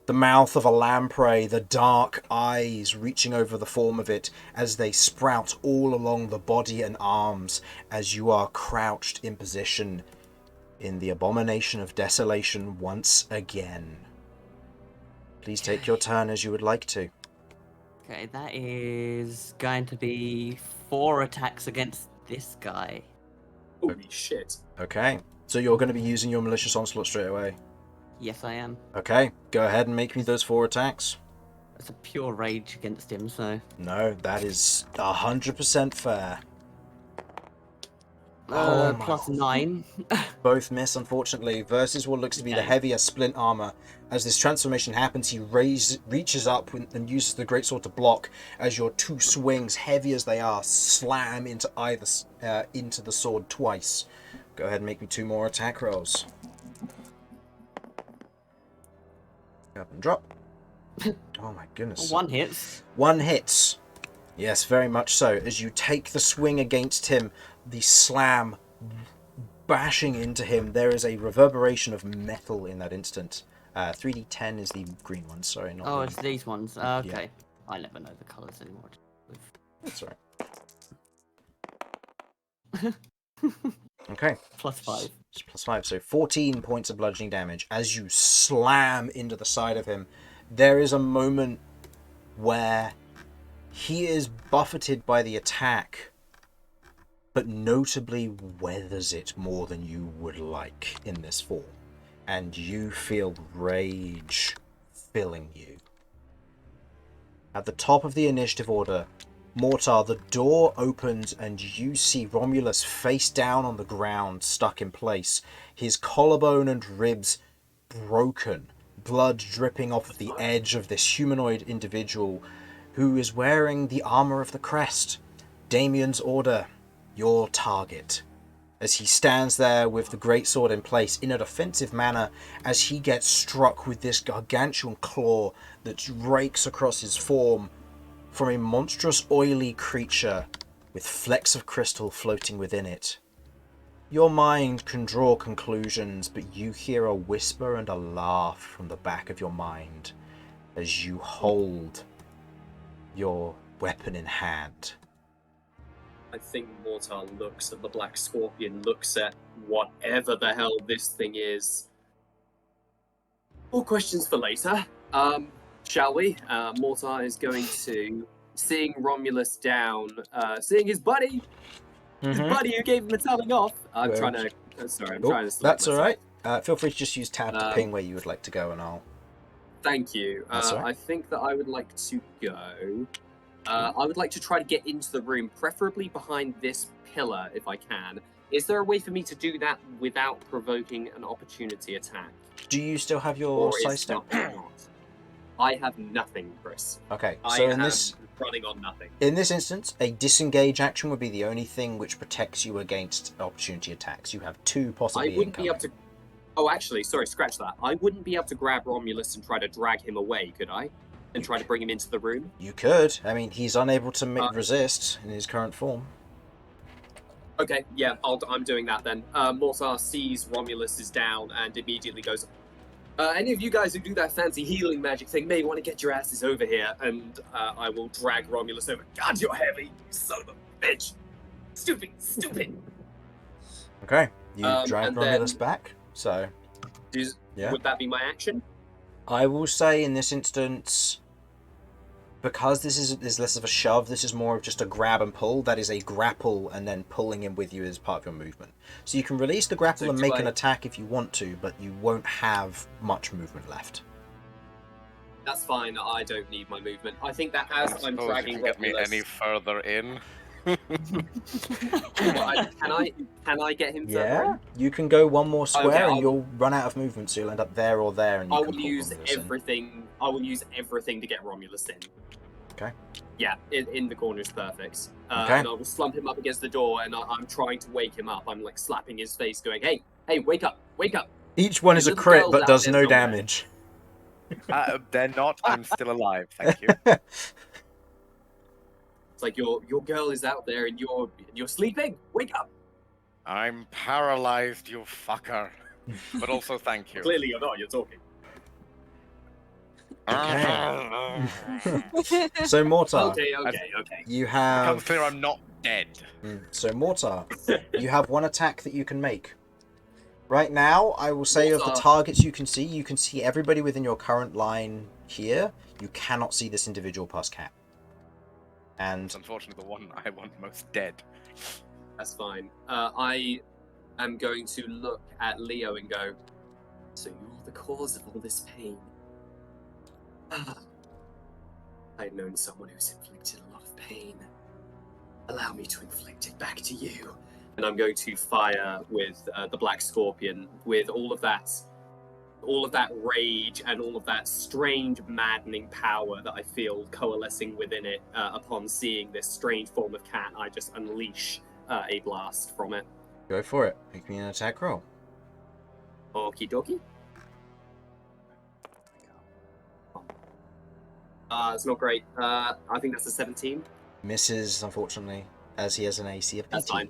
The mouth of a lamprey, the dark eyes reaching over the form of it as they sprout all along the body and arms as you are crouched in position in the Abomination of Desolation once again. Please take your turn as you would like to. Okay, that is going to be 4 attacks against this guy. Holy shit. Okay, so you're going to be using your Malicious Onslaught straight away. Yes, I am. Okay, go ahead and make me those 4 attacks. It's a pure rage against him, so. No, that is 100% fair. Oh my Plus 9. Both miss, unfortunately. Versus what looks to be the Okay. heavier splint armor. As this transformation happens, he reaches up and uses the greatsword to block as your 2 swings, heavy as they are, slam into into the sword twice. Go ahead and make me 2 more attack rolls. Up and drop. Oh my goodness. 1 hits. 1 hits. Yes, very much so. As you take the swing against him, the slam bashing into him, there is a reverberation of metal in that instant. 3d10 is the green one, sorry. Not Oh, the... it's these ones. Okay. I never know the colours anymore. That's all right. Okay. +5. It's +5, so 14 points of bludgeoning damage. As you slam into the side of him, there is a moment where he is buffeted by the attack, but notably weathers it more than you would like in this form. And you feel rage filling you. At the top of the initiative order, Mortar, the door opens and you see Romulus face down on the ground, stuck in place. His collarbone and ribs broken, blood dripping off of the edge of this humanoid individual who is wearing the armor of the crest. Damian's order, your target. As he stands there with the greatsword in place in a defensive manner, as he gets struck with this gargantuan claw that rakes across his form from a monstrous oily creature with flecks of crystal floating within it. Your mind can draw conclusions, but you hear a whisper and a laugh from the back of your mind as you hold your weapon in hand. I think Mortar looks at the Black Scorpion, looks at whatever the hell this thing is. All questions for later. Shall we? Mortar is going to, seeing Romulus down, seeing his buddy, his buddy who gave him the telling off. I'm trying to select That's myself. alright. Feel free to just use tab to ping where you would like to go and I'll... Thank you. That's all right. I think that I would like to go. I would like to try to get into the room, preferably behind this pillar, if I can. Is there a way for me to do that without provoking an opportunity attack? Do you still have your Or size is step? not? I have nothing, Chris. Okay, I so am in this nothing. In this instance, a disengage action would be the only thing which protects you against opportunity attacks. You have two possibly I wouldn't incoming. be able to... Oh, actually, sorry, scratch that. I wouldn't be able to grab Romulus and try to drag him away, could I? And try to bring him into the room? You could. I mean, he's unable to resist in his current form. Okay, yeah, I'm doing that then. Mortar sees Romulus is down and immediately goes, any of you guys who do that fancy healing magic thing may want to get your asses over here, and I will drag Romulus over. God, you're heavy, you son of a bitch! Stupid! Okay, you drag and Romulus then- back, so... Yeah. Would that be my action? I will say in this instance, because this is less of a shove, this is more of just a grab and pull. That is a grapple and then pulling him with you as part of your movement. So you can release the grapple So and do make I- an attack if you want to, but you won't have much movement left. That's fine, I don't need my movement. I think that as I'm Suppose dragging you can get me Romulus... any further in. Can I get him further Yeah, in? you can go one more square Okay, and you'll run out of movement, so you'll end up there or there, and you I can will pull use Romulus in. everything. I will use everything to get Romulus in. Okay. Yeah, in the corner is perfect. Okay. And I will slump him up against the door, and I'm trying to wake him up. I'm like slapping his face, going, "Hey, wake up, wake up!" Each one is a Little crit, girl's but out does there no somewhere. damage. They're not. I'm still alive. Thank you. It's like your girl is out there, and you're sleeping. Wake up! I'm paralyzed, you fucker. But also, thank you. Clearly, you're not. You're talking. So Mortar, Okay. you It have... becomes clear I'm not dead. So Mortar, you have one attack that you can make. Right now, I will say of the Mortar. targets you can see everybody within your current line here. You cannot see this individual past Cat. And It's unfortunately the one I want most dead. That's fine. I am going to look at Leo and go, "So you're the cause of all this pain." I've known someone who's inflicted a lot of pain. Allow me to inflict it back to you. And I'm going to fire with the Black Scorpion, with all of that rage and all of that strange, maddening power that I feel coalescing within it upon seeing this strange form of cat. I just unleash a blast from it. go for it. Make me an attack roll. Okie dokie. It's not great. I think that's a 17. Misses, unfortunately, as he has an AC of 18. That's fine.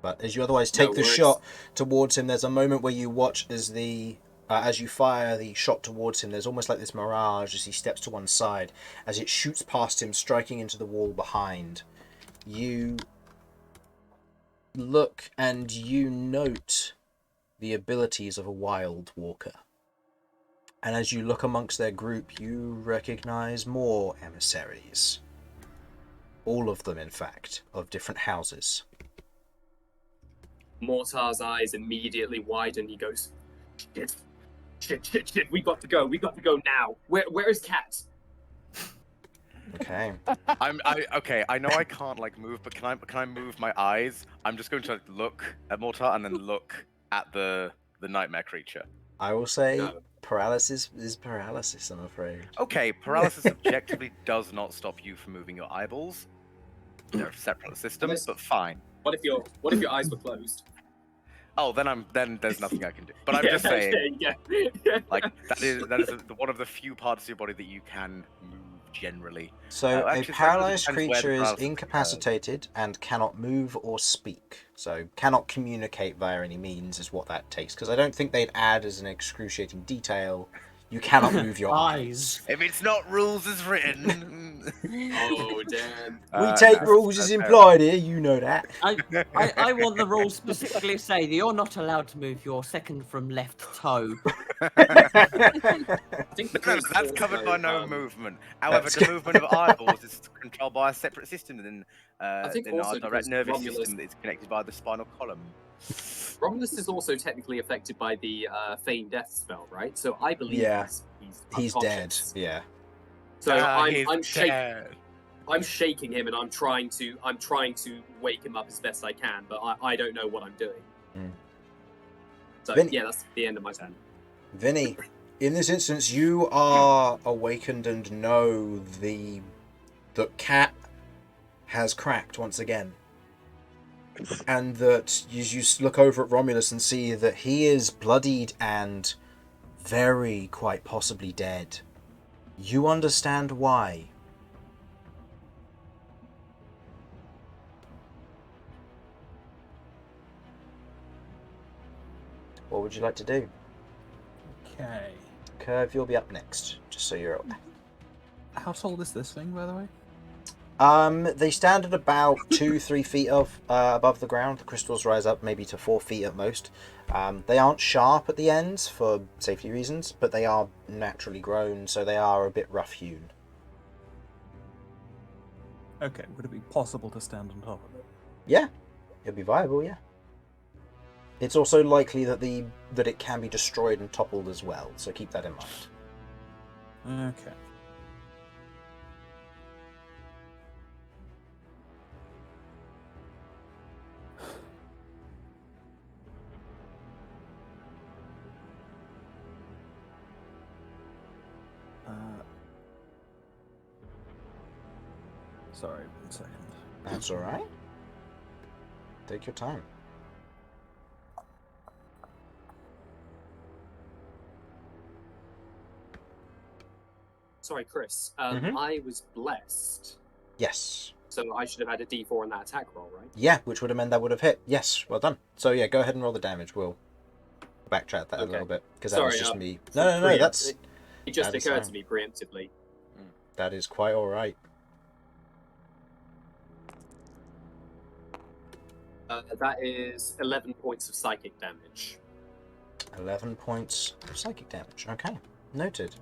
But as you otherwise take No the worries. shot towards him, there's a moment where you watch as you fire the shot towards him, there's almost like this mirage as he steps to one side, as it shoots past him, striking into the wall behind. You look and you note the abilities of a wild walker. And as you look amongst their group, you recognize more emissaries. All of them, in fact, of different houses. Mortar's eyes immediately widen. He goes, shit, we got to go now. Where is Cat? Okay. Okay. I know I can't like move, but can I move my eyes? I'm just going to look at Mortar and then look at the nightmare creature. I will say No. paralysis is paralysis, I'm afraid. Okay, paralysis objectively does not stop you from moving your eyeballs. They're a separate system, but fine. What if your eyes were closed? Oh, then there's nothing I can do. But I'm just saying, Yeah. like that is one of the few parts of your body that you can move generally. So a actually, paralyzed depends where the creature is paralysis incapacitated and cannot move or speak. So cannot communicate via any means is what that takes. Because I don't think they'd add as an excruciating detail, you cannot move your eyes. If it's not rules as written. Oh damn. We take rules as implied here, you know that. I want the rules specifically say that you're not allowed to move your second from left toe. I think That's covered by no movement. However, the movement of eyeballs is controlled by a separate system than think our also direct because nervous Romulus- system that is connected by the spinal column. Romulus is also technically affected by the feign death spell, right? So I believe Yeah. he's Dead. unconscious. Yeah. So He's I'm shaking. dead. I'm shaking him and I'm trying to wake him up as best I can, but I don't know what I'm doing. Mm. So Vinny. yeah, that's the end of my turn. Vinny, in this instance, you are awakened and know that Cat has cracked once again. And that you look over at Romulus and see that he is bloodied and very quite possibly dead. You understand why. What would you like to do? Okay. Kirv, you'll be up next, just so you're aware. How tall is this thing, by the way? They stand at about 2-3 feet above the ground. The crystals rise up maybe to 4 feet at most. They aren't sharp at the ends for safety reasons, but they are naturally grown, so they are a bit rough-hewn. Okay, would it be possible to stand on top of it? Yeah, it'll be viable. Yeah. It's also likely that it can be destroyed and toppled as well, so keep that in mind. Okay. Sorry, 1 second. That's all right. Take your time. Sorry, Chris. Mhm. I was blessed, Yes. so I should have had a D4 on that attack roll, right? Yeah, which would have meant that would have hit. Yes, well done. So yeah, go ahead and roll the damage. We'll backtrack that a Okay. little bit because that was Sorry, just me. No. That's It just that is occurred fine. to me preemptively. That is quite all right. That is 11 points of psychic damage. 11 points of psychic damage. Okay, noted.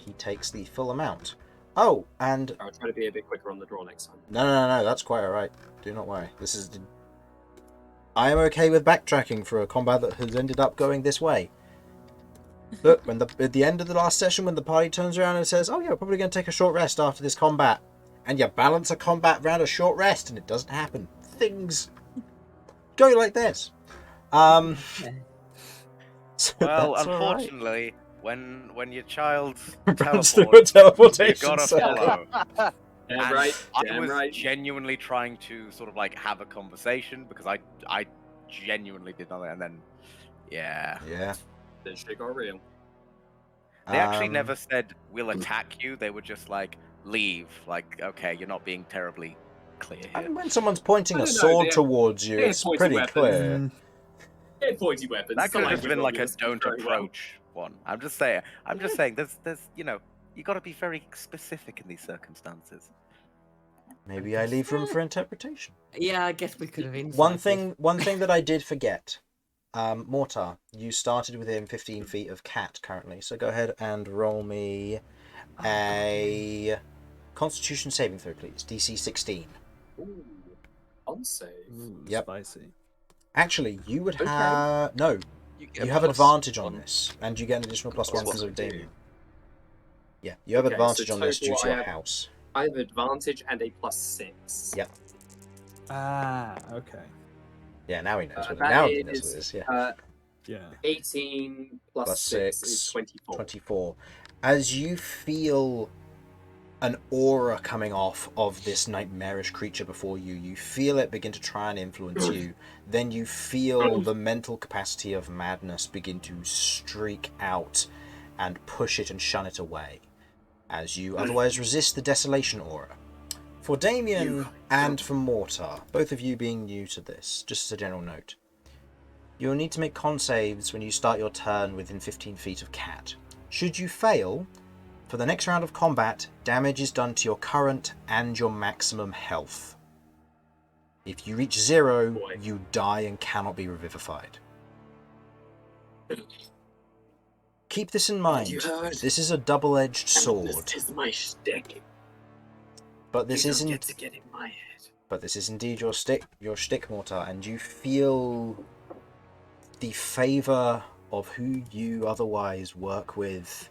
He takes the full amount. Oh, and I'll try to be a bit quicker on the draw next time. no, that's quite all right. Do not worry. I am okay with backtracking for a combat that has ended up going this way. Look, at the end of the last session, when the party turns around and says, "Oh yeah, we're probably going to take a short rest after this combat," and you balance a combat around a short rest, and it doesn't happen. Things go like this. So Well, that's all right. unfortunately, when your child Runs through a teleports, you teleportation gotta circle. follow. Damn And right. I Damn was right. genuinely trying to sort of like have a conversation because I genuinely did nothing, and then yeah, Yeah. Then shit got real. they actually Um, never said we'll attack you. They were just like leave. Like okay, you're not being terribly clear I here. mean, when someone's pointing I a don't know, sword they- towards you, they have it's pointy pretty weapons. clear. They had pointy weapons. That It's could not have like been we're like a Romulus don't very well. approach one. I'm just saying. There's you know you got to be very specific in these circumstances. Maybe I leave room for interpretation. Yeah, I guess we could have One thing that I did forget. Mortar, you started within 15 feet of Cat currently, so go ahead and roll me a Constitution saving throw, please. DC 16. Ooh, on save. Yep. Spicy. Actually, you would Okay. have... No, get you a have plus advantage on one. this, and you get an additional plus one because of do. Damian. Yeah, you have Okay, so advantage on this due total to I your have- house. I have advantage and a +6. Yep. Okay. Yeah, now he knows what it, that now he knows is, what it is. Yeah. Yeah. 18 Plus 6 is 6, 24. 24. As you feel an aura coming off of this nightmarish creature before you, you feel it begin to try and influence you. Then you feel the mental capacity of madness begin to streak out and push it and shun it away, as you otherwise resist the desolation aura. For Damian and for Mortar, both of you being new to this, just as a general note, you'll need to make con saves when you start your turn within 15 feet of Cat. Should you fail, for the next round of combat, damage is done to your current and your maximum health. If you reach 0, you die and cannot be revivified. Keep this in mind. You heard? This is a double-edged sword. This is my shtick. But this You isn't. don't get to get in my head. But this is indeed your shtick, Mortar, and you feel the favour of who you otherwise work with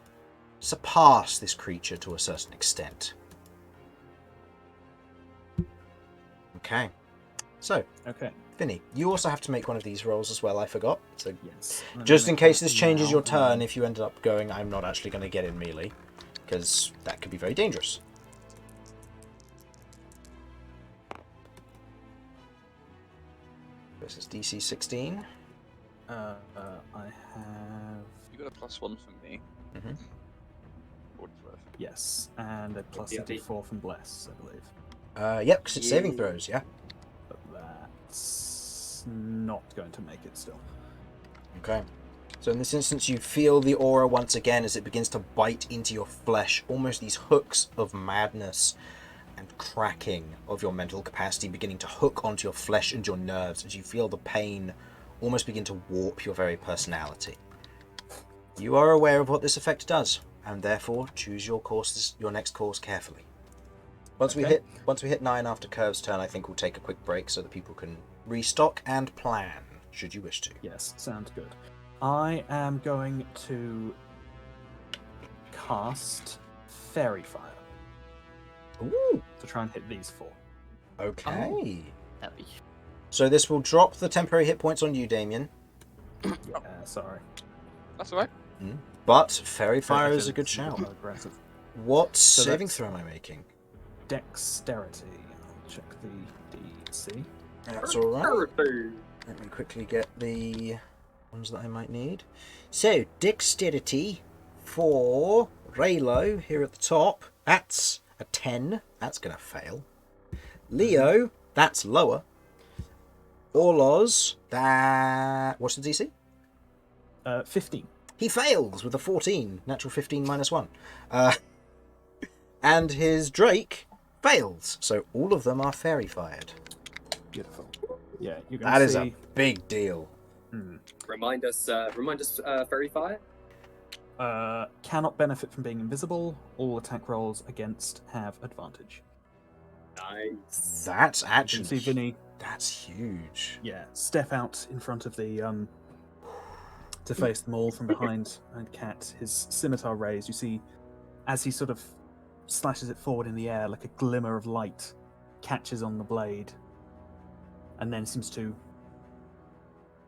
surpass this creature to a certain extent. Okay. So, Okay. Vinny, you also have to make one of these rolls as well, I forgot. So, Yes. just in case this changes Now, your turn, if you ended up going, I'm not actually going to get in melee, because that could be very dangerous. This is DC 16. I have You got a +1 from me. Mm-hmm. For what it's worth. yes, and a plus Yeah. 4 from Bless, I believe. Yep, because it's saving Yeah. throws, yeah. But that's not going to make it still. Okay. So in this instance, you feel the aura once again as it begins to bite into your flesh, almost these hooks of madness and cracking of your mental capacity beginning to hook onto your flesh and your nerves as you feel the pain almost begin to warp your very personality. You are aware of what this effect does, and therefore choose your course, your next course carefully. Once we hit 9 after Kirv's turn, I think we'll take a quick break so that people can restock and plan, should you wish to. Yes, sounds good. I am going to cast Fairy Fire Ooh. to try and hit these 4. Okay. That'd be... So this will drop the temporary hit points on you, Damian. Yeah, sorry. That's alright. But Fairy Fire is a good It's shout. aggressive. What So saving that's- throw am I making? Dexterity. I'll check the DC. That's alright. Let me quickly get the ones that I might need. So, Dexterity for Raylo here at the top. That's a 10. That's going to fail. Leo, that's lower. Orloz, that... What's the DC? 15. He fails with a 14. Natural 15 minus 1. And his Drake fails. So all of them are fairy fired. Beautiful. Yeah, you're going That to is see... a big deal. Remind us, Fairy Fire. Cannot benefit from being invisible. All attack rolls against have advantage. Nice. That's You can actually... see Vinny, That's huge. yeah, step out in front of the to face them all from behind, and Cat, his scimitar raised. You see, as he sort of slashes it forward in the air, like a glimmer of light catches on the blade, and then seems to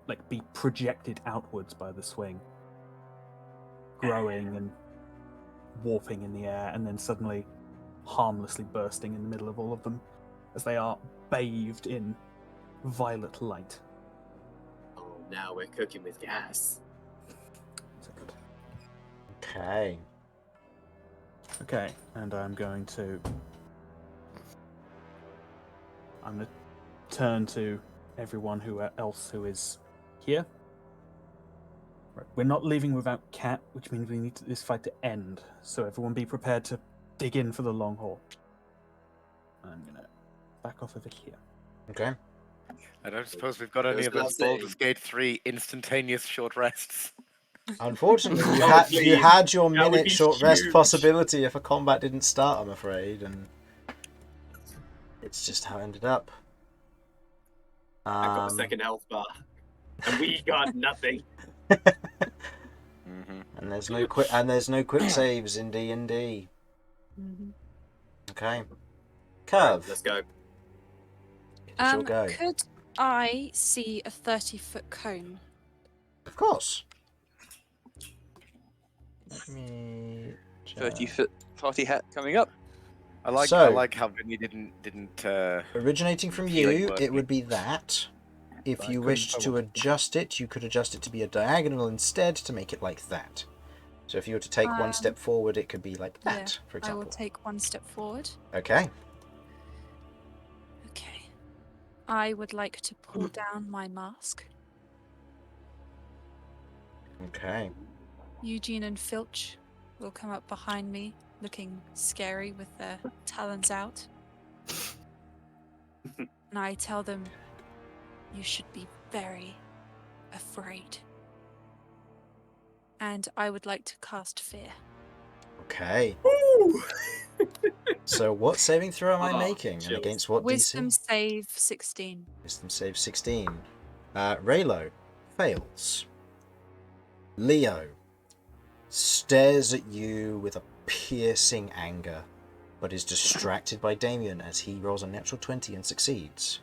like be projected outwards by the swing, growing and warping in the air, and then suddenly harmlessly bursting in the middle of all of them as they are bathed in violet light. Oh, now we're cooking with gas. Okay. Okay, and I'm going to turn to everyone else who is here. Right, we're not leaving without Cat, which means we need this fight to end. So everyone be prepared to dig in for the long haul. I'm gonna back off over here. Okay. I don't suppose we've got any was of those last day. Baldur's Gate 3 instantaneous short rests. Unfortunately, you, Oh, you please. had your That would minute be short rest huge. possibility if a combat didn't start, I'm afraid, and it's just how it ended up. I've got a second health bar, and we got nothing. Mm-hmm. And there's no quick saves in D&D. Mhm. Okay. Right, Kirv, let's go. it's your go. Could I see a 30-foot cone? Of course. Let me 30-foot party hat coming up. I like So- how Vinny didn't Originating from Healing you, word. it would be that. If But I you couldn't wished if I to wanted. adjust it, you could adjust it to be a diagonal instead to make it like that. So if you were to take one step forward, it could be like that, for I will example. take one step forward. Okay. Okay. I would like to pull down my mask. Okay. Eugene and Filch will come up behind me, looking scary with their talons out. And I tell them, you should be very afraid. And I would like to cast fear. Okay. So what saving throw am I Oh, making? And chills. against what Wisdom DC? save 16. Wisdom save 16. Raylo fails. Leo stares at you with a piercing anger, but is distracted by Damian as he rolls a natural 20 and succeeds.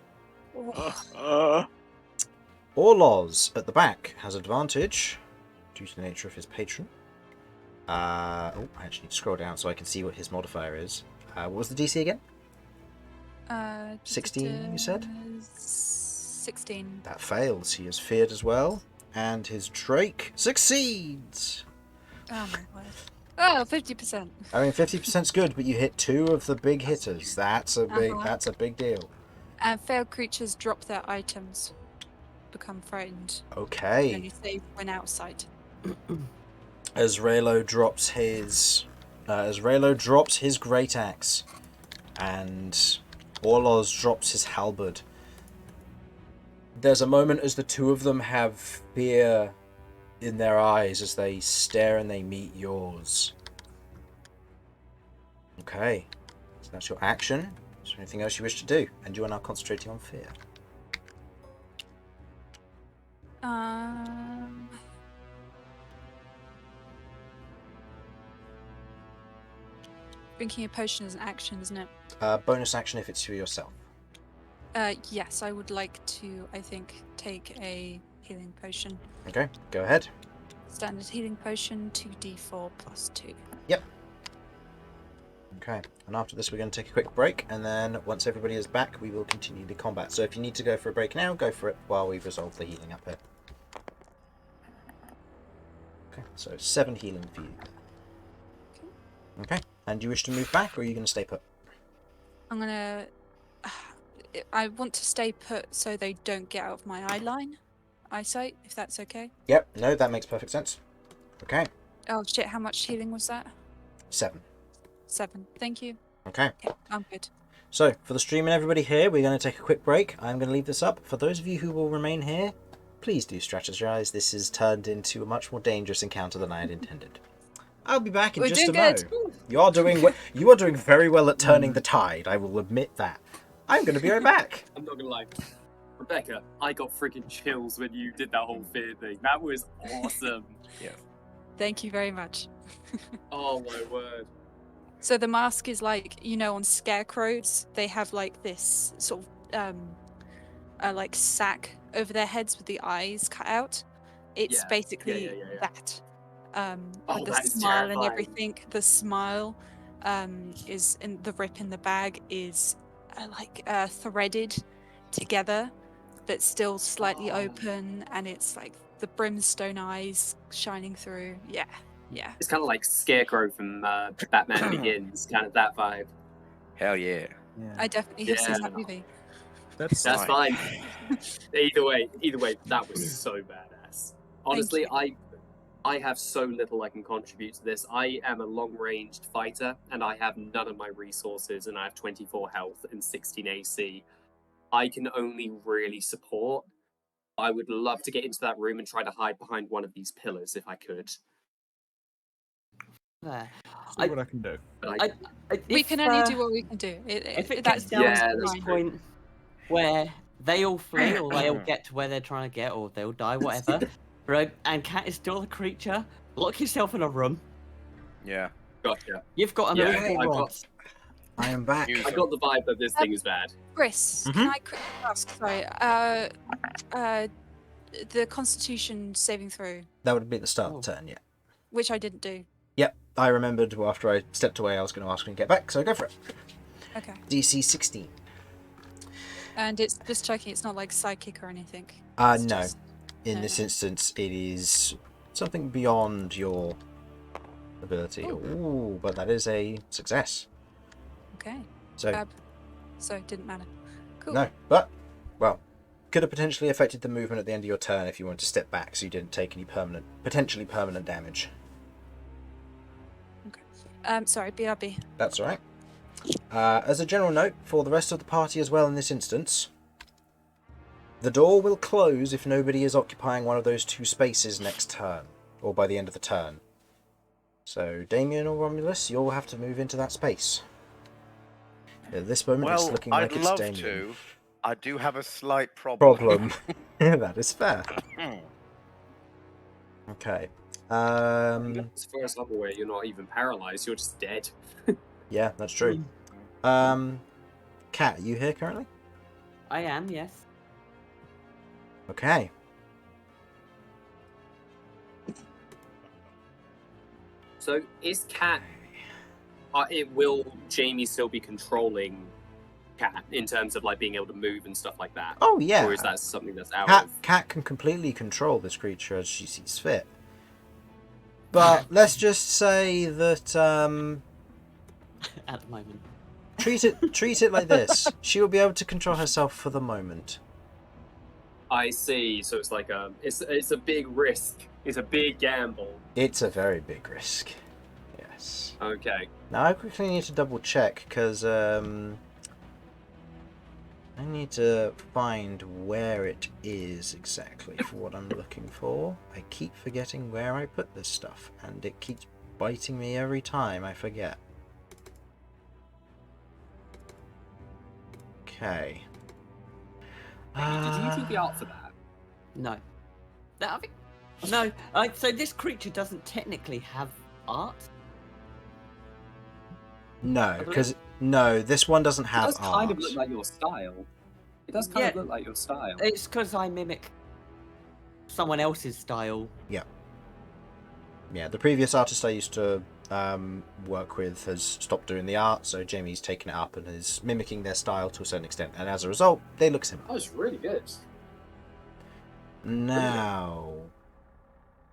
Orloz at the back has advantage due to the nature of his patron. I actually need to scroll down so I can see what his modifier is. What was the DC again? 16, you said? 16. That fails. He is feared as well. And his Drake succeeds! Oh my word. Oh, 50%. I mean, 50%'s good, but you hit 2 of the big hitters. That's a big. Uh-huh. That's a big deal. Failed creatures drop their items, become frightened. Okay. Only save when outside. As Raylo drops his great axe, and Orloz drops his halberd. There's a moment as the two of them have fear in their eyes as they stare and they meet yours. Okay, so that's your action. Is there anything else you wish to do? And you are now concentrating on fear. Drinking a potion is an action, isn't it? Bonus action if it's for yourself. Yes, I would like to, I think, take a healing potion. Okay, go ahead. Standard healing potion, 2d4 plus 2. Yep. Okay, and after this we're going to take a quick break, and then once everybody is back, we will continue the combat. So if you need to go for a break now, go for it while we resolve the healing up here. Okay, so 7 healing for you. Okay, and you wish to move back, or are you going to stay put? I'm gonna... I want to stay put so they don't get out of my eyesight, if that's okay. Yep, no, that makes perfect sense. Okay, Oh shit, how much healing was that? 7. 7. Thank you. Okay. Okay, I'm good. So, for the stream and everybody here, we're going to take a quick break. I'm going to leave this up. For those of you who will remain here, please do strategize. This has turned into a much more dangerous encounter than I had intended. I'll be back in We're just a doing good. moment. You are doing very well at turning the tide. I will admit that. I'm going to be right back. I'm not gonna lie. Rebecca, I got freaking chills when you did that whole fear thing. That was awesome. Thank you very much. Oh my word. So the mask is like, you know, on scarecrows, they have like this sort of like sack over their heads with the eyes cut out. It's Yeah. basically Yeah. that. Oh, With the that is smile and terrifying. everything. The smile is in the rip in the bag is threaded together, but still slightly Oh. open, and it's like the brimstone eyes shining through. Yeah. It's kind of like Scarecrow from Batman Begins, kind of that vibe. Hell yeah. Yeah. I definitely have seen Yeah. that movie. That's That's Fine. fine. Either way, that was so badass. Honestly, you. I have so little I can contribute to this. I am a long-ranged fighter, and I have none of my resources, and I have 24 health and 16 AC. I can only really support. I would love to get into that room and try to hide behind one of these pillars if I could. There. See what I can do. But We can only do what we can do. If it That's gets down yeah, to that's this true. point where they all flee or they all get to where they're trying to get or they'll die, whatever, right? And Cat is still the creature. Lock yourself in a room. Yeah. Gotcha. You've got a Yeah, move I or got- once. I am back. Use I got the vibe that this thing is bad. Chris, Mhm. can I quickly ask? Sorry. The Constitution saving throw, That would be at the start of the turn, yeah. which I didn't do. Yep, I remembered after I stepped away I was going to ask when you get back, so go for it. Okay. DC 16. And it's just checking. It's not like psychic or anything. No. It's just- In no. this instance, it is something beyond your ability. Ooh, but that is a success. Okay. So, So it didn't matter. Cool. no, but, well, could have potentially affected the movement at the end of your turn if you wanted to step back so you didn't take any potentially permanent damage. Sorry. BRB. That's all right. As a general note, for the rest of the party as well in this instance, the door will close if nobody is occupying one of those two spaces next turn, or by the end of the turn. So, Damian or Romulus, you'll have to move into that space. At this moment, it's Well, looking I'd like it's love Damian. to. I do have a slight problem. That is fair. Okay. As far as I'm aware, you're not even paralyzed. You're just dead. Yeah, that's true. Kat, are you here currently? I am, yes. Okay. So is Cat? Will Jamie still be controlling Cat in terms of like being able to move and stuff like that? Oh, yeah. Or is that something that's out of? Cat can completely control this creature as she sees fit. But let's just say that At the moment. treat it like this. She will be able to control herself for the moment. I see. So it's like it's a big risk. It's a big gamble. It's a very big risk. Yes. Okay. Now I quickly need to double check because I need to find where it is exactly for what I'm looking for. I keep forgetting where I put this stuff, and it keeps biting me every time I forget. Okay. Did you do the art for that? No. No. So this creature doesn't technically have art. No, because this one doesn't It have does kind of art. look like your style. It does kind of Yeah. look like your style. It's because I mimic someone else's style. Yeah, the previous artist I used to work with has stopped doing the art, so Jamie's taken it up and is mimicking their style to a certain extent, and as a result, they look similar. That was really good. Now,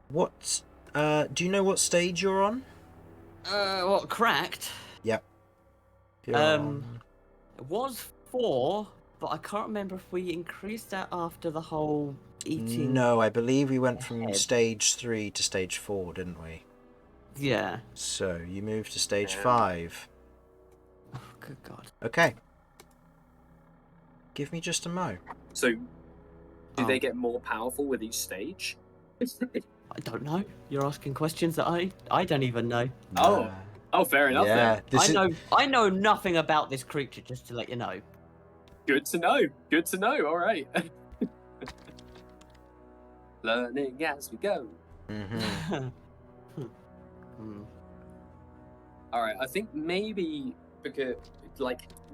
what? Do you know what stage you're on? What, cracked? Yep. You're It was 4, but I can't remember if we increased that after the whole eating. No, I believe we went from ahead. stage 3 to stage 4, didn't we? Yeah. So you moved to stage Yeah. 5. Oh, good God. Okay. Give me just a mo. So, do Oh. they get more powerful with each stage? I don't know. You're asking questions that I don't even know. Oh. Oh, fair enough. Yeah, Then. I know nothing about this creature, just to let you know. Good to know. Good to know. All right. Learning as we go. Mm-hmm. All right. I think maybe because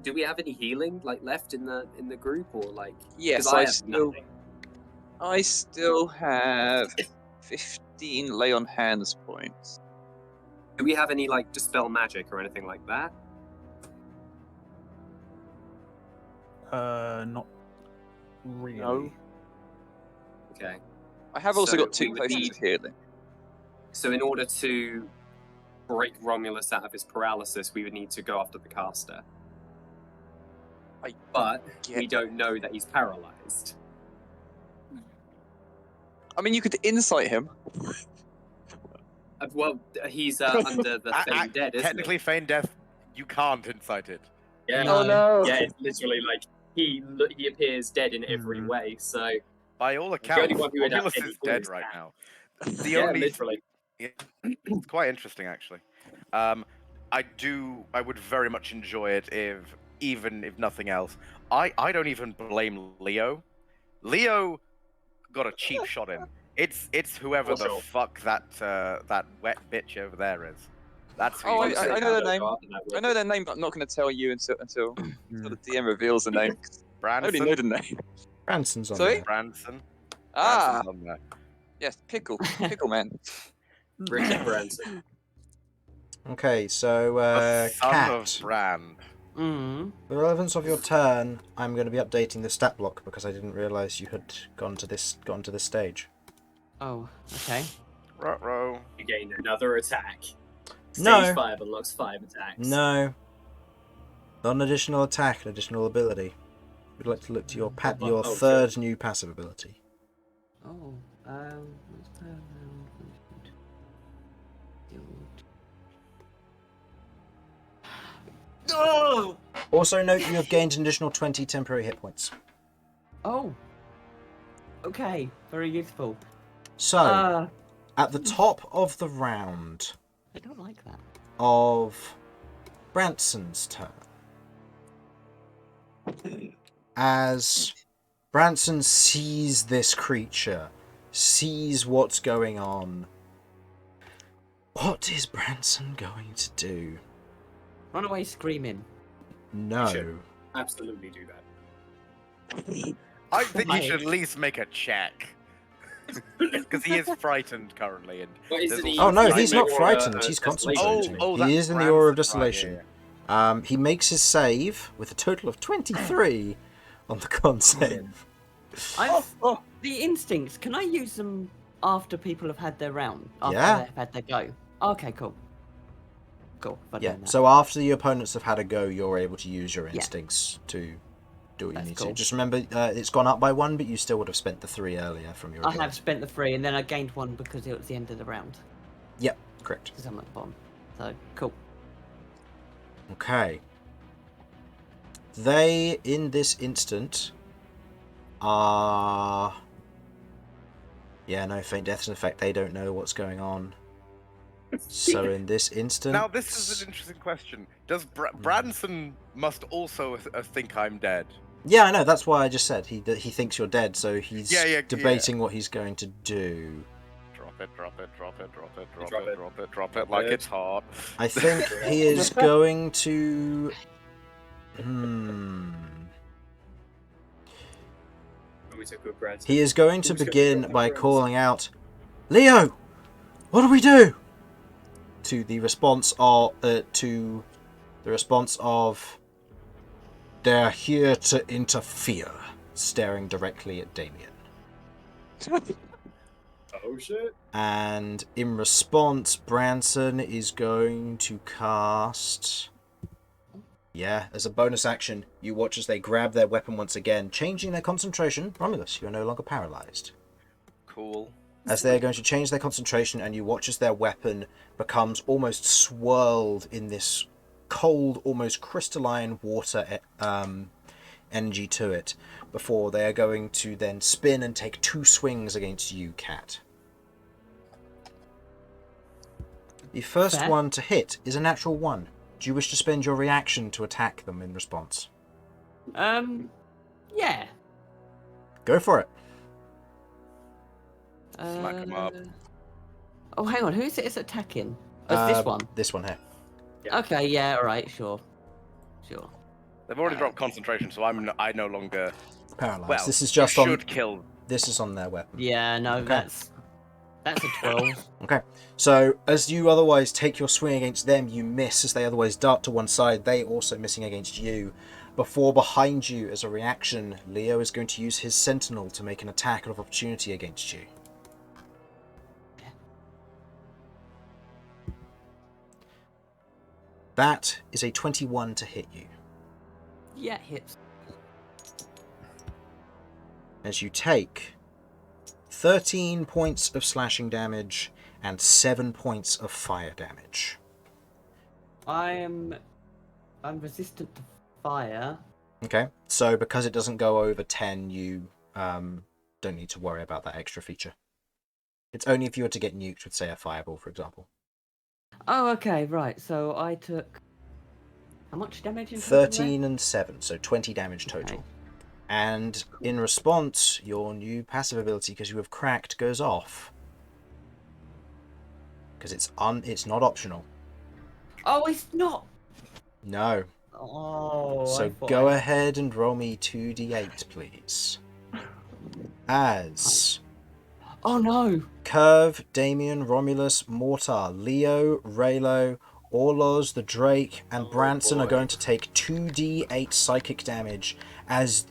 do we have any healing left in the group or like? 'cause Yes, I I have nothing. still have 15 lay on hands points. Do we have any dispel magic or anything like that? Not really. No. Okay. I have also So got 2 we would potions need- of healing. So in order to break Romulus out of his paralysis, we would need to go after the caster. But we don't know that he's paralyzed. I mean, you could insight him. Well, he's under the Feigned Dead, isn't Technically, Feigned Death, you can't incite it. he? Yeah. No. Oh no! Yeah, it's literally like he appears dead in every way. So By all only accounts, one who would have Romulus any is dead clues right can. now. The Yeah, only literally. It's quite interesting, actually. I would very much enjoy it even if nothing else. I don't even blame Leo. Leo got a cheap shot in. It's whoever the Also- fuck that wet bitch over there is. That's who Oh, you I say. know their name. I know their name, but I'm not going to tell you until the DM reveals the name. I already know the name. Branson's on Sorry? there. Branson. Ah, Branson's on there. yes, Pickle Man. Richard Branson. Okay, so The son Cat. of Bran. Mm. For the relevance of your turn, I'm going to be updating the stat block because I didn't realise you had gotten to this stage. Oh, okay. Ruh-roh. You gain another attack. No. Stage 5 unlocks 5 attacks. No. Not an additional attack, an additional ability. We'd like to look to your your Oh, third new passive ability. Oh, what's that? Oh! Also note you have gained an additional 20 temporary hit points. Oh. Okay, very useful. So, at the top of the round I don't like that. of Branson's turn, as Branson sees this creature, sees what's going on, what is Branson going to do? Run away screaming. No. should. Absolutely do that. I think Why? you should at least make a check. Because he is frightened currently. And But isn't there's he- also Oh no, Right, he's make not or, frightened, he's desolation. concentrating. Oh, he that's is in the aura of Branson, right, desolation. yeah. He makes his save with a total of 23 on the con save. Oh, The instincts, can I use them after people have had their round? After Yeah. they've had their go? Okay, cool. Cool. if I'd Yeah, done that. so after the opponents have had a go, you're able to use your Yeah. instincts to do what you That's need cool. to. Just remember, it's gone up by 1, but you still would have spent the 3 earlier from your I ability. have spent the 3 and then I gained 1 because it was the end of the round. Yep, correct. Because I'm at the bottom. So, cool. Okay. They, in this instant, are... Yeah, no, Faint Death's in effect. They don't know what's going on. So in this instant... Now, this is an interesting question. Does Branson must also think I'm dead? Yeah, I know. That's why I just said he thinks you're dead, so he's Yeah, debating what he's going to do. Drop it, drop it, drop it, drop it, drop Drop it, it. drop it, drop it, like it's hot. I think he is going to... We took good Branson. He is going to Who's gonna begin drop by the calling out, "Leo, what do we do?" To the response of "They're here to interfere," staring directly at Damian. Oh shit. And in response, Branson is going to cast... Yeah, as a bonus action, you watch as they grab their weapon once again, changing their concentration. Romulus, you are no longer paralyzed. Cool. As they're going to change their concentration, and you watch as their weapon becomes almost swirled in this cold, almost crystalline water energy to it, before they are going to then spin and take 2 swings against you, Cat. The first Fair. one to hit is a natural 1. Do you wish to spend your reaction to attack them in response? Yeah. Go for it. Smack 'em up. Oh, hang on. Who's it is attacking? Oh, it's this one. This one here. Okay, yeah, alright, sure. Sure. They've already dropped concentration, so I no longer. Paralyzed. Well, This is just you on. should kill. This is on their weapon. Yeah, no, Okay. that's a 12. Okay. So as you otherwise take your swing against them, you miss as they otherwise dart to one side. They also missing against you. Before behind you, as a reaction, Leo is going to use his Sentinel to make an attack of opportunity against you. That is a 21 to hit you. Yeah, it hits. As you take 13 points of slashing damage and 7 points of fire damage. I'm resistant to fire. Okay, so because it doesn't go over 10, you don't need to worry about that extra feature. It's only if you were to get nuked with, say, a fireball, for example. Oh, okay, right. So I took how much damage in total 13 and 7, so 20 damage total. Okay. And in response, your new passive ability, because you have cracked, goes off. Because it's not optional. Oh, it's not. No. Oh. So go ahead and roll me 2d8, please. As Oh no. Kirv, Damian, Romulus, Mortar, Leo, Raylo, Orloz, the Drake, and Branson are going to take 2d8 psychic damage as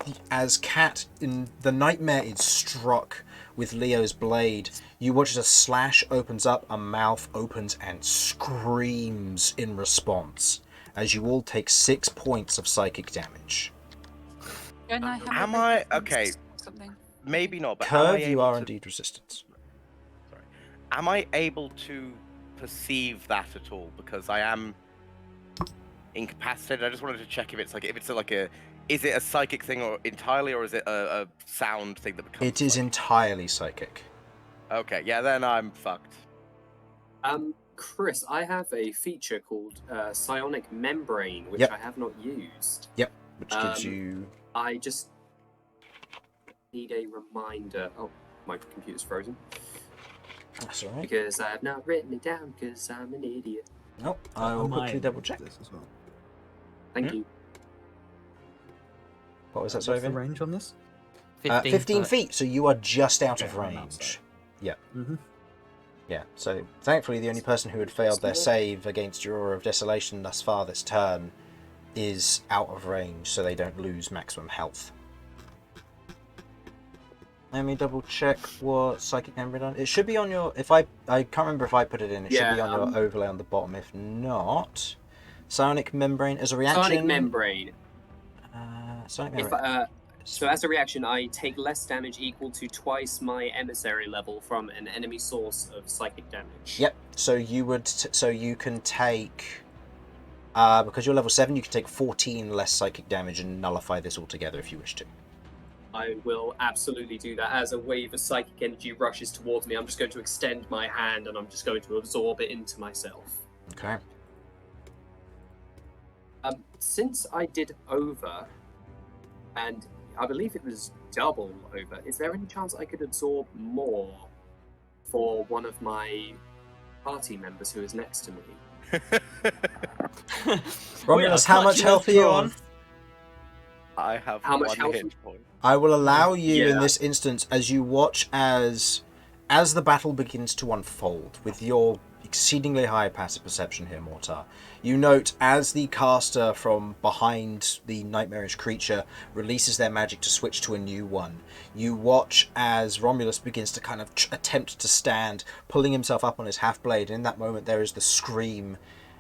Cat in the nightmare is struck with Leo's blade. You watch as a slash opens up, a mouth opens and screams in response as you all take 6 points of psychic damage. Don't I have Am a I resistance okay? or something? Maybe not, but am I Kirv, you able are to- indeed resistant. Sorry. Am I able to perceive that at all? Because I am incapacitated. I just wanted to check if it's like is it a psychic thing or entirely, or is it a sound thing that becomes? It is psychic? entirely psychic. Okay, yeah, then I'm fucked. Chris, I have a feature called Psionic Membrane, which Yep. I have not used. Yep, which gives Um, you... I just need a reminder. Oh, my computer's frozen. That's alright. Because I have not written it down because I'm an idiot. Nope, I will quickly double check. This as well. Thank you. What was that, What's sorry, the Vin? range on this? 15 foot. feet, so you are just out Okay, of I'm range. outside. Yeah. Mm-hmm. Yeah, so thankfully the only person who had failed their save against your Aura of Desolation thus far this turn is out of range, so they don't lose maximum health. Let me double check what Psychic Membrane on. It should be on your... I can't remember if I put it in. It should be on your overlay on the bottom. If not, Psionic Membrane as a reaction. Psionic Membrane. Psionic If, Membrane. so as a reaction, I take less damage equal to twice my Emissary level from an enemy source of psychic damage. Yep. So you would. So you can take. Because you're level 7, you can take 14 less psychic damage and nullify this altogether if you wish to. I will absolutely do that. As a wave of psychic energy rushes towards me, I'm just going to extend my hand and I'm just going to absorb it into myself. Okay. Since I did over, and I believe it was double over, is there any chance I could absorb more for one of my party members who is next to me? Romulus, how much health are you on? I have How much one health? hit point. I will allow you in Yeah. this instance as you watch as the battle begins to unfold with your exceedingly high passive perception here, Mortar. You note as the caster from behind the nightmarish creature releases their magic to switch to a new one. You watch as Romulus begins to kind of attempt to stand, pulling himself up on his half blade. In that moment there is the scream,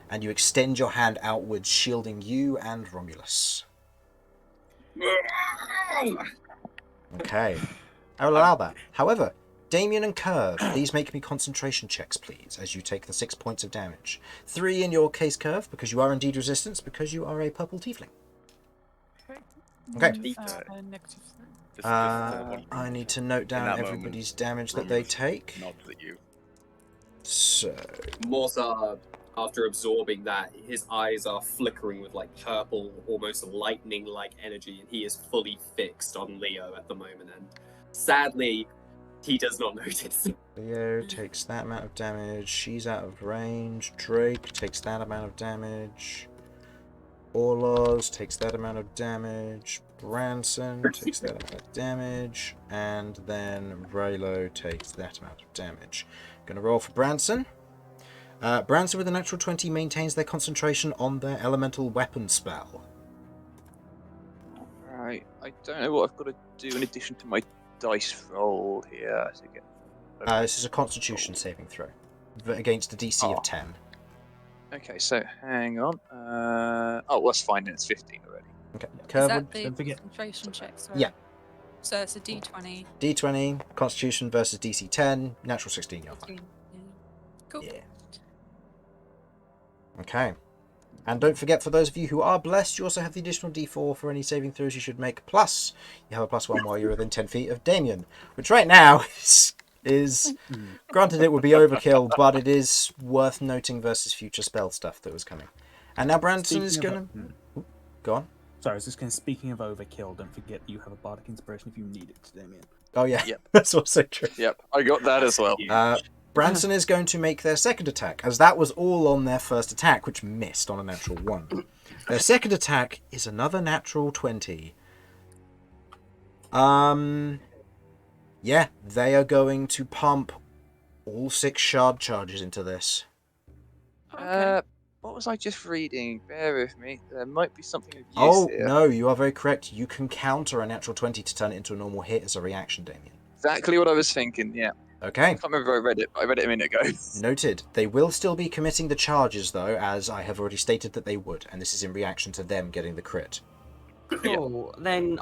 and you extend your hand outwards, shielding you and Romulus. Okay, I will allow that. However, Damian and Kirv, these make me concentration checks, please, as you take the 6 points of damage. 3 in your case, Kirv, because you are indeed resistant, because you are a purple tiefling. Okay. Negative. Just, I need to note down that everybody's damage that Romulus they take. nods at you. So, Mortar, after absorbing that, his eyes are flickering with like purple, almost lightning-like energy, and he is fully fixed on Leo at the moment. And sadly, he does not notice. Leo takes that amount of damage. She's out of range. Drake takes that amount of damage. Orloz takes that amount of damage. Branson takes that amount of damage. And then Raylo takes that amount of damage. Gonna roll for Branson. Branson with a natural 20 maintains their concentration on their elemental weapon spell. Right, I don't know what I've got to do in addition to my dice roll here to get. This is a constitution saving throw against a DC of 10. Okay, so hang on. Oh, well, that's fine. Then it's 15 already. Okay. Is Kirv that would... the don't forget- concentration check? Sorry. Yeah. So it's a D20. D20, Constitution versus DC 10, natural 16. You're fine. 15. Cool. Yeah. Okay. And don't forget, for those of you who are blessed, you also have the additional D4 for any saving throws you should make. Plus, you have a +1 while you're within 10 feet of Damian, which right now is granted it would be overkill, but it is worth noting versus future spell stuff that was coming. And now Branson is going to... Go on. Sorry, I was just going to, speaking of overkill, don't forget you have a bardic inspiration if you need it, Damian. Oh, yeah. Yep. That's also true. Yep, I got that as well. Branson is going to make their second attack, as that was all on their first attack, which missed on a natural 1. Their second attack is another natural 20. Yeah, they are going to pump all 6 shard charges into this. What was I just reading? Bear with me. There might be something of use Oh, here. no, you are very correct. You can counter a natural 20 to turn it into a normal hit as a reaction, Damian. Exactly what I was thinking, yeah. Okay. I can't remember if I read it, but I read it a minute ago. Noted. They will still be committing the charges, though, as I have already stated that they would, and this is in reaction to them getting the crit. Cool. Then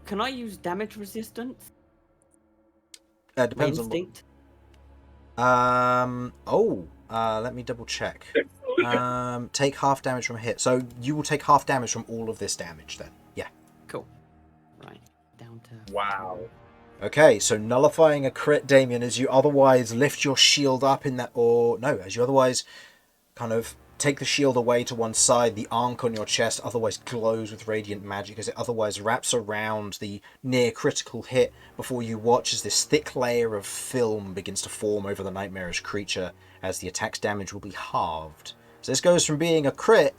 can I use damage resistance? Depends My on... instinct. Let me double check. Take half damage from a hit. So you will take half damage from all of this damage then. Yeah. Cool. Right. Down to... Wow. Okay, so nullifying a crit, Damian, as you otherwise lift your shield up in that... Or, no, as you otherwise kind of take the shield away to one side, the arc on your chest otherwise glows with radiant magic as it otherwise wraps around the near critical hit before you watch as this thick layer of film begins to form over the nightmarish creature as the attack's damage will be halved. So this goes from being a crit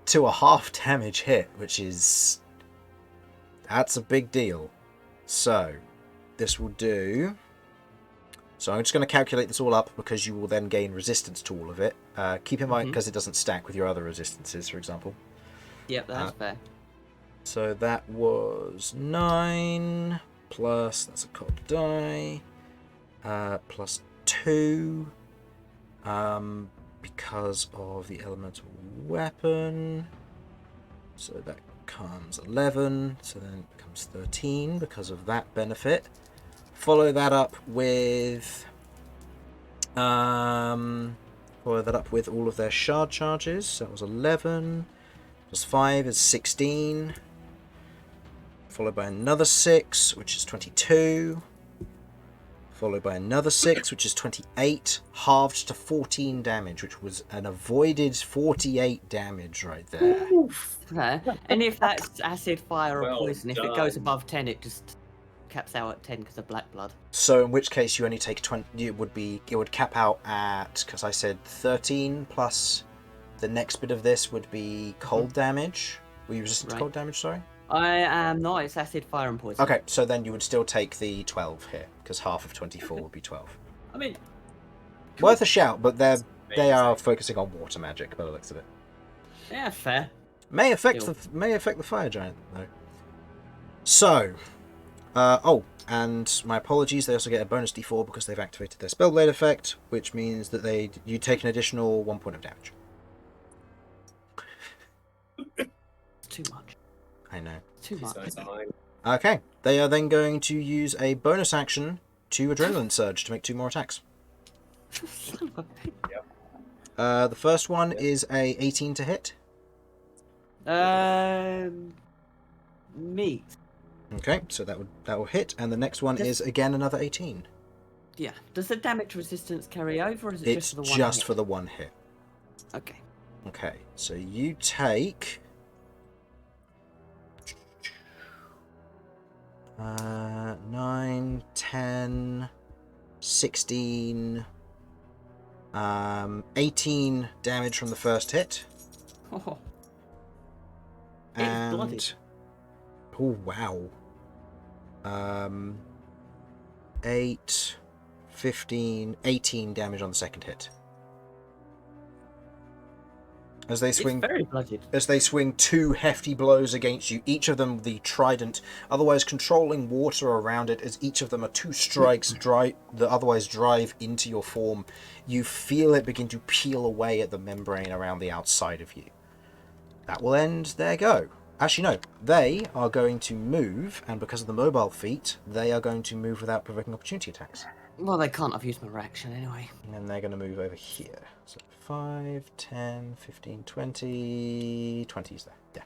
to a half damage hit, which is... That's a big deal. So, this will do... So I'm just going to calculate this all up because you will then gain resistance to all of it. Keep in mind, because it doesn't stack with your other resistances, for example. Yep, that's fair. So that was 9 plus, that's a cold die, plus 2, because of the elemental weapon. So that becomes 11, so then it becomes 13 because of that benefit. Follow that up with all of their shard charges. So that was 11 plus 5 is 16. Followed by another 6, which is 22. Followed by another 6, which is 28, halved to 14 damage, which was an avoided 48 damage right there. Fair. And if that's acid, fire, or Well poison, if it done. goes above 10, it just caps out at 10 because of black blood. So in which case you only take 20. It would cap out at, because I said 13 plus the next bit of this would be cold damage. Were you resistant to Right. cold damage? Sorry. I am not. It's acid, fire, and poison. Okay, so then you would still take the 12 here because half of 24 would be 12. I mean, Worth a shout, but they are focusing on water magic by the looks of it. yeah, fair. May affect Still. the fire giant though. So, and my apologies. They also get a bonus D4 because they've activated their Spellblade effect, which means that you take an additional 1 point of damage. It's too much. I know. Too much. So time. Okay, they are then going to use a bonus action to Adrenaline Surge to make 2 more attacks. Son of a- The first one is a 18 to hit. Meat. Okay, so that will hit, and the next one is again another 18. Yeah. Does the damage resistance carry over, or is it It's just for the one? just hit? for the one hit. Okay. Okay, so you take 9, 10, 16, 18 damage from the first hit. Oh, it's bloody. And oh wow. 8, 15, 18 damage on the second hit. As they swing It's very blooded. as they swing 2 hefty blows against you, each of them the trident, otherwise controlling water around it, as each of them are 2 strikes that otherwise drive into your form. You feel it begin to peel away at the membrane around the outside of you. That will end their go. Actually, no. They are going to move, and because of the mobile feat, they are going to move without provoking opportunity attacks. Well, they can't have used my reaction anyway. And then they're going to move over here. So 5, 10, 15, 20... 20's there. Yeah.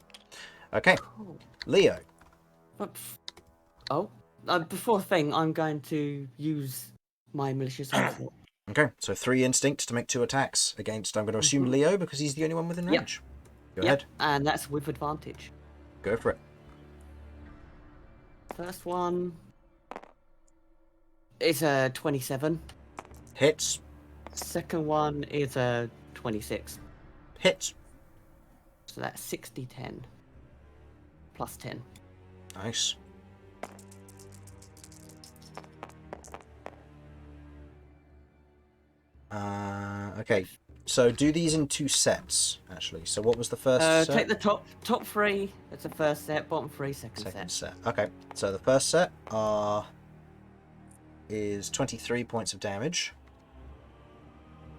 Okay. Cool. Leo. But before thing, I'm going to use my malicious onslaught. Okay, so 3 instinct to make 2 attacks against, I'm going to assume, Leo, because he's the only one within range. Go ahead. And that's with advantage. Go for it. First one is a 27. Hits. Second one is a 26. Hits. So that's 60, 10. Plus 10. Nice. Okay, so do these in 2 sets, actually. So what was the first set? Take the top 3, that's the first set, bottom 3, second set. Okay, so the first set is 23 points of damage.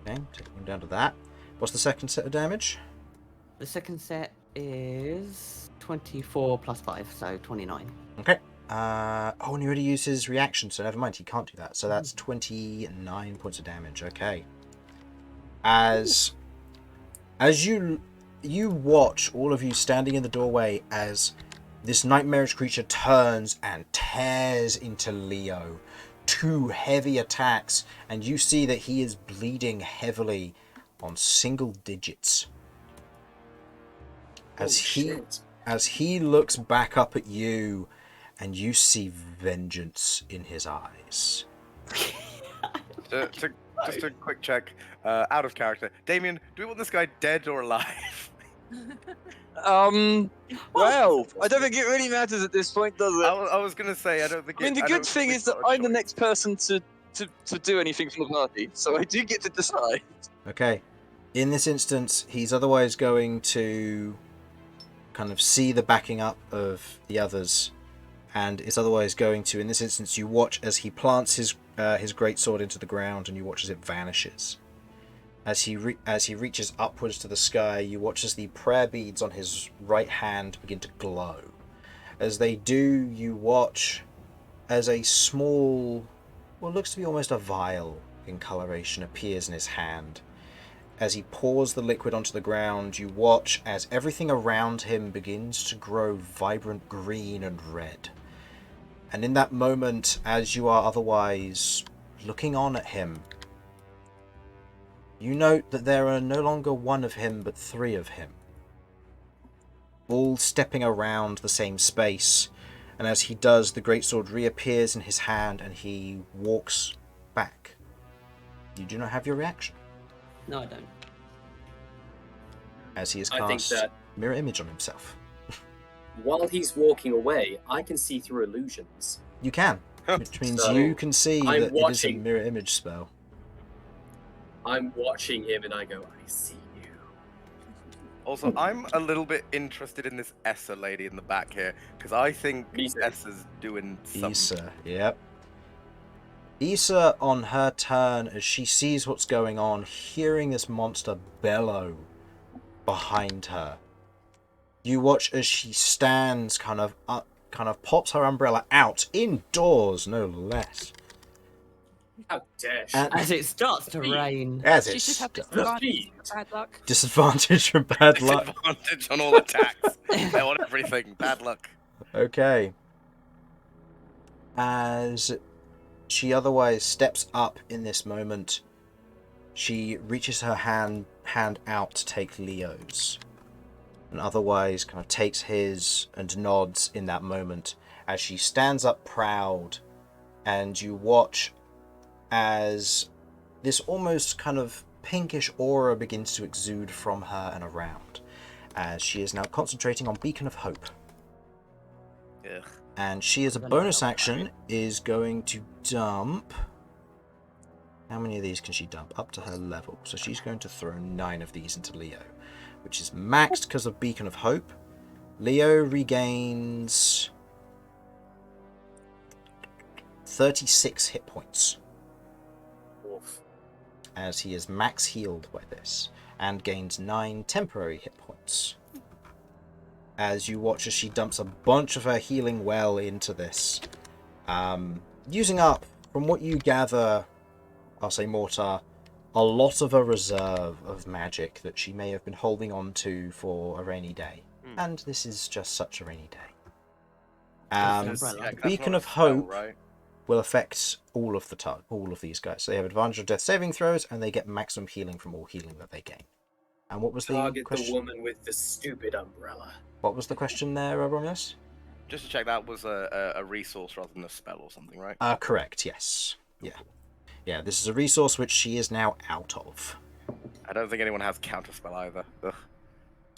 Okay, taking them down to that. What's the second set of damage? The second set is 24 plus 5, so 29. Okay. And he already used his reaction, so never mind, he can't do that. So that's 29 points of damage. Okay. As you watch, all of you standing in the doorway, as this nightmarish creature turns and tears into Leo. 2 heavy attacks, and you see that he is bleeding heavily on single digits. As he looks back up at you, and you see vengeance in his eyes. Just a quick check, out of character. Damian, do we want this guy dead or alive? Well, I don't think it really matters at this point, does it? I was gonna say, I don't think. I mean, the good thing is that I'm the next person to do anything for the party, so I do get to decide. Okay. In this instance, he's otherwise going to kind of see the backing up of the others, and is otherwise going to, in this instance, you watch as he plants his greatsword into the ground, and you watch as it vanishes. As he reaches upwards to the sky, you watch as the prayer beads on his right hand begin to glow. As they do, you watch as a small, what looks to be almost a vial in coloration appears in his hand. As he pours the liquid onto the ground, you watch as everything around him begins to grow vibrant green and red. And in that moment, as you are otherwise looking on at him, you note that there are no longer 1 of him, but 3 of him. All stepping around the same space, and as he does, the greatsword reappears in his hand, and he walks back. You do not have your reaction. No, I don't. As he has I think cast that mirror image on himself. while he's walking away, I can see through illusions. You can, which means So, you can see I'm that it is a watching. mirror image spell. I'm watching him and I go, I see you. Also, I'm a little bit interested in this Essa lady in the back here, because I think Me too. Essa's doing something. Issa, yep. Issa, on her turn, as she sees what's going on, hearing this monster bellow behind her, you watch as she stands, kind of pops her umbrella out, indoors, no less. How dare she? As it starts to rain. As She it's should have Speed. bad luck. disadvantage from bad luck. Disadvantage on all attacks. They want everything. Bad luck. Okay. As she otherwise steps up in this moment, she reaches her hand out to take Leo's, and otherwise kind of takes his and nods in that moment as she stands up proud, and you watch as this almost kind of pinkish aura begins to exude from her and around, as she is now concentrating on Beacon of Hope. Ugh. And she, as a bonus action, is going to dump... How many of these can she dump? Up to her level. So she's going to throw 9 of these into Leo, which is maxed because of Beacon of Hope. Leo regains 36 hit points, Oof. as he is max healed by this, and gains 9 temporary hit points. as you watch as she dumps a bunch of her healing well into this. Using up, from what you gather, I'll say Mortar, a lot of a reserve of magic that she may have been holding on to for a rainy day. And this is just such a rainy day. Umbrella. Beacon of Hope will affect all of these guys. So they have advantage of death saving throws, and they get maximum healing from all healing that they gain. And what was the Target question? the woman with the stupid umbrella. What was the question there, Romulus? Just to check, that was a resource rather than a spell or something, right? Correct, yes. Yeah, this is a resource which she is now out of. I don't think anyone has counterspell either. Ugh.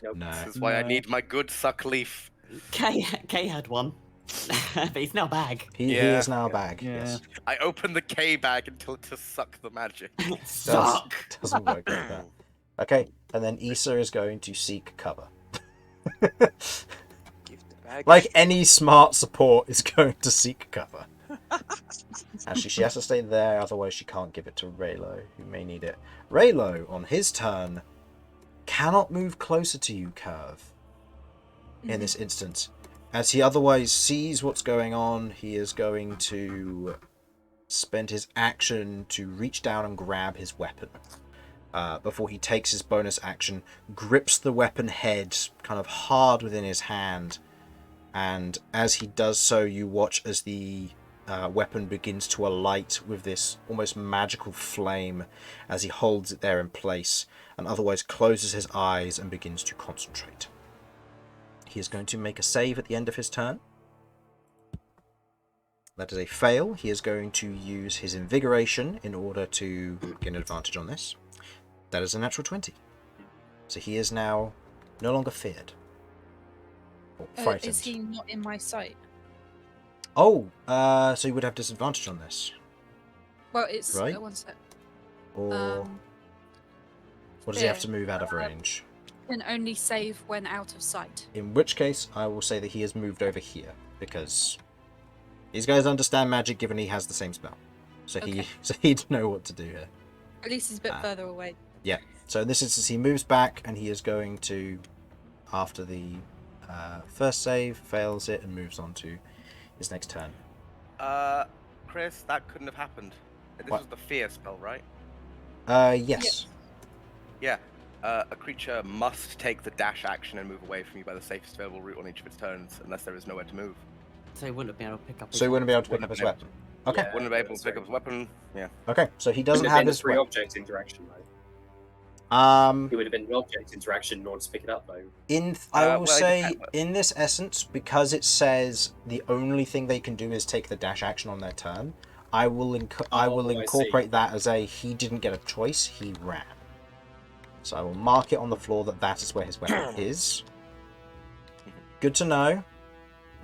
Nope. No. This is why I need my good suck leaf. K had one, but he's now bag. He is now a bag, Yeah. yes. I open the K bag to suck the magic. Suck. Doesn't work like that. Okay, and then Issa is going to seek cover. Give the bag. Like any smart support is going to seek cover. Actually, she has to stay there, otherwise she can't give it to Raylo, who may need it. Raylo, on his turn, cannot move closer to you, Kirv, in this instance. As he otherwise sees what's going on, he is going to spend his action to reach down and grab his weapon. Before he takes his bonus action, grips the weapon head kind of hard within his hand, and as he does so, you watch as the weapon begins to alight with this almost magical flame as he holds it there in place, and otherwise closes his eyes and begins to concentrate. He is going to make a save at the end of his turn. That is a fail. He is going to use his invigoration in order to get an advantage on this. That is a natural 20. So he is now no longer feared. Or frightened. Is he not in my sight? Oh, so you would have disadvantage on this. Well, it's Right. one sec. Or what does he have to move out of range? Can only save when out of sight. In which case, I will say that he has moved over here, because these guys understand magic given he has the same spell. So Okay. he'd know what to do here. At least he's a bit further away. Yeah. So in this instance, he moves back, and he is going to, after the first save, fails it, and moves on to his next turn. Chris, that couldn't have happened. This What? was the fear spell, right? Yes. Yeah. A creature must take the dash action and move away from you by the safest available route on each of its turns, unless there is nowhere to move. So he wouldn't be able to pick up. So he wouldn't be able to pick up his Wouldn't weapon. Okay. Yeah, Wouldn't be able that's to pick right. up his weapon. Yeah. Okay. So he doesn't Would have been his a free weapon. object interaction, though. Um, It would have been an object interaction in order to pick it up, though. I will well, it say, depends. in this essence, because it says the only thing they can do is take the dash action on their turn, I will I see. incorporate that as a he didn't get a choice, he ran. So I will mark it on the floor that is where his weapon is. Good to know.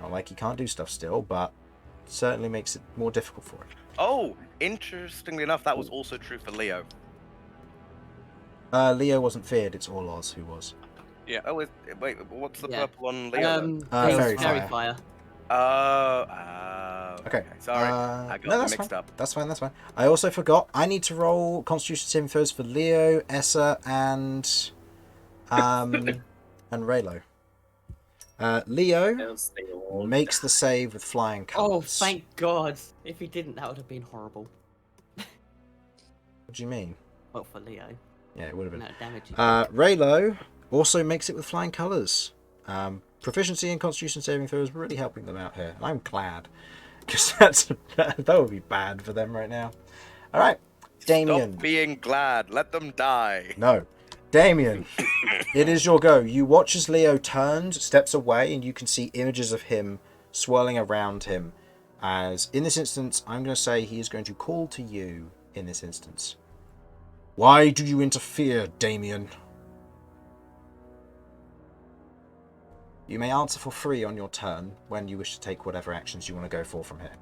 Not like he can't do stuff still, but certainly makes it more difficult for him. Oh, interestingly enough, that was also true for Leo. Leo wasn't feared, it's all Oz who was. Oh, wait, what's the Yeah. purple on Leo? then? Fairy Fairy Fire. Fire. Okay. Sorry, I got them that's mixed fine. up. That's fine. I also forgot. I need to roll Constitution saving throws for Leo, Essa, and Raylo. Leo Bounce thing or- makes the save with flying Oh, colours. thank God! If he didn't, that would have been horrible. What do you mean? Well, for Leo, Yeah, it would have been. no damage. Raylo also makes it with flying colours. Proficiency in Constitution saving throws really helping them out here. And I'm glad, because that would be bad for them right now. All right, Damian. Stop being glad. Let them die. No. Damian, it is your go. You watch as Leo turns, steps away, and you can see images of him swirling around him. As in this instance, I'm going to say he is going to call to you in this instance. Why do you interfere, Damian? You may answer for free on your turn when you wish to take whatever actions you want to go for from here.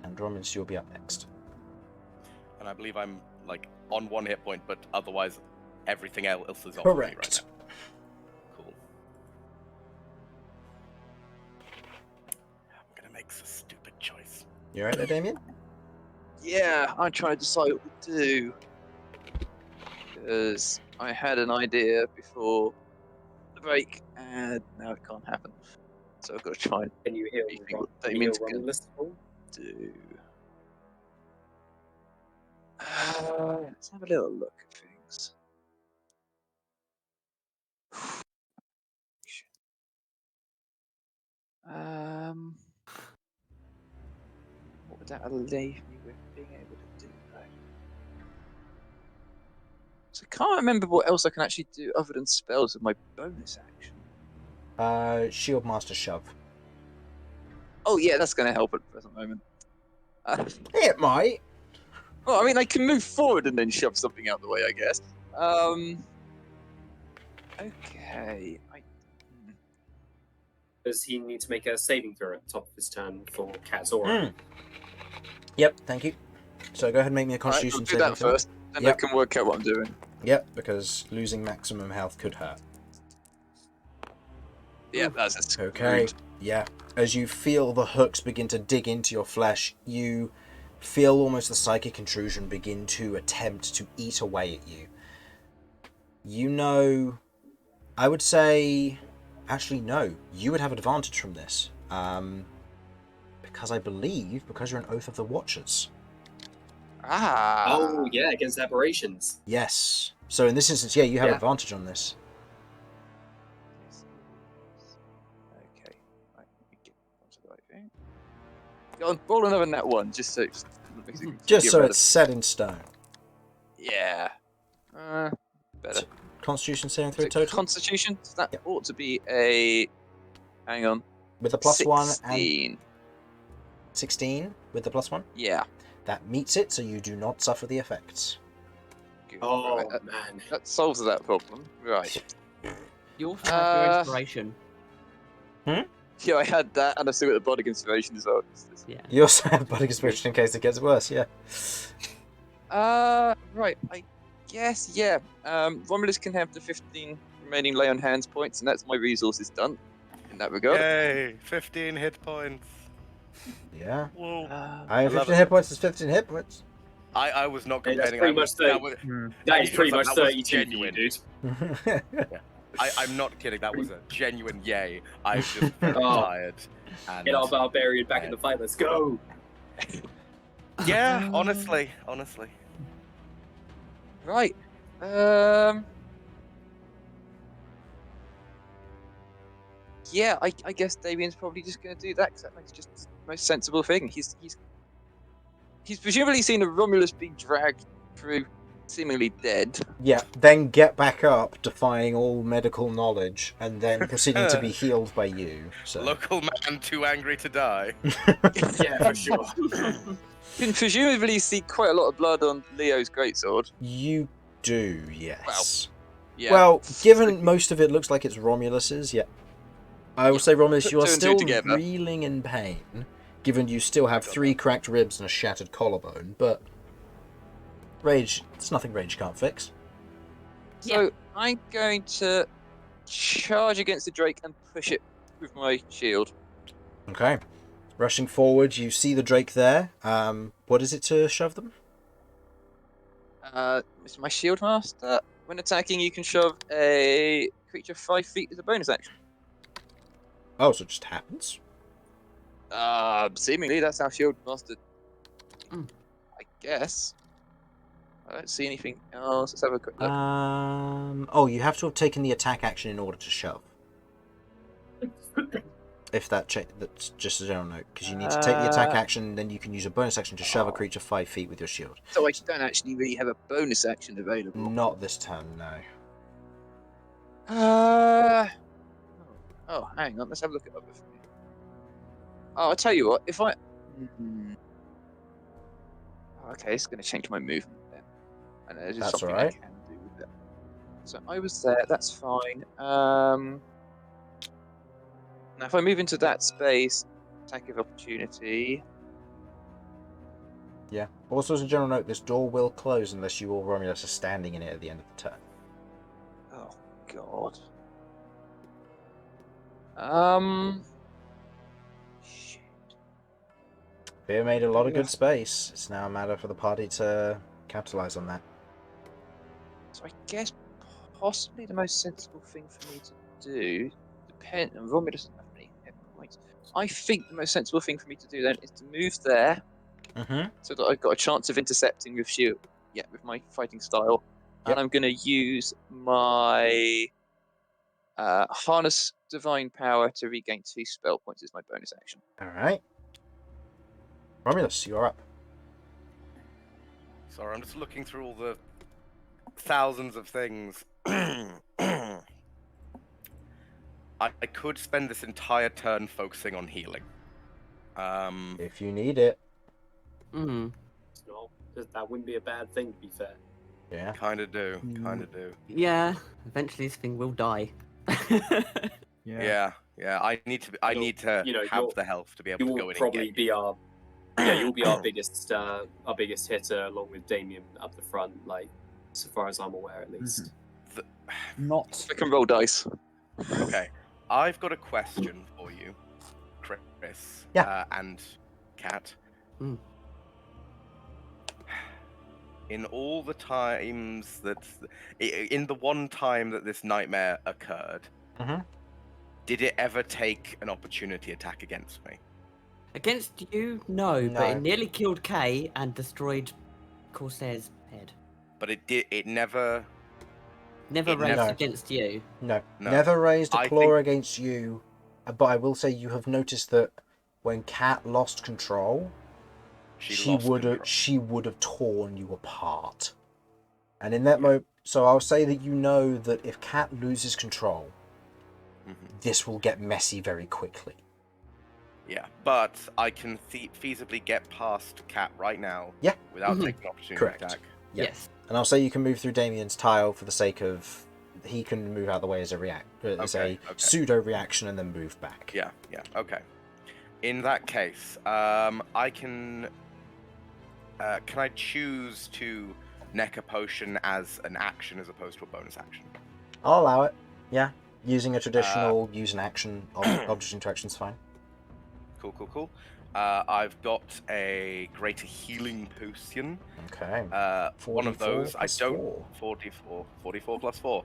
And Romulus, you'll be up next. And I believe I'm like on 1 hit point, but otherwise everything else is off Correct. me right now. Cool. I'm gonna make a stupid choice. You alright there, Damian? Yeah, I'm trying to decide what to do. Because I had an idea before the break, and now it can't happen. So I've got to try and Can you heal, rethink what can you heal Damian's going Romulus at all? to do. Let's have a little look at things. What would that leave me with being able to do though? So I can't remember what else I can actually do other than spells with my bonus action. Shield Master Shove. Oh yeah, that's going to help at the present moment. It might. Well, I mean, I can move forward and then shove something out the way, I guess. Okay. Does he need to make a saving throw at the top of his turn for Cat's Aura? Yep, thank you. So go ahead and make me a Alright, Constitution we'll do saving that throw. first, then Yep. I can work out what I'm doing. Yep, because losing maximum health could hurt. Yeah, that's a screwed. Okay, yeah. As you feel the hooks begin to dig into your flesh, you feel almost the psychic intrusion begin to attempt to eat away at you. You know, I would say, actually no, you would have advantage from this. Because I believe, because you're an Oath of the Watchers. Ah. Oh, yeah, against aberrations. Yes. So in this instance, yeah, you have Yeah. advantage on this. Okay. Right, let me get onto the right thing. Go on, roll another net one, just so it's Just so it's set in stone. Yeah. Better. Constitution saving Is throw it total? Constitution? So that Yep. ought to be a. Hang on. With a plus 1 and 16. 16 with the plus 1. Yeah. That meets it, so you do not suffer the effects. Good. Oh, Right, man. that solves that problem. Right. You also have your inspiration. Yeah, I had that, and I still got the body inspiration as well. Yeah. You also have Budding Inspiration in case it gets worse, yeah. Right. I guess, yeah. Romulus can have the 15 remaining lay on hands points, and that's my resources done in that regard. Yay! 15 hit points. Yeah. Whoa. I have I love 15 it. hit points, it's 15 hit points. I was not Hey, that's complaining. pretty much 30. That is pretty much that was 32 for you, genuine. dude. I'm not kidding. That was a genuine yay. I was just very Oh. tired. And Get our Barbarian back in the fight, let's go! yeah, honestly. Right. Yeah, I guess Damian's probably just going to do that because that makes just the most sensible thing. He's presumably seen a Romulus being dragged through, seemingly dead. Yeah, then get back up, defying all medical knowledge, and then proceeding to be healed by you. So. Local man too angry to die. Yeah, for sure. You can presumably see quite a lot of blood on Leo's greatsword. You do, yes. Yeah. Well, given most of it looks like it's Romulus's, yeah. I will say, Romulus, Put you are 2 and 2 still together. reeling in pain, given you still have 3 cracked ribs and a shattered collarbone, but rage, it's nothing rage can't fix. So I'm going to charge against the Drake and push it with my shield. Okay. Rushing forward, you see the Drake there. What is it to shove them? It's my shield master. When attacking, you can shove a creature 5 feet as a bonus action. Oh, so it just happens? Seemingly that's how shield master. Mm. I guess. I don't see anything else. Let's have a quick look. Oh, you have to have taken the attack action in order to shove. If that's just a general note, because you need to take the attack action, then you can use a bonus action to shove a creature 5 feet with your shield. So I don't actually really have a bonus action available. Not this turn, no. Oh, hang on. Let's have a look at other things. Oh, I'll tell you what. If I. Okay, it's going to change my movement then. And there's That's something alright. I can do with it. So I was there. That's fine. Now, if I move into that space, attack of opportunity. Yeah. Also, as a general note, this door will close unless you or Romulus are standing in it at the end of the turn. Oh God. Shit. Fear made a lot of good space. It's now a matter for the party to capitalize on that. So I guess possibly the most sensible thing for me to do, Romulus doesn't have any hit points. I think the most sensible thing for me to do then is to move there, Mm-hmm. so that I've got a chance of intercepting with shield. Yeah, with my fighting style, Yep. and I'm going to use my harness divine power to regain 2 spell points as my bonus action. All right. Romulus, you're up. Sorry, I'm just looking through all the thousands of things. I could spend this entire turn focusing on healing. If you need it. Mm. It's not. That wouldn't be a bad thing, to be fair. Yeah. Kind of do. Yeah, eventually this thing will die. Yeah. I need to have the health to be able to You go will in probably and be our. Yeah, you'll be our biggest hitter, along with Damian up the front. Like, so far as I'm aware, at least. Not. I can roll dice. Okay, I've got a question for you, Chris. Yeah. And Kat. Mm. In all the times in the one time that this nightmare occurred, did it ever take an opportunity attack against me? Against you, no, but No. it nearly killed Kay and destroyed Corsair's head. But it never. Never It raised never- against you. No. No. Never raised a I claw think- against you. But I will say you have noticed that when Kat lost control, she would have torn you apart. And in that moment, so I'll say that you know that if Kat loses control, this will get messy very quickly. Yeah, but I can feasibly get past Kat right now. Yeah. Without Mhm. taking an opportunity Correct. attack. Yeah. Yes. And I'll say you can move through Damian's tile for the sake of he can move out of the way as a Okay. pseudo reaction and then move back. Yeah. Okay. In that case, I can. Can I choose to neck a potion as an action as opposed to a bonus action? I'll allow it. Yeah. Using a traditional use an action object interaction's fine. Cool. I've got a greater healing potion. Okay. One of 44 those. I plus don't. 4. 44 plus 4.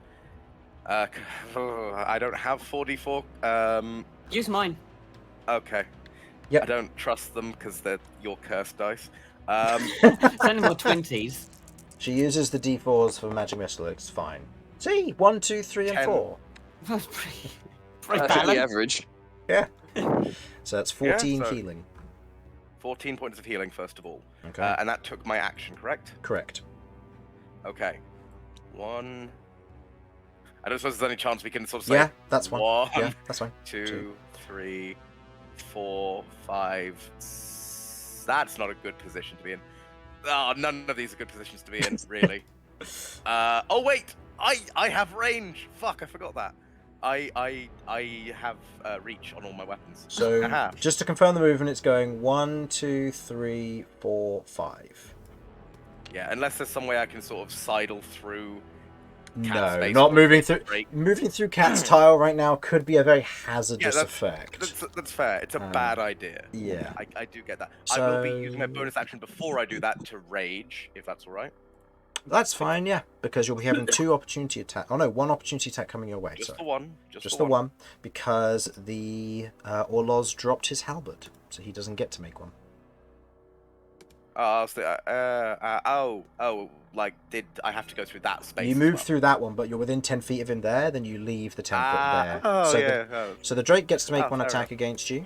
I don't have 44. Use mine. Okay. Yep. I don't trust them because they're your cursed dice. It's only more 20s. She uses the d4s for magic missile. It's fine. See, 1, 2, 3, and 10. 4. That's pretty That's the balanced. average. Yeah. So that's 14 so- healing. 14 points of healing, first of all. Okay. And that took my action, correct? Correct. Okay. 1. I don't suppose there's any chance we can sort of say Yeah, that's fine. 1, Yeah, that's fine. 2, 3, 4, 5. That's not a good position to be in. Oh, none of these are good positions to be in, really. Oh wait, I have range. Fuck, I forgot that. I have reach on all my weapons. So, Aha. just to confirm the movement, it's going 1, 2, 3, 4, 5. Yeah, unless there's some way I can sort of sidle through. Cat's No, space not or moving through. break. Moving through Cat's tile right now could be a very hazardous effect. That's fair. It's a bad idea. Yeah. I do get that. I will be So- using my bonus action before I do that to rage, if that's all right. That's fine, yeah, because you'll be having 2 opportunity attack. Oh no, 1 opportunity attack coming your way. Just sorry. the one. Just the one, because the Orloz dropped his halberd, so he doesn't get to make one. Like, did I have to go through that space? You as move well? through that one, but you're within 10 feet of him there, then you leave the 10 foot there. Oh, so yeah. so the Drake gets to make Oh, one fair attack against you.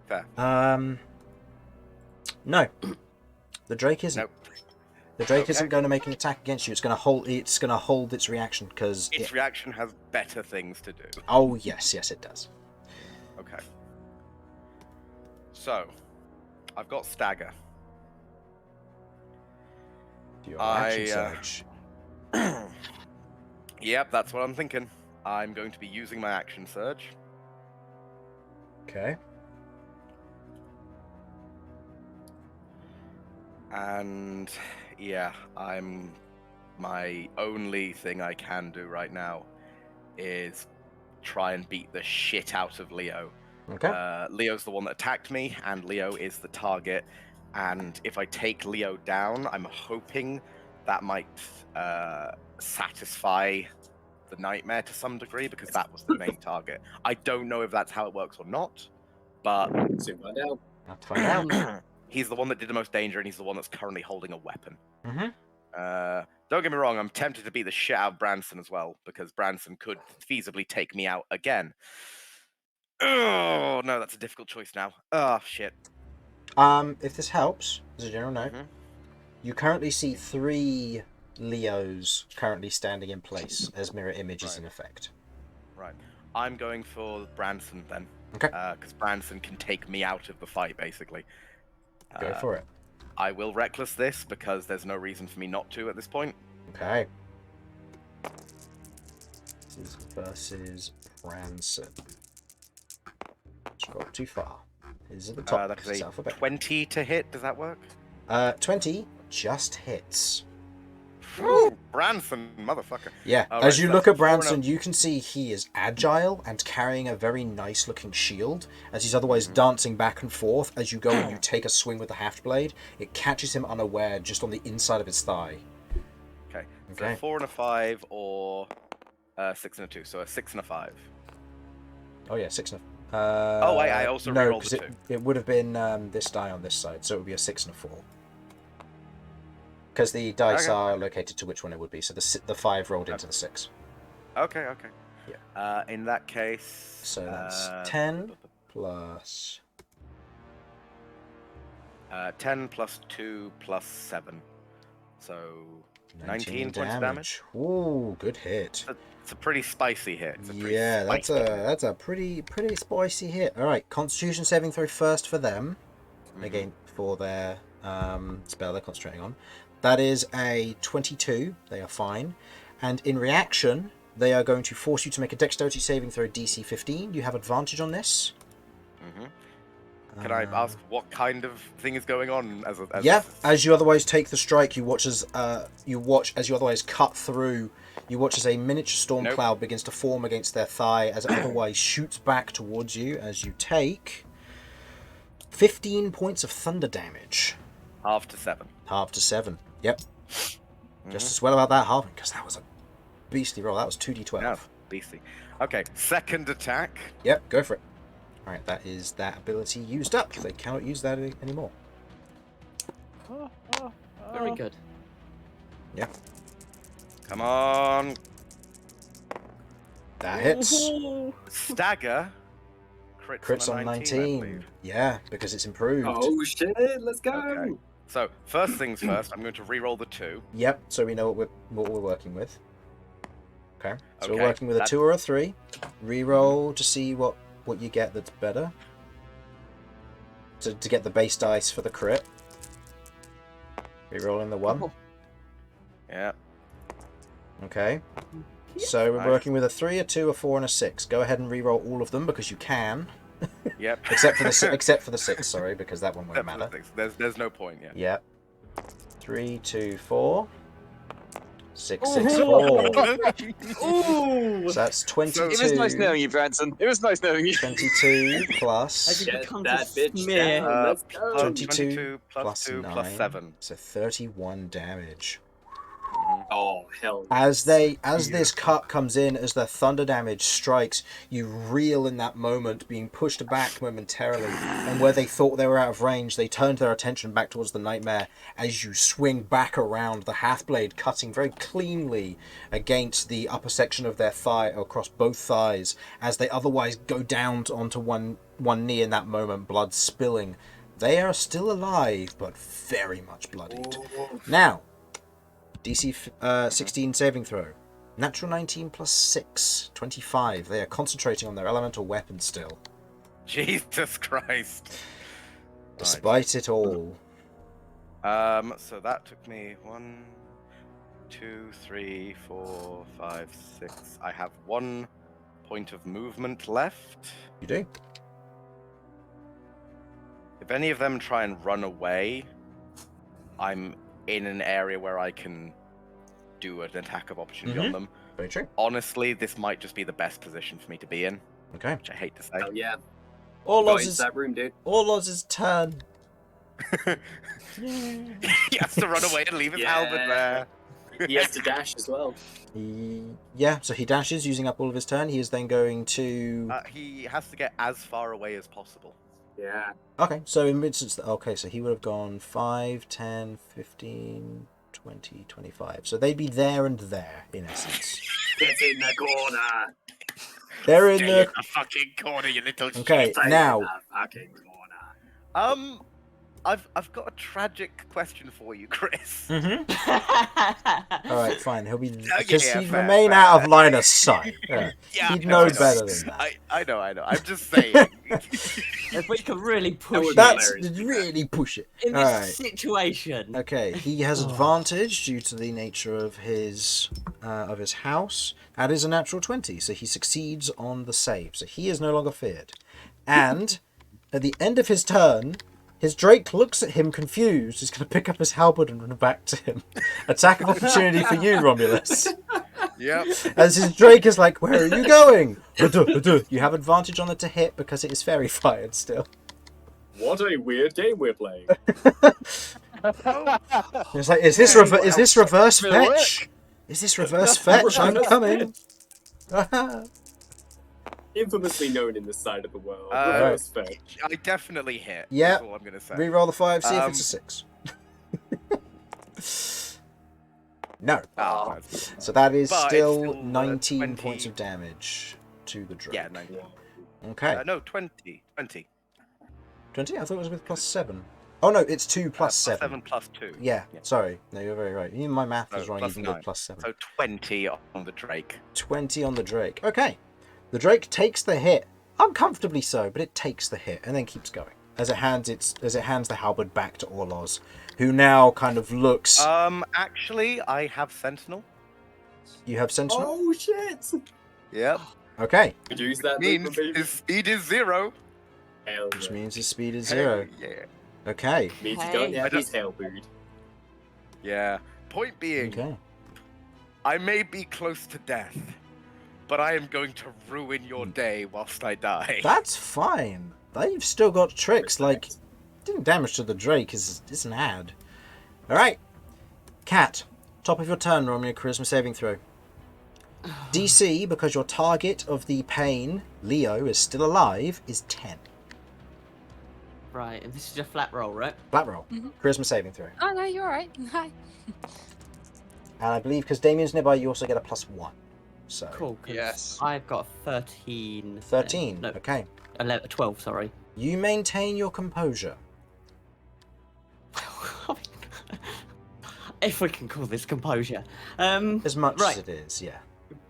Fair. No. The Drake isn't. Nope. The Drake Okay. isn't going to make an attack against you. It's going to hold. It's going to hold its reaction because. Its reaction has better things to do. Oh yes, it does. Okay. So, I've got stagger. Your action I, surge. Yep, that's what I'm thinking. I'm going to be using my action surge. Okay. And yeah, my only thing I can do right now is try and beat the shit out of Leo. Okay. Leo's the one that attacked me, and Leo is the target. And if I take Leo down, I'm hoping that might satisfy the nightmare to some degree, because that was the main target. I don't know if that's how it works or not, but Soon find out. Have to find out. he's the one that did the most danger, and he's the one that's currently holding a weapon. Mm-hmm. Don't get me wrong, I'm tempted to beat the shit out of Branson as well, because Branson could feasibly take me out again. Oh, no, that's a difficult choice now. Oh, shit. If this helps, as a general note, you currently see 3 Leos currently standing in place as mirror images in effect. Right. I'm going for Branson then. Okay. Because Branson can take me out of the fight, basically. Go for it. I will reckless this, because there's no reason for me not to at this point. Okay. This is versus Branson. Scroll too far. This is at the top. That It's is a alphabet. 20 to hit. Does that work? 20 just hits. Ooh, Branson, motherfucker. Yeah, All as right, you so look that's at a 4 and Branson, you can see he is agile and carrying a very nice looking shield, as he's otherwise dancing back and forth. As you go and you take a swing with the haft blade, it catches him unaware just on the inside of his thigh. Okay. Okay. So 4 and a 5, or 6 and a 2. So a 6 and a 5. Oh yeah, 6 and a... Oh, wait, I also no, rerolled the 2. it would have been this die on this side, so it would be a 6 and a 4. Because the dice Okay. are located to which one it would be, so the 5 rolled into the 6. Okay, okay. Yeah. In that case... So that's 10 plus... 10 plus 2 plus 7. So 19 points of damage. Ooh, good hit. It's a pretty spicy hit. It's a pretty Yeah, spicy hit. that's a pretty spicy hit. All right, Constitution saving throw first for them. Again, for their spell they're concentrating on. That is a 22. They are fine. And in reaction, they are going to force you to make a dexterity saving throw DC 15. You have advantage on this. Can I ask what kind of thing is going on? As you otherwise take the strike, you watch as you otherwise cut through. You watch as a miniature storm cloud begins to form against their thigh, as it otherwise shoots back towards you. As you take 15 points of thunder damage. Half to 7. Half to 7. Yep. Just as well about that halving, because that was a beastly roll. That was 2d12. Yeah, beastly. Okay, second attack. Yep, go for it. Alright, that is that ability used up. They cannot use that anymore. Very good. Yeah. Come on. That hits. Stagger. Crits on 19. I believe. Yeah, because it's improved. Oh shit! Let's go. Okay. So first things first, I'm going to re-roll the 2. Yep, so we know what we're working with. Okay. So we're Okay, working with a 2 or a 3. Reroll to see what you get that's better. To get the base dice for the crit. Rerolling the 1. Yeah. Okay. So we're Nice. working with a 3, a 2, a 4, and a 6. Go ahead and reroll all of them because you can. Yep. except for the 6, sorry, because that one won't matter. There's no point yet. Yep. 3, 2, 4. 6, 6, 4. Ooh! So that's 22. It was nice knowing you, Branson. It was nice knowing you. 22 plus As you Get become that to bitch smear. down. Let's go. 22 plus 2 plus 9. 7. So 31 damage. Oh hell. As this cut comes in, as the thunder damage strikes, you reel in that moment, being pushed back momentarily, and where they thought they were out of range, they turned their attention back towards the nightmare as you swing back around, the hathblade cutting very cleanly against the upper section of their thigh, across both thighs, as they otherwise go down onto one knee in that moment, blood spilling. They are still alive, but very much bloodied. Now, DC 16 saving throw. Natural 19 plus 6. 25. They are concentrating on their elemental weapon still. Jesus Christ. Despite it all. So that took me 1, 2, 3, 4, 5, 6. I have 1 point of movement left. You do? If any of them try and run away, I'm in an area where I can do an attack of opportunity on them. Very true. Honestly, this might just be the best position for me to be in, Okay. which I hate to say. Hell yeah. Got into that room, dude. Orloz's turn. He has to run away and leave his halberd there. He has to dash as well. Yeah, so he dashes using up all of his turn. He is then going to... He has to get as far away as possible. Yeah. Okay, so in instance... Okay, so he would have gone 5, 10, 15, 20, 25. So they'd be there and there, in essence. Get in the corner. They're in Stay the... in the fucking corner, you little Okay, shit. Stay now... in the fucking corner. I've got a tragic question for you, Chris. Mm-hmm. Alright, fine. He'll be... Yeah, Because yeah, he'd fair, remain fair. out of line of sight. Yeah. Yeah, He'd no, know I better than that. I know. I'm just saying. If we can really push it That's hilarious. really push it. in this Alright. situation. Okay, he has advantage due to the nature of his house. That is a natural 20, so he succeeds on the save. So he is no longer feared. And at the end of his turn, his Drake looks at him confused. He's going to pick up his halberd and run back to him. Attack of opportunity for you, Romulus. Yep. As his Drake is like, where are you going? You have advantage on it to hit because it is fairy fired still. What a weird game we're playing. It's like, is this reverse fetch? Is this reverse fetch? I'm coming. Infamously known in this side of the world. Right. Reverse fetch. I definitely hit. Yeah. That's all I'm gonna say. Reroll the 5, see if it's a 6. No. Oh, So that is But it's still still, 19 20. points of damage to the Drake. yeah, 90. Okay. No, 20. 20. 20? I thought it was with plus 7. Oh no, it's 2 plus 7. 7 plus 2. Yeah, Yeah. sorry. No, you're very right. Even my math is No, wrong, plus even 9. with plus 7. So 20 on the Drake. 20 on the Drake. Okay. The Drake takes the hit. Uncomfortably so, but it takes the hit and then keeps going. As it hands the halberd back to Orloz, who now kind of looks... Actually, I have Sentinel. You have Sentinel? Oh shit! Yep. Okay. Produce that Means baby. his speed is 0. Hell Which yeah. means his speed is Hell 0. Yeah. Okay. Means Hey. you don't I have his just- tail booed. Yeah. Point being, Okay. I may be close to death, but I am going to ruin your day whilst I die. That's fine. They've still got tricks, like... Doing damage to the Drake is an ad. Alright. Cat. Top of your turn, roll me a charisma saving throw. DC, because your target of the pain, Leo, is still alive, is 10. Right, and this is a flat roll, right? Flat roll. Mhm. Charisma saving throw. Oh no, you're alright. Hi. And I believe because Damian's nearby, you also get a +1. So Cool. 'cause Yes. I've got 13. 13. No, Okay. 11, 12, sorry. You maintain your composure. If we can call this composure. Right. As much as it is, yeah.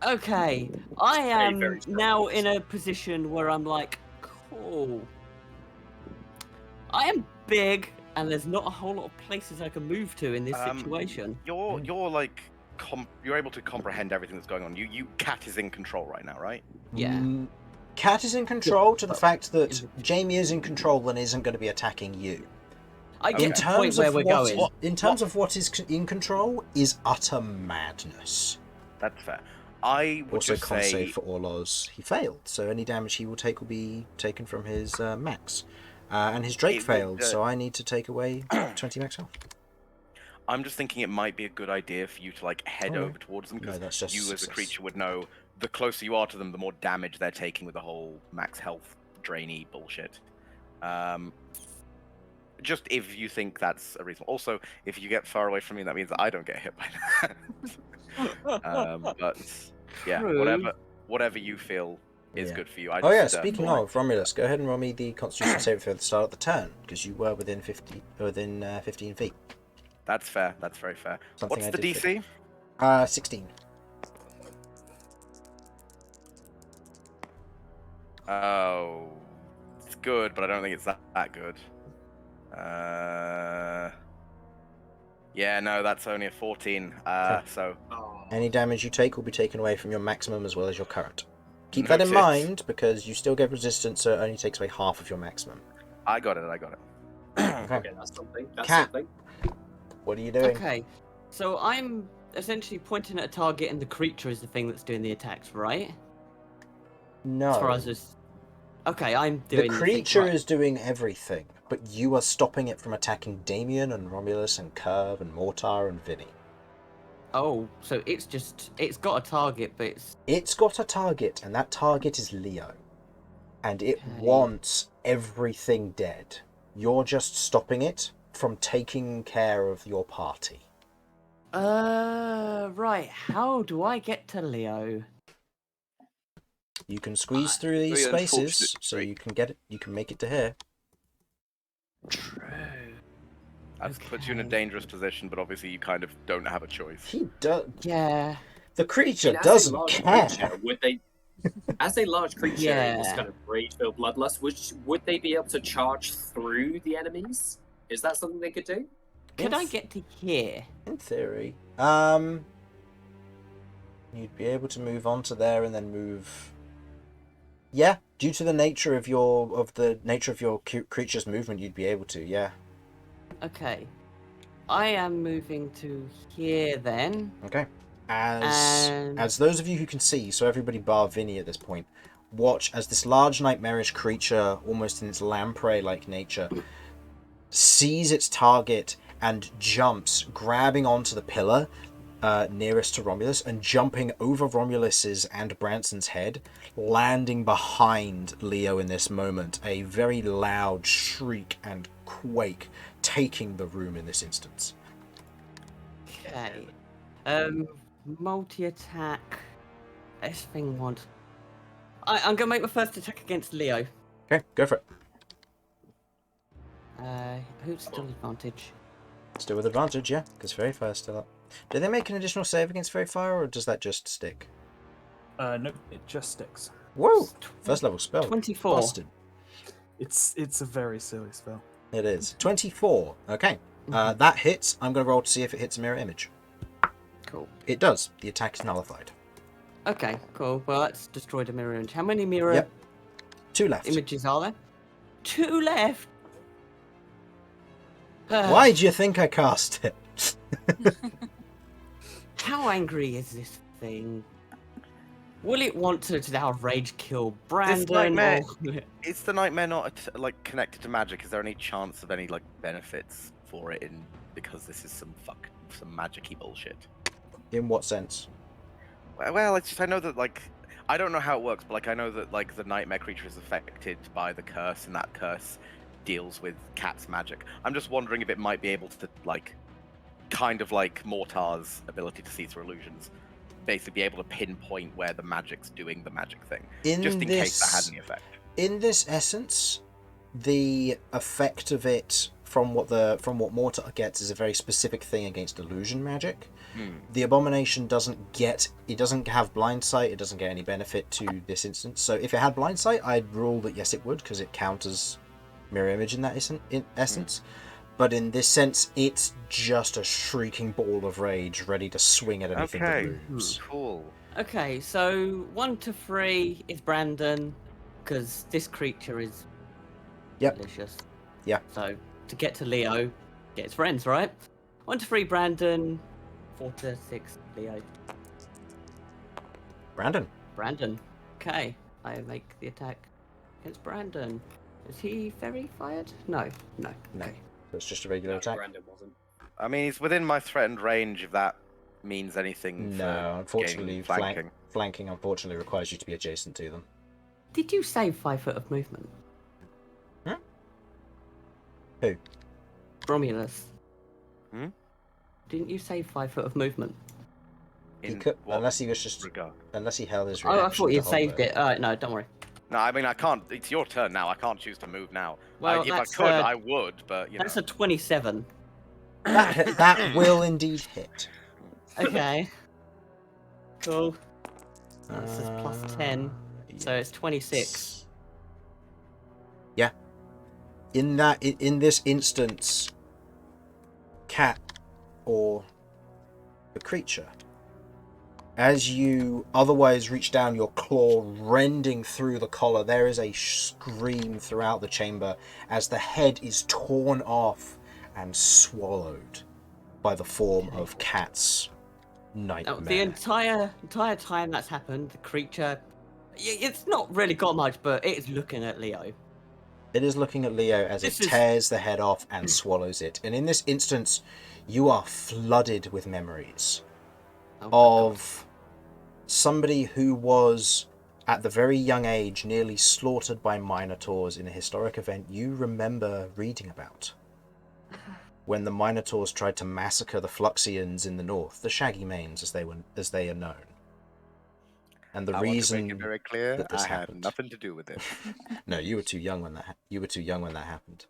Okay. I am very strong. now in a position where I'm like, cool. I am big, and there's not a whole lot of places I can move to in this situation. You're like you're able to comprehend everything that's going on. Cat is in control right now, right? Yeah. Cat is in control to the fact that is- Jamie is in control and isn't going to be attacking you. I In get the point terms where of we're what, going. in terms of what is in control is utter madness. That's fair. I would Also, just con say save for Orloz. He failed, so any damage he will take will be taken from his max. And his Drake It would, failed, so I need to take away 20 max health. I'm just thinking it might be a good idea for you to like head Oh, over towards them no, because that's just you as a success. creature would know the closer you are to them, the more damage they're taking with the whole max health drainy bullshit. Just if you think that's a reason. Also, if you get far away from me, that means that I don't get hit by that. But yeah, True. whatever you feel is Yeah. good for you. I Oh yeah, just, speaking of, Romulus, go ahead and roll me the Constitution save for the start of the turn, because you were within 15 feet. That's fair. That's very fair. Something What's I the did DC? 16. Oh, it's good, but I don't think it's that good. Yeah, no, that's only a 14. Okay. So Oh. Any damage you take will be taken away from your maximum as well as your current. Keep No that in tits. mind, because you still get resistance, so it only takes away half of your maximum. I got it. Okay. Okay, that's something. That's Cat. something. What are you doing? Okay. So I'm essentially pointing at a target, and the creature is the thing that's doing the attacks, right? No. As far as this. Okay, I'm The doing thing creature right. is doing everything, but you are stopping it from attacking Damian and Romulus and Kirv and Mortar and Vinny. Oh, so it's got a target, but It's got a target, and that target is Leo. And it Okay. wants everything dead. You're just stopping it from taking care of your party. right. How do I get to Leo? You can squeeze through these very spaces, unfortunate so trait. you can get it. You can make it to here. True. That puts you in a Okay. dangerous position, but obviously you kind of don't have a choice. He does. Yeah. The creature And as a doesn't large care. creature, would they, as a large creature in this Yeah. kind of rage-filled bloodlust, would they be able to charge through the enemies? Is that something they could do? Could I Yes. get to here? In theory, you'd be able to move on to there and then move. Yeah, due to the nature of your creature's movement, you'd be able to. Yeah. Okay. I am moving to here then. Okay. As those of you who can see, so everybody bar Vinny at this point, watch as this large nightmarish creature, almost in its lamprey-like nature, sees its target and jumps, grabbing onto the pillar nearest to Romulus and jumping over Romulus's and Branson's head, landing behind Leo in this moment. A very loud shriek and quake taking the room in this instance. Okay. Multi-attack. This thing wants. I'm gonna make my first attack against Leo. Okay, go for it. Who's still advantage? Still with advantage, yeah, because Fairy Fire's still up. Do they make an additional save against Fairy Fire, or does that just stick? No, it just sticks. Whoa! First level spell. 24. Busted. It's a very silly spell. It is. 24. Okay. That hits. I'm going to roll to see if it hits a mirror image. Cool. It does. The attack is nullified. Okay, cool. Well, that's destroyed a mirror image. How many mirror Yep. 2 left. images are there? 2 left. Why do you think I cast it? How angry is this thing? Will it want to now rage kill Brandon? nightmare- or- Is the nightmare not like connected to magic? Is there any chance of any like benefits for it in because this is some magic-y bullshit? In what sense? Well, it's just I know that like I don't know how it works, but like I know that like the nightmare creature is affected by the curse, and that curse deals with cat's magic. I'm just wondering if it might be able to like kind of like Mortar's ability to see through illusions, basically be able to pinpoint where the magic's doing the magic thing, just in case that had any effect. In this essence, the effect of it from what Mortar gets is a very specific thing against illusion magic. The Abomination doesn't have blind sight. It doesn't get any benefit to this instance. So if it had blind sight, I'd rule that yes, it would, because it counters mirror image in that essence. But in this sense, it's just a shrieking ball of rage, ready to swing at anything that moves. Cool. Okay, so 1 to 3 is Brandon, because this creature is delicious. Yeah. So to get to Leo, get his friends, right? 1 to 3 Brandon, 4 to 6 Leo. Brandon. Okay, I make the attack against Brandon. Is he very fired? No. Okay. It's just a regular attack. Brandon wasn't. I mean, he's within my threatened range. If that means anything. No, for unfortunately, gaining flanking. flanking unfortunately requires you to be adjacent to them. Did you save 5 foot of movement? Huh? Who? Romulus. Hmm? Didn't you save 5 foot of movement? He In could, what unless he was just regard? unless he held his Oh, I reaction. thought you to hold saved it. Alright, no, don't worry. No, I mean I can't. It's your turn now. I can't choose to move now. Well, if I that's, could, I would, but you know. That's a 27. That will indeed hit. Okay. Cool. That's just plus 10. So it's 26. Yeah. In this instance, cat or the creature, as you otherwise reach down, your claw rending through the collar, there is a scream throughout the chamber as the head is torn off and swallowed by the form of Cat's nightmare. The entire time that's happened, the creature, It's not really got much, but it is looking at Leo. It is looking at Leo as it tears the head off and swallows it. And in this instance, you are flooded with memories of somebody who was, at the very young age, nearly slaughtered by Minotaurs in a historic event you remember reading about. When the Minotaurs tried to massacre the Fluxians in the north, the Shaggy Manes as they are known. And the reason want to make it very clear, that this I had happened. nothing to do with it. No, you were too young when that happened.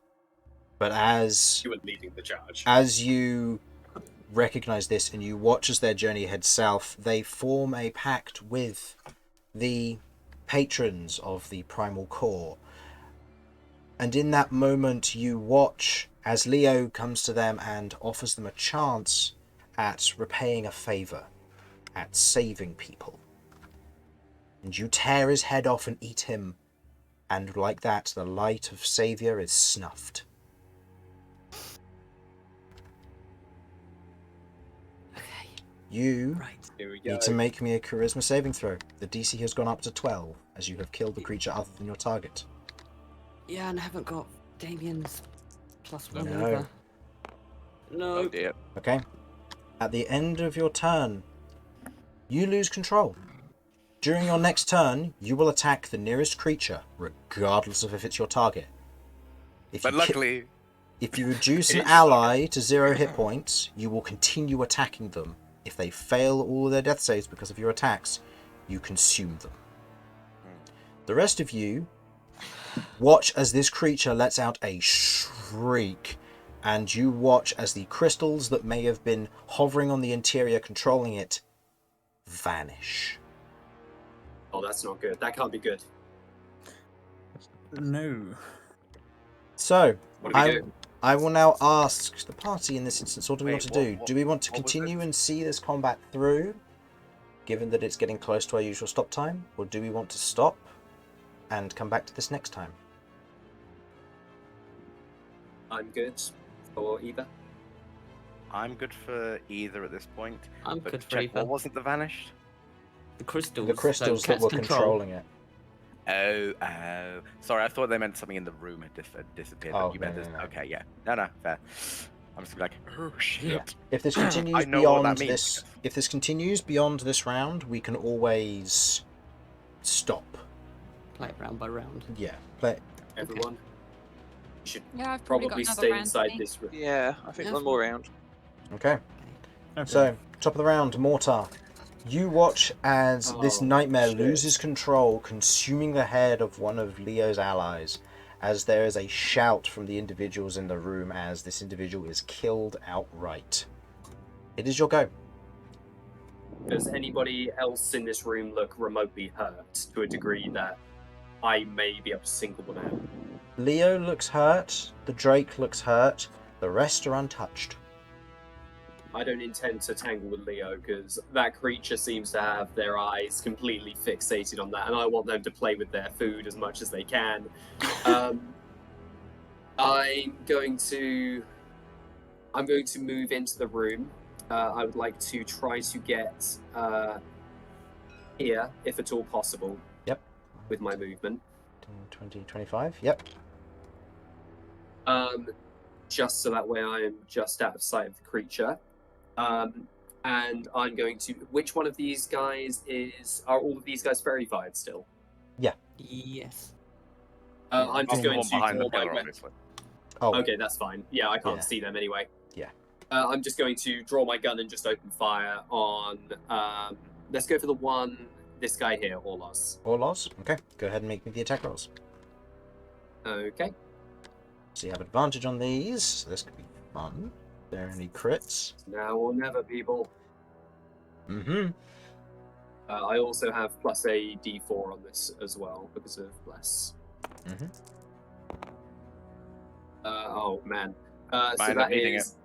But as You were leading the charge. As you recognize this and you watch as their journey heads south, they form a pact with the patrons of the Primal Core. And in that moment, you watch as Leo comes to them and offers them a chance at repaying a favor, at saving people. And you tear his head off and eat him, and like that, the light of Savior is snuffed. Okay. You Here we go. need to make me a charisma saving throw. The DC has gone up to 12, as you have killed the creature other than your target. Yeah, and I haven't got Damian's +1 No. either. No. Oh dear. Okay? At the end of your turn, you lose control. During your next turn, you will attack the nearest creature, regardless of if it's your target. But luckily, If you reduce It an is your ally to 0 hit points, you will continue attacking them. If they fail all of their death saves because of your attacks, you consume them. The rest of you watch as this creature lets out a shriek, and you watch as the crystals that may have been hovering on the interior controlling it vanish. Oh, that's not good. That can't be good. No. So, What do we do? I will now ask the party in this instance, what do we Wait, want to do? what- Do we want to what was continue it? and see this combat through, given that it's getting close to our usual stop time? Or do we want to stop and come back to this next time? I'm good for either. I'm good for either at this point. I'm But good to for check, either. what wasn't the vanished? The crystals. The crystals so that cat's were control. controlling it. Oh. Sorry, I thought they meant something in the room had disappeared. Oh, but you meant no, this. no, no. Okay, yeah. No, fair. I'm just like, oh shit. Yeah. If this continues I know what that beyond means. this, if this continues beyond this round, we can always stop. Play it round by round. Yeah, play. Everyone. You should Yeah, I've probably probably got another stay round inside to this room. Yeah, I think one more round. Okay. Okay. So, top of the round, Mortar. You watch as this Oh, nightmare shit. loses control, consuming the head of one of Leo's allies, as there is a shout from the individuals in the room as this individual is killed outright. It is your go. Does anybody else in this room look remotely hurt to a degree that I may be able to single them out? Leo looks hurt, the Drake looks hurt, the rest are untouched. I don't intend to tangle with Leo because that creature seems to have their eyes completely fixated on that, and I want them to play with their food as much as they can. I'm going to move into the room. I would like to try to get here, if at all possible. Yep. With my movement. 20, 25, yep. Just so that way I am just out of sight of the creature. And I'm going to. Which one of these guys are all of these guys verified still? Yes. I'm just going to behind draw the pillar, my gun. obviously. Oh, Okay, that's fine. Yeah, I can't Yeah. see them anyway. Yeah. I'm just going to draw my gun and just open fire on. Let's go for the one. This guy here, Orlos. Orlos? Okay, go ahead and make me the attack rolls. Okay. So you have advantage on these, so this could be fun. Are there any crits? Now or never, people. Mm-hmm. I also have plus a D4 on this as well because of bless. Mm-hmm. Oh man. Might So end up that needing is.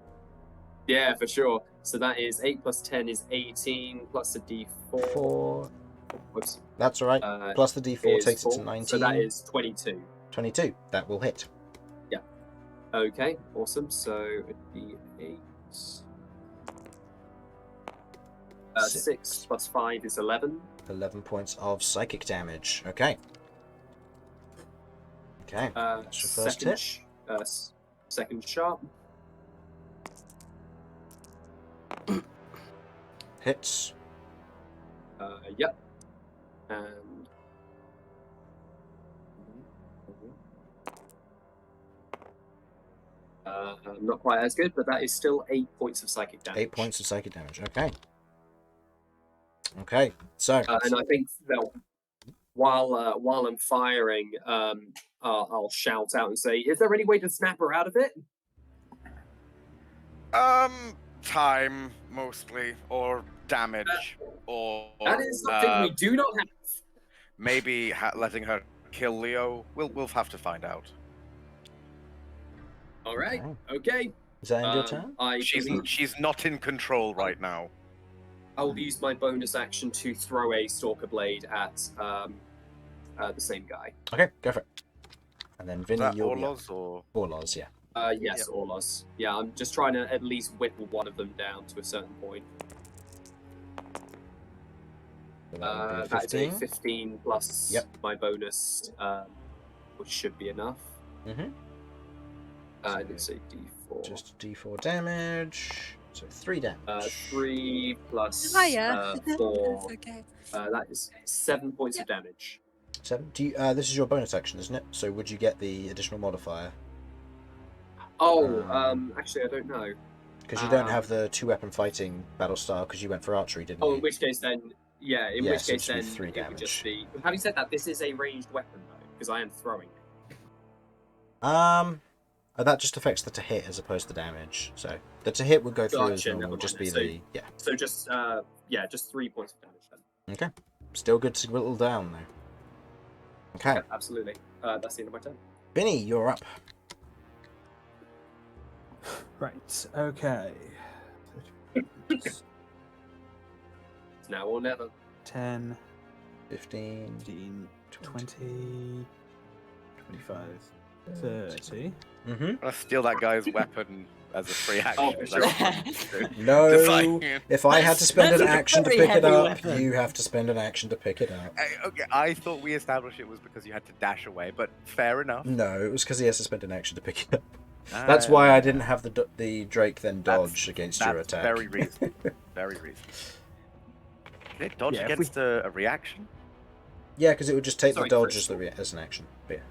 Yeah, for sure. So that is 8 plus 10 is 18 plus a D4. 4. Whoops. That's alright. Plus the D4 is takes it to 4, 19. So that is 22. 22. That will hit. Okay, awesome. So it'd be 8. 6 plus 5 is 11. 11 points of psychic damage. Okay. Okay. That's your first hit. Second sharp. Hits. Yep. And not quite as good, but that is still 8 points of psychic damage. 8 points of psychic damage. Okay. Okay. So. And I think that while I'm firing, I'll shout out and say, "Is there any way to snap her out of it?" Time mostly, or damage, or That is something we do not have. maybe letting her kill Leo. We'll have to find out. All right. Okay. Is that end your turn? She's not in control right now. I will use my bonus action to throw a Stalker Blade at the same guy. Okay, go for it. And then Vinny, you'll be up. Orlos or Orlos, yeah. Yes, Yep. Orlos. Yeah, I'm just trying to at least whittle one of them down to a certain point. So that would be That is a 15 plus Yep. my bonus, which should be enough. Mm-hmm. It's a D4. Just D4 damage. So 3 damage. 3 plus Hiya. 4. It's okay. That is 7 points of damage. 7. Do you, this is your bonus action, isn't it? So would you get the additional modifier? Oh, actually, I don't know. Because you don't have the 2-weapon fighting battle style because you went for archery, didn't you? Oh, in which case then, yeah, in Yeah, which so case it then should be 3 it would just damage. be. Having said that, this is a ranged weapon though, because I am throwing it. That just affects the to hit as opposed to damage. So the to hit would go through as Gotcha, normal, never would just mind be then. the So just just 3 points of damage then. Okay. Still good to whittle down though. Okay. Yeah, absolutely. That's the end of my turn. Vinny, you're up. Right, okay. It's now or never. 10, 15, 15, 20, 25, 30. Mm-hmm. Let's steal that guy's weapon as a free action. Oh, for That's sure. what I'm No. Just like- If I had to spend That's an a action to very pick it heavy up, weapon. you have to spend an action to pick it up. Okay, I thought we established it was because you had to dash away, but fair enough. No, it was because he has to spend an action to pick it up. That's why I didn't have the Drake then dodge against your That's attack. very reasonable. Very reasonable. Did it dodge Yeah, if against a reaction? Yeah, because it would just take Sorry, the dodge Chris. as an action. But yeah.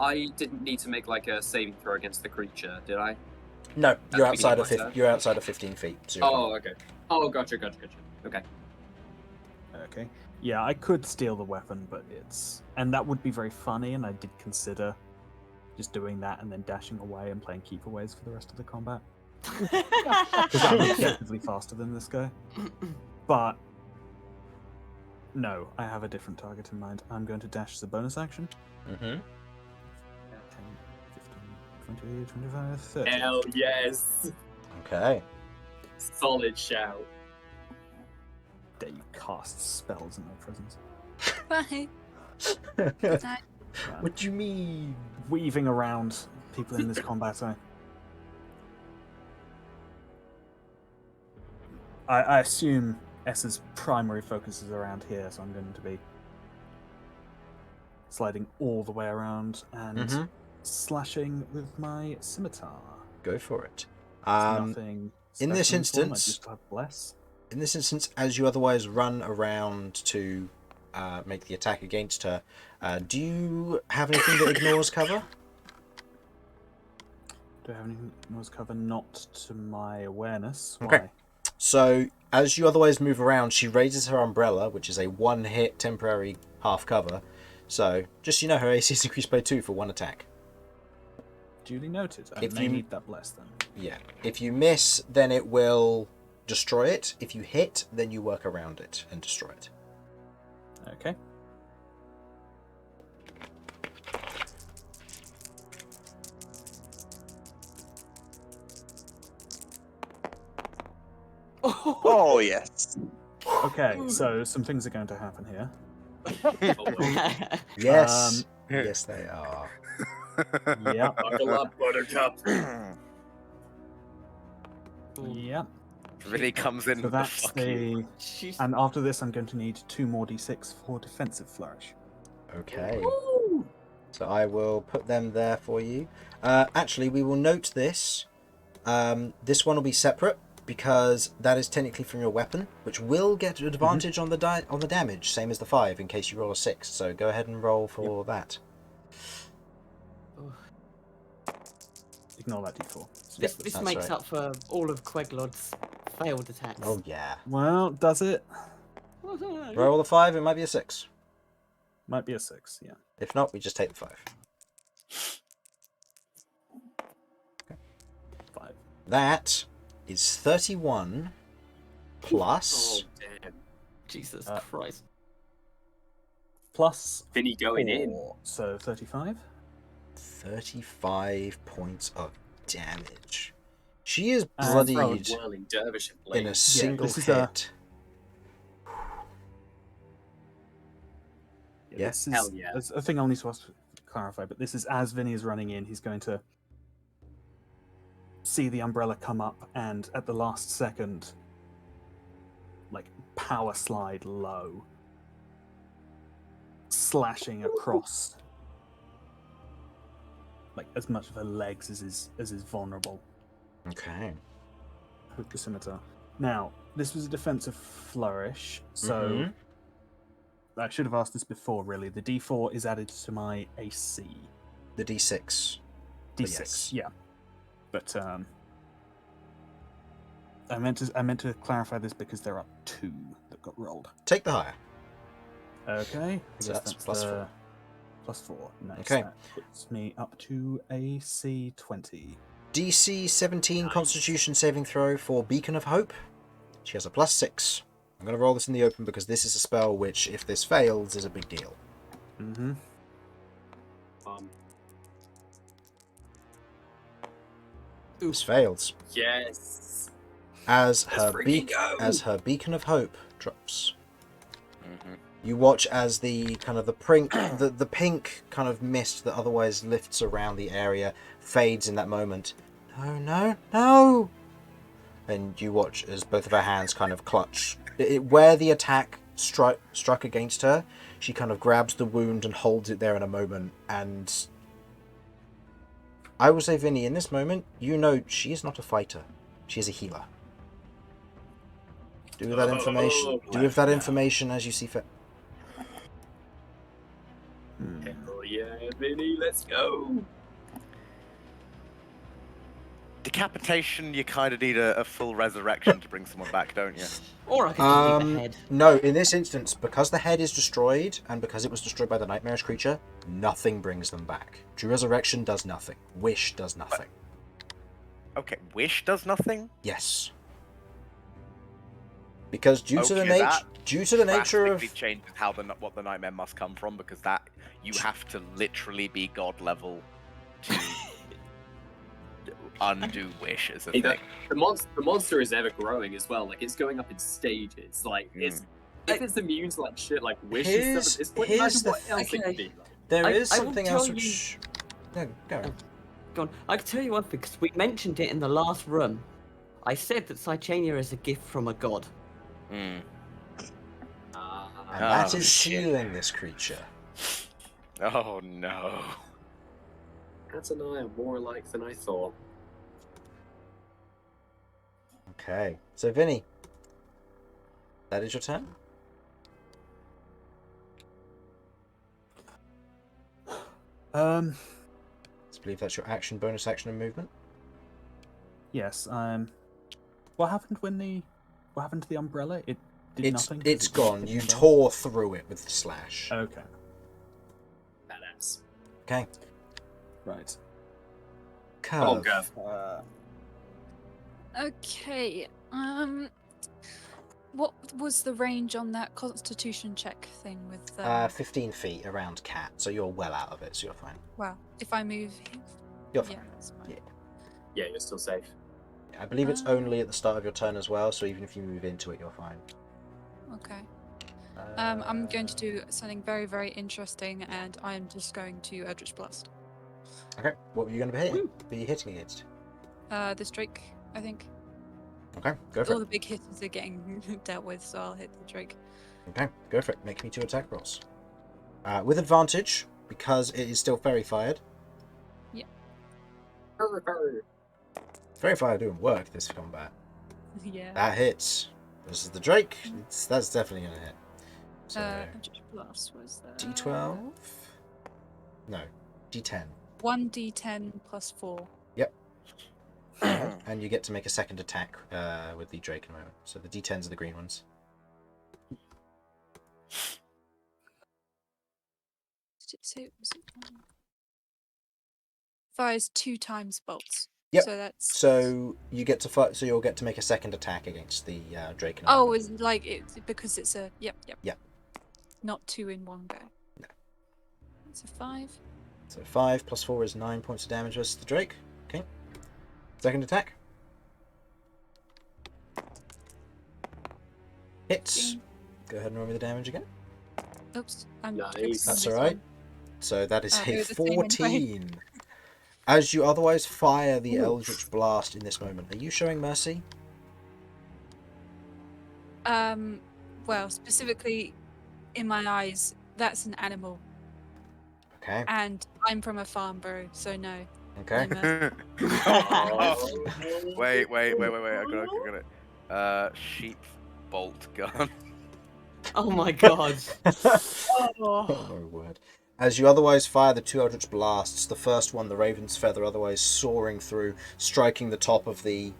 I didn't need to make like a saving throw against the creature, did I? No, At you're the outside beginning of of my turn? you're outside of 15 feet. So you're fine. Oh, okay. Oh, gotcha. Okay. Okay. Yeah, I could steal the weapon, but and that would be very funny, and I did consider just doing that and then dashing away and playing keepaways for the rest of the combat. Because I'm objectively faster than this guy. But no, I have a different target in mind. I'm going to dash as a bonus action. Mm-hmm. 10, 15, 20, 25, 30. Hell yes. Okay. Solid shout. Dare you cast spells in my presence. Bye. Good night. What do you mean? Weaving around people in this combat, I assume S's primary focus is around here, so I'm going to be sliding all the way around and Mhm. slashing with my scimitar. Go for it. It's nothing in this special form, I instance- just have bless. In this instance, as you otherwise run around to make the attack against her, do you have anything that ignores cover? Do I have anything that ignores cover? Not to my awareness. Okay. Why? So, as you otherwise move around, she raises her umbrella, which is a one-hit temporary half cover. So, just so you know, her AC is increased by 2 for 1 attack. Duly noted. I If may you- need that bless then. Yeah. If you miss, then it will destroy it. If you hit, then you work around it and destroy it. Okay. Oh yes. Okay, so some things are going to happen here. Yes. Yes, they are. Yep. Buckle up, Buttercup. Yep. Vinny comes in So with the that's fuck you. She's... And after this, I'm going to need 2 more d6 for defensive flourish. Okay. Ooh. So I will put them there for you. Actually, we will note this. This one will be separate because that is technically from your weapon, which will get advantage on the damage, same as the 5 in case you roll a 6. So go ahead and roll for that. Ignore that d4. This that's makes right. up for all of Queglod's failed attacks. Oh yeah. Well, does it? Roll the 5. It might be a 6. Might be a 6, yeah. If not, we just take the 5. 5. That is 31 Oh plus damn! Jesus Uh, Christ. Plus Vinny going 4, in. so 35. 35 points of damage. She is And bloodied Whirling dervish in blade. a single this is hit. This is Hell yeah. there's a thing I'll need to clarify, but this is as Vinny is running in, he's going to see the umbrella come up and at the last second, like, power slide low, slashing across like as much of her legs as is vulnerable Okay. with the scimitar. Now, this was a defensive flourish, so I should have asked this before, really. The d4 is added to my AC. The d6. D6, yes. yeah. But I meant to clarify this because there are 2 that got rolled. Take the higher. Okay, So yes, that's plus 4. Plus 4. Nice. Okay. That puts me up to AC 20. DC 17 Nice. Constitution saving throw for Beacon of Hope. She has a plus 6. I'm going to roll this in the open because this is a spell which, if this fails, is a big deal. Mm-hmm. This fails. Yes. As Let's her, freaking go! as her Beacon of Hope drops. Mhm. You watch as the kind of the pink kind of mist that otherwise lifts around the area fades in that moment. No, no, no! And you watch as both of her hands kind of clutch. Where the attack struck against her, she kind of grabs the wound and holds it there in a moment. And I will say, Vinny, in this moment, you know she is not a fighter. She is a healer. Do with that information. Do with that information as you see fit. Hell yeah, Vinny, let's go. Decapitation, you kind of need a full resurrection to bring someone back, don't you? Or I could just leave the head. No, in this instance, because the head is destroyed, and because it was destroyed by the nightmarish creature, nothing brings them back. True Resurrection does nothing. Wish does nothing. Okay, wish does nothing? Yes. Because due to the Okay, nature, that nature of drastically changes how what the nightmare must come from, because that you have to literally be god level to undo wish as a Hey, thing. the monster is ever growing as well. Like it's going up in stages. Like it's if it's immune to like shit like wish and Here's- stuff, it's here's imagine the what else it could okay. be. Like. there I is will something tell else you- which. No, go on. Go on. I can tell you one thing, because we mentioned it in the last room. I said that Cychania is a gift from a god. Mm. And that Oh, is shit. healing this creature. Oh no. That's and I are more alike than I thought. Okay, so Vinny, that is your turn. Let's believe that's your action, bonus action, and movement. Yes. What happened to the umbrella? It did nothing. It's gone. Hit the You umbrella? tore through it with the slash. Okay. Badass. Okay, Right. Come on, Kirv. Gav. Okay. What was the range on that Constitution check thing with? 15 feet around Cat, so you're well out of it, so you're fine. Well, if I move, You're fine. yeah, that's fine. Yeah. Yeah, you're still safe. I believe it's only at the start of your turn as well, so even if you move into it, you're fine. Okay. I'm going to do something very, very interesting, and I'm just going to Eldritch Blast. Okay, what were you going to be hitting against? This Drake, I think. Okay, go for All it. the big hitters are getting dealt with, so I'll hit the Drake. Okay, go for it. Make me 2 attack rolls. With advantage, because it is still fairy fired. Fairy fire doing work this combat. Yeah. That hits. This is the Drake. That's definitely gonna hit. So Eldritch Blast was that? D12. No, D10. 1d10 plus 4. Alright, and you get to make a second attack with the Drake in a moment. So the D10s are the green ones. Did it say was it one? Fires 2 times bolts. Yep. So that's. So you get to fight. So you'll get to make a second attack against the Drake in a Oh, moment. is like it because it's a Yep. Yep. Not 2 in one go. No. It's a 5. So 5 plus 4 is 9 points of damage versus the Drake. Okay. Second attack. Hits. Go ahead and roll me the damage again. Oops. I'm Nice. focusing That's this alright. one. So that is they a were the same anyway. 14. As you otherwise fire the Eldritch Blast in this moment, are you showing mercy? Well, specifically in my eyes, that's an animal, Okay. and I'm from a farm, bro. So no. Okay. No mercy. Wait, I got it. Sheep bolt gun. Oh my god. Oh my word. As you otherwise fire the 2 Eldritch Blasts, the first one, the Raven's Feather, otherwise soaring through, striking the top of the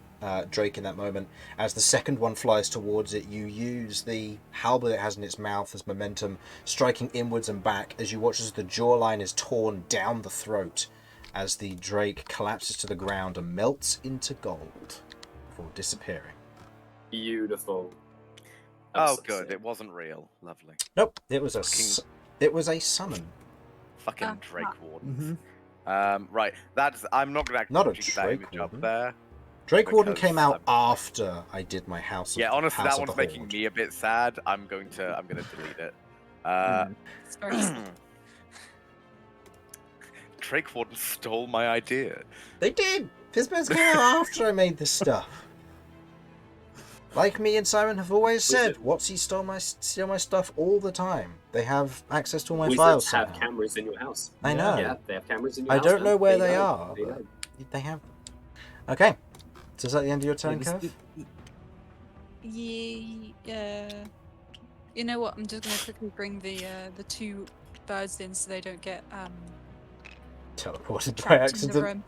Drake in that moment. As the second one flies towards it, you use the halberd it has in its mouth as momentum, striking inwards and back as you watch as the jawline is torn down the throat as the Drake collapses to the ground and melts into gold before disappearing. Beautiful. Oh, good. It wasn't real. Lovely. Nope, it was a summon. Fucking Drake Wardens. Mhm. Right. I'm not gonna Not a actually do that Drake image up Warden. there. Drake Warden Because came out I'm- after I did my House of Yeah, honestly, House that of one's the making Horde. me a bit sad. I'm gonna delete it. It's very sad. Drake Warden stole my idea. They did! Fizzbirds came out after I made this stuff. Like me and Simon have always said, Watsy steal my stuff all the time. They have access to all my files Wizards have somehow. cameras in your house. I know. Yeah, they have cameras in your I house. don't know man. where There they you go. are, There you but go. they have. Okay. So is that the end of your turn, Kirv? Yeah. You know what? I'm just gonna quickly bring the 2 birds in so they don't get Teleported by trapped in the accident. room.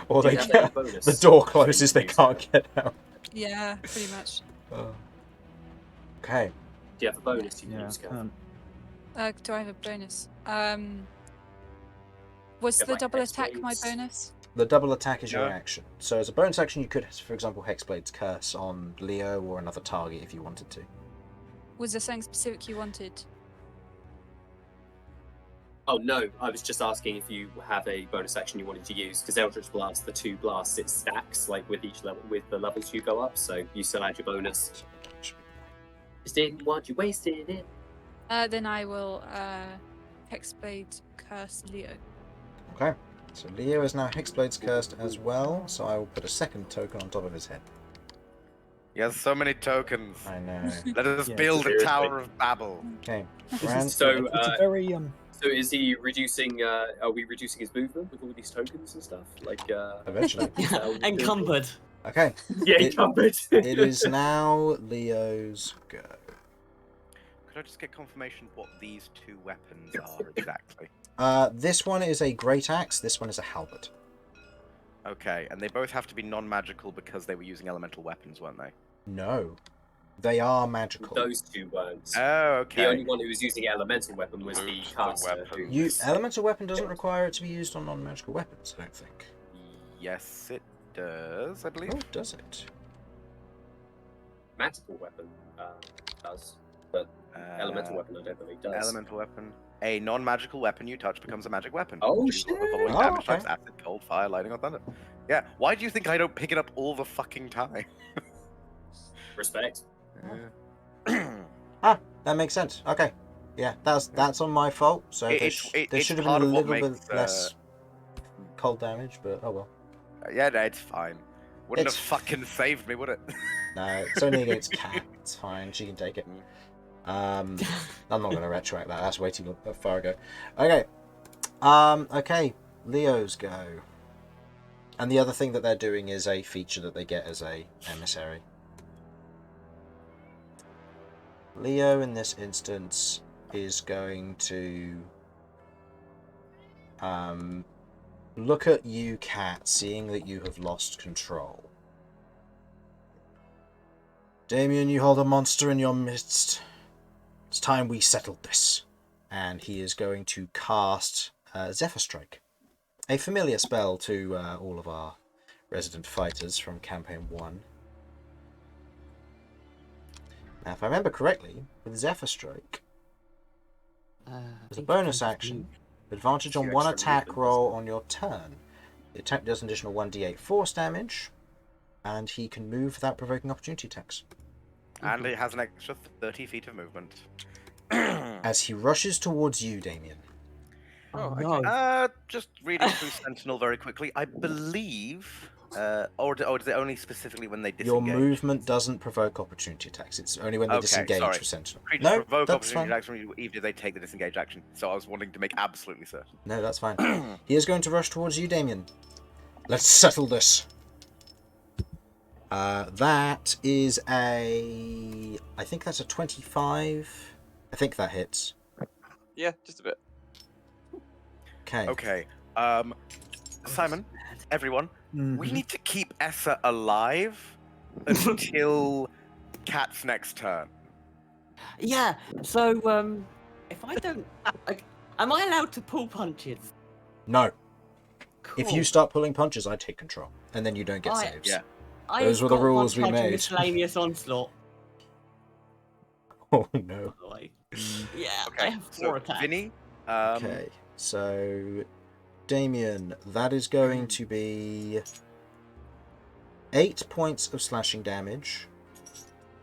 Or they Yeah, get, bonus. the door closes, they Use can't it. get out. Yeah, pretty much. Oh. Okay. Do you have a bonus you can Yeah. use, Kirv? Do I have a bonus? Was Yeah, the like double Hex attack my Blades. bonus? The double attack is your Yeah. action. So as a bonus action, you could, for example, Hexblade's Curse on Leo or another target if you wanted to. Was there something specific you wanted? Oh no, I was just asking if you have a bonus action you wanted to use, because Eldritch Blast, the 2 blasts, it stacks like with each level, with the levels you go up, so you still add your bonus. Just didn't want you wasting it. Then I will Hexblade curse Leo. Okay. So Leo is now Hexblade's cursed as well, so I will put a second token on top of his head. He has so many tokens. I know. Let us Yeah, build a seriously. Tower of Babel. Okay. This Brand, is, So, it's a very So is he reducing? Are we reducing his movement with all these tokens and stuff? Like eventually. Encumbered. Okay. Yeah, It- encumbered. It is now Leo's go. Could I just get confirmation what these 2 weapons are exactly? This one is a great axe. This one is a halberd. Okay, and they both have to be non-magical because they were using elemental weapons, weren't they? No, they are magical. Those 2 weren't. Oh, okay. The only one who was using elemental weapon was the Who's the caster. weapon? who You, was- elemental weapon doesn't require it to be used on non-magical weapons. I don't think. Yes, it does, I believe. Oh, does it? magical weapon does, but elemental weapon I don't believe does. Elemental weapon. A non-magical weapon you touch becomes a magic weapon. Oh, Choose one of the shit. following Oh, damage okay. types: acid, cold, fire, lightning, or thunder. Yeah. Why do you think I don't pick it up all the fucking time? Respect. Ah, that makes sense. Okay. Yeah, that's on my fault. So there It's should have part been a of what little makes, bit less cold damage, but oh well. Yeah, no, it's fine. Wouldn't It's- have fucking saved me, would it? No, it's only against Cat. It's fine. She can take it. I'm not going to retroact that. That's way too far ago. Okay. Okay. Leo's go. And the other thing that they're doing is a feature that they get as a emissary. Leo, in this instance, is going to look at you, Cat, seeing that you have lost control. Damian, you hold a monster in your midst. It's time we settled this. And he is going to cast Zephyr Strike, a familiar spell to all of our resident fighters from Campaign 1. Now, if I remember correctly, with Zephyr Strike, as a bonus action, advantage on Few one extra attack movement, roll doesn't it? on your turn. The attack does an additional 1d8 force damage, and he can move without provoking opportunity attacks. And it has an extra 30 feet of movement. As he rushes towards you, Damian. Oh, no. Just reading through Sentinel very quickly. I believe, or does it only specifically when they disengage? Your movement doesn't provoke opportunity attacks. It's only when they Okay, disengage sorry. for Sentinel. Creatures No, provoke that's opportunity fine. attacks from you even if they take the disengage action. So I was wanting to make absolutely certain. No, that's fine. He is going to rush towards you, Damian. Let's settle this. That is a... I think that's a 25. I think that hits. Yeah, just a bit. Okay. Okay. Simon, everyone, we Mhm. need to keep Essa alive until Cat's next turn. Yeah. So if I don't, am I allowed to pull punches? No. If you Cool. start pulling punches, I take control. And then you don't get I- saves. Yeah. Those were the got rules we one punch of made. Miscellaneous onslaught. Oh, no. By the way. Yeah. I Okay. have So 4 attacks. Vinny, Okay. So, Damian, that is going to be 8 points of slashing damage,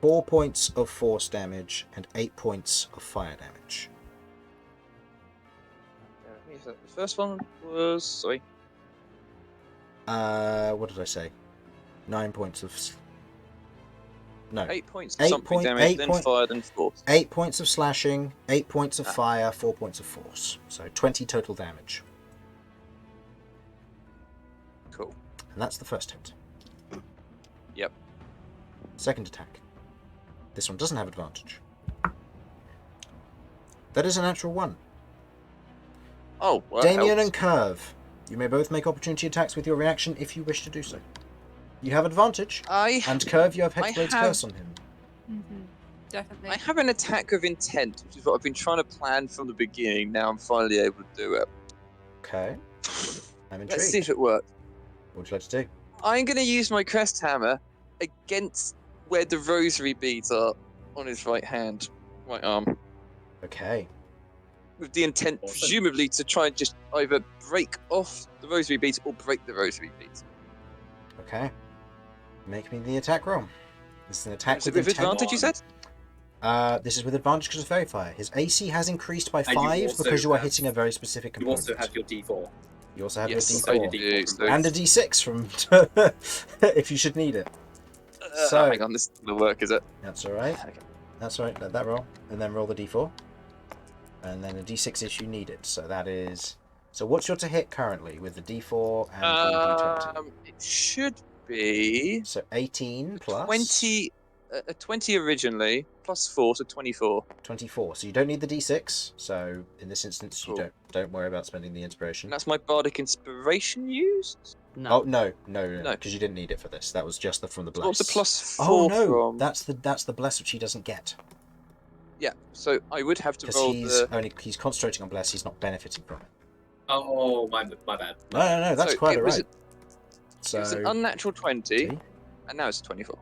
4 points of force damage, and 8 points of fire damage. The first one was sorry. What did I say? 9 points of... No. 8 points of 8 something point- damage, 8 then point- fire, then force. 8 points of slashing, 8 points of fire, 4 points of force. So 20 total damage. Cool. And that's the first hit. Yep. Second attack. This one doesn't have advantage. That is a natural 1. Oh, well, that Damian helps. and Kirv, you may both make opportunity attacks with your reaction if you wish to do so. You have advantage, and Kirv, you have Hexblade's have- Curse on him. Definitely. I have an attack of intent, which is what I've been trying to plan from the beginning. Now I'm finally able to do it. Okay, I'm Let's see intrigued. if it works. What would you like to do? I'm going to use my crest hammer against where the rosary beads are on his right hand, right arm, Okay, with the intent, Awesome. presumably, to try and just either break off the rosary beads or break the rosary beads. okay. Make me the attack roll. This is an attack Is it with with intent. advantage, you said? This is with advantage because of Verifier. His AC has increased by And you 5 also because you are have- hitting a very specific You component. also have your D4. You also have Yes, your I D4. do. So- And a D6 from... if you should need it. So- hang on, this is going to work, is it? That's alright. Okay. That's alright. Let that roll. And then roll the D4. And then a D6 if you need it. So that is... So what's your to hit currently with the D4 and the D20? It should be So 18 plus 20, a 20 originally, plus 4, so 24. 24. So you don't need the D6. So in this instance, Cool. you don't worry about spending the inspiration. And that's my bardic inspiration used? No. Oh no, No. because you didn't need it for this. That was just from the bless. So what's the plus 4 Oh no, from? that's the bless which he doesn't get Yeah, so I would have to because roll he's concentrating on bless. He's not benefiting from it. Oh, my bad. No, that's So quite it was alright. It was an unnatural 20, See? and now it's a 24.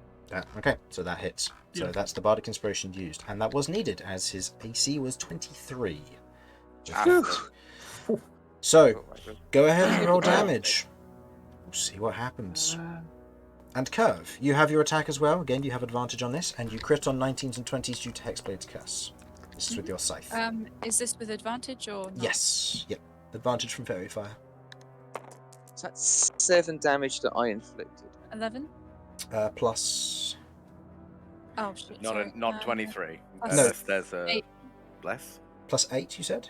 Okay, so that hits. So that's the bardic inspiration used, and that was needed as his AC was 23. So go ahead and roll damage. We'll see what happens. And Kirv, you have your attack as well. Again, you have advantage on this, and you crit on 19s and 20s due to Hexblade's Curse. This is with your scythe. Is this with advantage or not? Yes. Yep. Advantage from Fairy Fire. So that's 7 damage that I inflicted. 11. Plus. Oh shit. Not sorry. not 23. No. There's a 8. less. Plus 8, you said?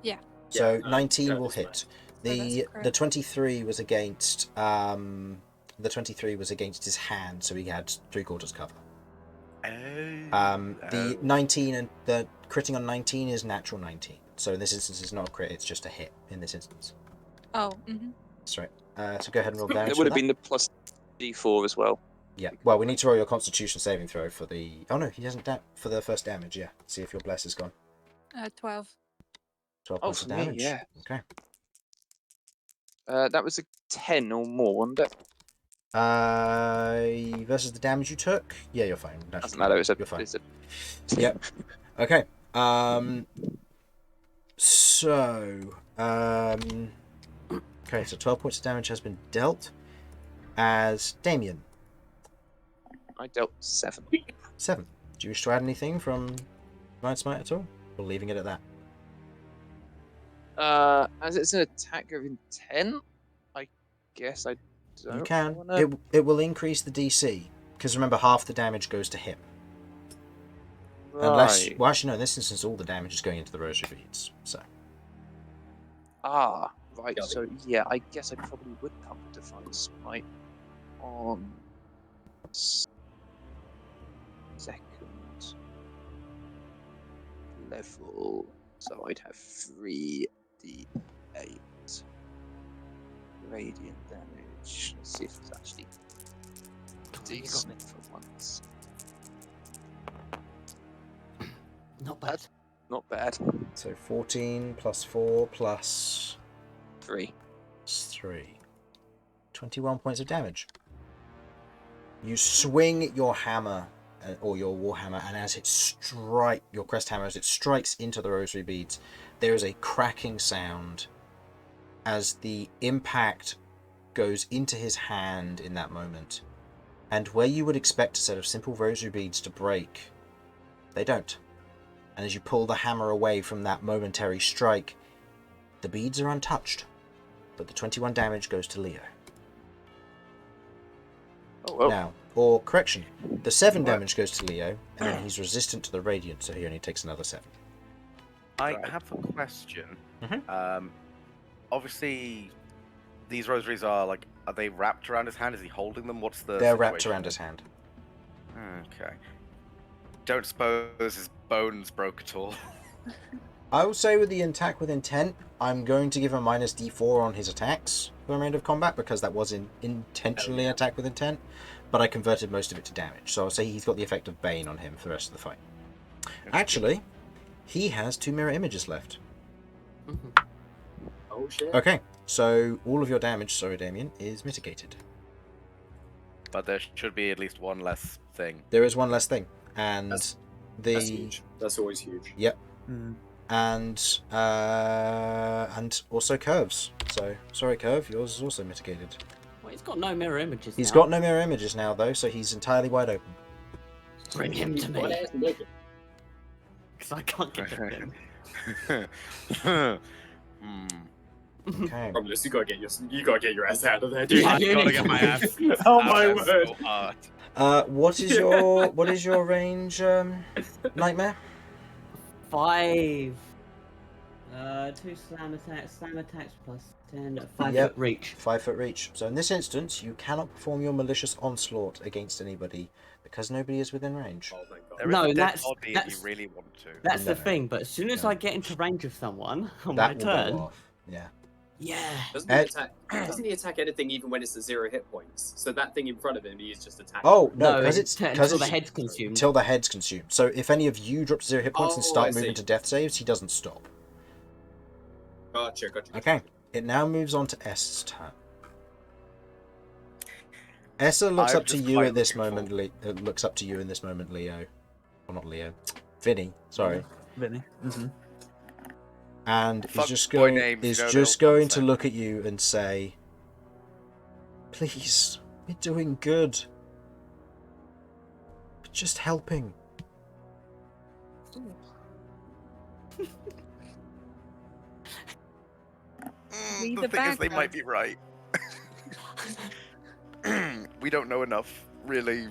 Yeah. So Yeah, 19 yeah, will that's hit. fine. So that's The correct. 23 was against his hand, so he had 3/4 cover. The 19 and the critting on 19 is natural 19. So in this instance, it's not a crit; it's just a hit. In this instance, Oh. Mm-hmm. that's right. So go ahead and roll damage. It for would have that. been the plus D4 as well. Yeah. Well, we need to roll your Constitution saving throw for the. Oh no, he hasn't for the first damage. Yeah. See if your bless is gone. 12. 12 Oh, points of for me, damage. yeah. Okay. That was a 10 or more, wasn't it? Versus the damage you took. Yeah, you're fine. Doesn't matter. You're fine. It's a... Yep. Okay. So. Okay, so 12 points of damage has been dealt. As Damian. I dealt 7. 7. Do you wish to add anything from Mind Smite at all? Or leaving it at that? As it's an attack of intent, I guess I don't. You can. Wanna... It will increase the DC. Because remember, half the damage goes to him. Right. Unless. Well, actually, no, in this instance, all the damage is going into the rosary beads. So. Ah, right. Got it. So yeah, I guess I probably would come to find Smite on second level. So I'd have 3d8 radiant damage. Let's see if it's actually decent for once. Not bad. Not bad. So 14 plus 4 plus 3. 3. 21 points of damage. You swing your hammer, or your warhammer, and as it strikes, your crest hammer, as it strikes into the rosary beads, there is a cracking sound as the impact goes into his hand in that moment. And where you would expect a set of simple rosary beads to break, they don't. And as you pull the hammer away from that momentary strike, the beads are untouched, but the 21 damage goes to Leo. Oh well. Now, or correction, the 7 damage goes to Leo, and then he's resistant to the radiant, so he only takes another 7. I Right. have a question. Mhm. Obviously, these rosaries are they wrapped around his hand? Is he holding them? What's the They're wrapped situation? around his hand. Okay. Don't suppose his bones broke at all. I will say with the attack with intent, I'm going to give him minus d4 on his attacks for the remainder of combat, because that was intentionally an attack with intent, but I converted most of it to damage, so I'll say he's got the effect of Bane on him for the rest of the fight. Actually, he has 2 mirror images left. Oh shit. Okay, so all of your damage, sorry Damian, is mitigated. But there should be at least one less thing. There is one less thing, and That's the huge. That's always huge. yep, Mm. and also Kirv's. So sorry, Kirv, yours is also mitigated. Well, he's got no mirror images. He's now. got no mirror images now though, so he's entirely wide open. Bring him to What me, else make it? because I can't get to him. Okay. Romulus, you gotta get your ass out of there, dude. Yeah, I've got to get my ass. Oh out my there word. so hard. What is your range, Nightmare? 5. 2 slam attacks plus 10, 5 Yep. foot reach. 5 foot reach. So in this instance, you cannot perform your malicious onslaught against anybody because nobody is within range. Oh, thank God. There is No, a dead that's- body if that's- you really want to. That's the No. thing, but as soon as No. I get into range of someone on That my will turn, go off. Yeah. yeah. Doesn't he attack anything even when it's at 0 hit points? So that thing in front of him, he is just attacking. Oh no, because it's it's because until the head's consumed. until the head's consumed. So if any of you drop to 0 hit points and Oh, start I moving see. to death saves, he doesn't stop. Gotcha. Okay. It now moves on to S's turn. Essa looks I'm up to just you quite at this looking moment. Looks up to you in this moment, Leo. Well, not Leo. Vinny. Sorry. Vinny. Mm-hmm. And Fuck is just boy going names, is you know, just they'll going to consent. look at you and say, "Please, we're doing good. We're just helping." Be The the thing is, bad they guy. might be right. We don't know enough, really.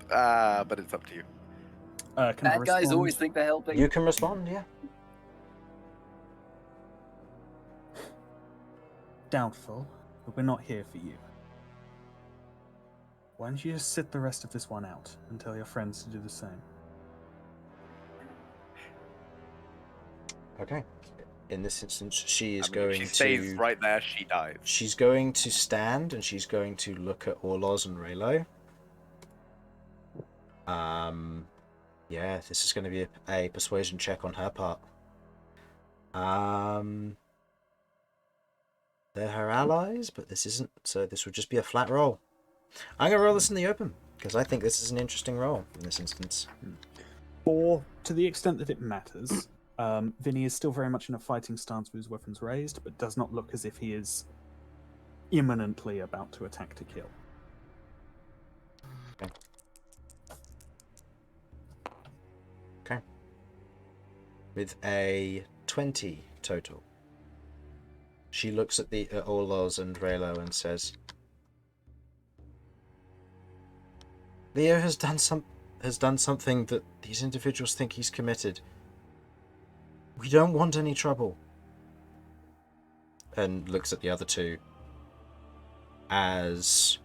But it's up to you. Can I Bad guys respond? always think they're helping. You can respond, yeah. Doubtful, but we're not here for you. Why don't you just sit the rest of this one out and tell your friends to do the same? Okay. In this instance, she is I mean, going if she to... stays right there, she dies. She's going to stand, and she's going to look at Orloz and Raylo. Yeah, this is going to be a persuasion check on her part. They're her allies, but this isn't, so this would just be a flat roll. I'm going to roll this in the open, because I think this is an interesting roll in this instance. Or, to the extent that it matters, Vinny is still very much in a fighting stance with his weapons raised, but does not look as if he is imminently about to attack to kill. Okay. With a 20 total. She looks at the Orloz and Raylo and says, Leo has done something that these individuals think he's committed. We don't want any trouble. And looks at the other two. As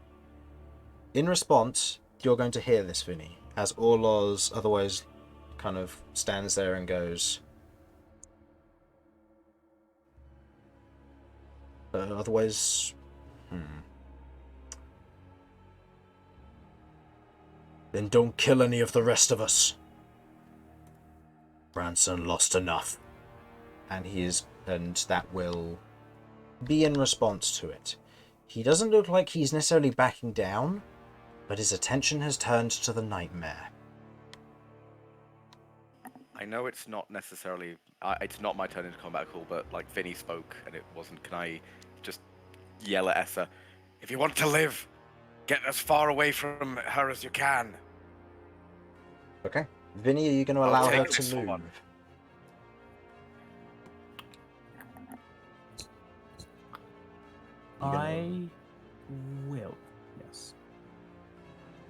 in response, you're going to hear this, Vinny, as Orloz otherwise kind of stands there and goes, otherwise, Then don't kill any of the rest of us. Branson lost enough. And that will be in response to it. He doesn't look like he's necessarily backing down, but his attention has turned to the nightmare. I know it's not necessarily... it's not my turn into combat call, but like Vinny spoke and it wasn't. Can I just yell at Essa, if you want to live, get as far away from her as you can. Okay. Vinny, are you going to I'll allow her take to this move? one. I will, yes.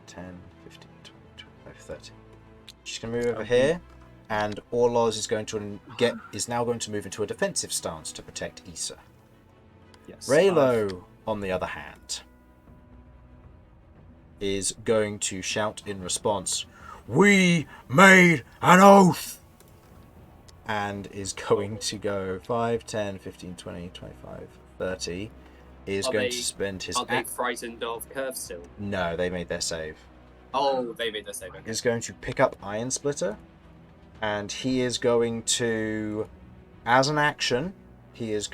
10, 15, 20, 25, 30. She's going to move over here, and Orloz is now going to move into a defensive stance to protect Issa. Yes. Raylo, on the other hand, is going to shout in response, "We made an oath!" And is going to go 5, 10, 15, 20, 25, 30. Is going to spend his... Are they frightened of Kirv still? No, they made their save. Oh, they made their save. Okay. Is going to pick up Iron Splitter, and he is going to, as an action, as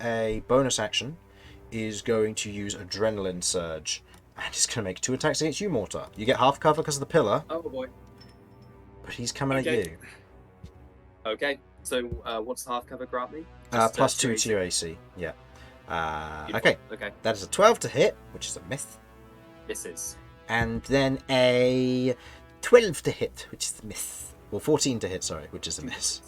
a bonus action, is going to use Adrenaline Surge, and he's going to make 2 attacks against you, Mortar. You get half cover because of the pillar, Oh boy. but he's coming at Okay. you. Okay. So, what's the half cover grant me? Plus 2 to your AC. Yeah. Okay, Okay. that is a 12 to hit, which is a miss, This is. and then a 12 to hit, which is a miss. Well, 14 to hit, sorry, which is a miss.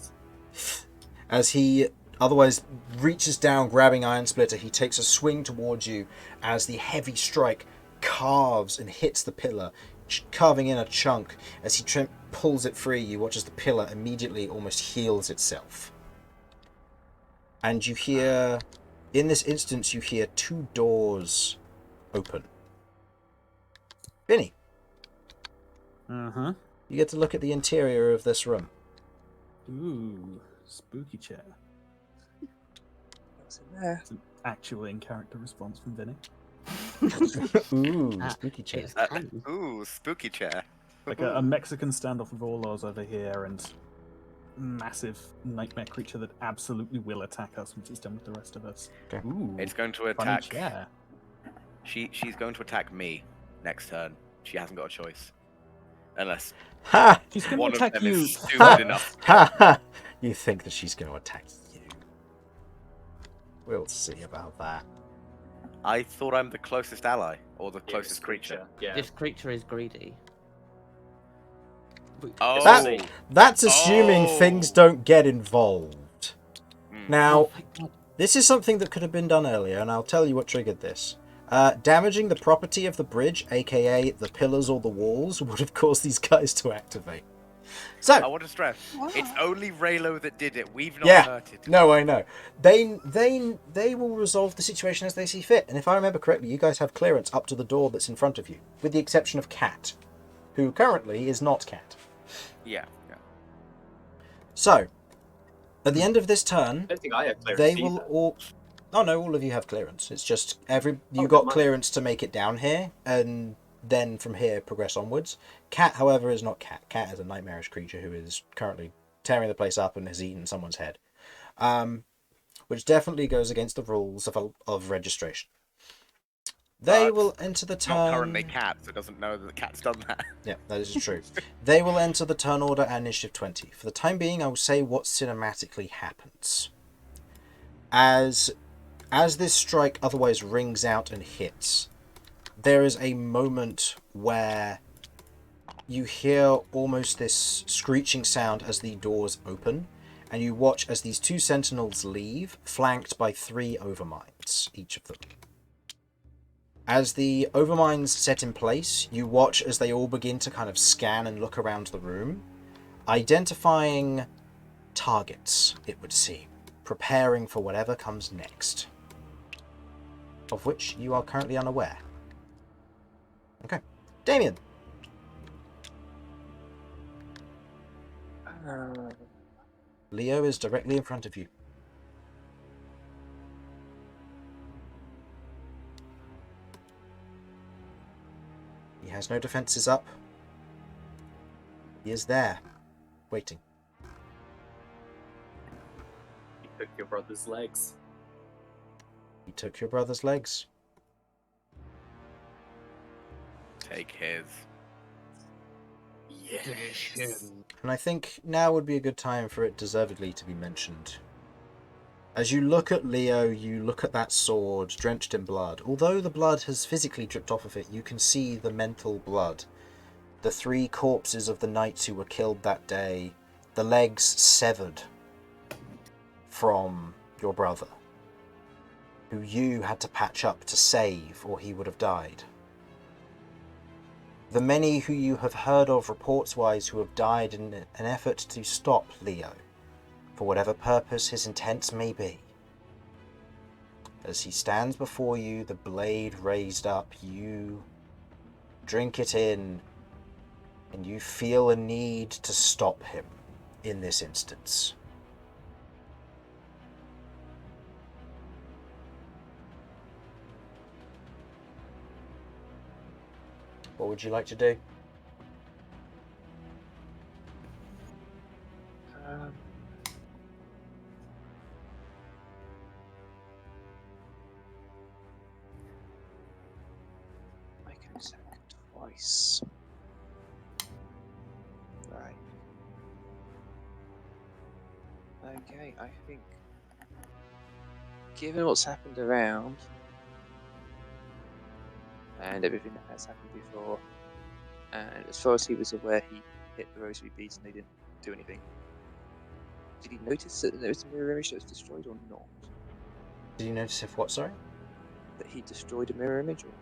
As he otherwise reaches down, grabbing Iron Splitter, he takes a swing towards you as the heavy strike carves and hits the pillar, carving in a chunk. As he pulls it free, you watch as the pillar immediately almost heals itself. And you hear, in this instance, you hear 2 doors open. Vinny, Uh-huh. you get to look at the interior of this room. Ooh, spooky chair. What's in there? It's an actual in-character response from Vinny. Ooh, spooky chair. It's Ooh, spooky chair. Like a Mexican standoff of Orloz over here, and massive nightmare creature that absolutely will attack us once it's done with the rest of us. Okay. Ooh, It's going to funny attack. chair. She's going to attack me next turn. She hasn't got a choice, unless Ha! She's going one to of attack them you. is stupid enough. Ha ha! You think that she's going to attack you? We'll see about that. I thought I'm the closest ally, or the closest creature. Yeah. This creature is greedy. Oh, That's assuming Oh. things don't get involved. Hmm. Now, Oh my God. this is something that could have been done earlier, and I'll tell you what triggered this. Damaging the property of the bridge, aka the pillars or the walls, would have caused these guys to activate. So, I want to stress, it's only Raylo that did it. We've not yeah, hurt it. no, I know. They will resolve the situation as they see fit. And if I remember correctly, you guys have clearance up to the door that's in front of you, with the exception of Cat, who currently is not Cat. Yeah. So, at the end of this turn, I don't think I have clearance they either. will all. Oh no, all of you have clearance. It's just you Oh, got never mind. clearance to make it down here, and then from here progress onwards. Cat, however, is not Cat. Cat is a nightmarish creature who is currently tearing the place up and has eaten someone's head, which definitely goes against the rules of registration. They But will enter the It's turn. not currently Cat, so it doesn't know that the Cat's done that. Yeah, that is true. They will enter the turn order at initiative 20. For the time being, I will say what cinematically happens. As this strike otherwise rings out and hits, there is a moment where you hear almost this screeching sound as the doors open, and you watch as these two sentinels leave, flanked by 3 overminds, each of them. As the overminds set in place, you watch as they all begin to kind of scan and look around the room, identifying targets, it would seem, preparing for whatever comes next, of which you are currently unaware. Okay. Damian. Leo is directly in front of you. He has no defenses up. He is there, waiting. You took your brother's legs. He took your brother's legs. Take his. Yes. And I think now would be a good time for it deservedly to be mentioned. As you look at Leo, you look at that sword drenched in blood. Although the blood has physically dripped off of it, you can see the mental blood. The 3 corpses of the knights who were killed that day, the legs severed from your brother, who you had to patch up to save or he would have died. The many who you have heard of reports-wise who have died in an effort to stop Leo, for whatever purpose his intents may be. As he stands before you, the blade raised up, you drink it in, and you feel a need to stop him in this instance. What would you like to do? I can attack twice. Right. Okay, I think, given what's happened around, and everything that has happened before, and as far as he was aware, he hit the rosary beads and they didn't do anything. Did he notice that there was a mirror image that was destroyed or not? Did you notice if what, sorry? That he destroyed a mirror image or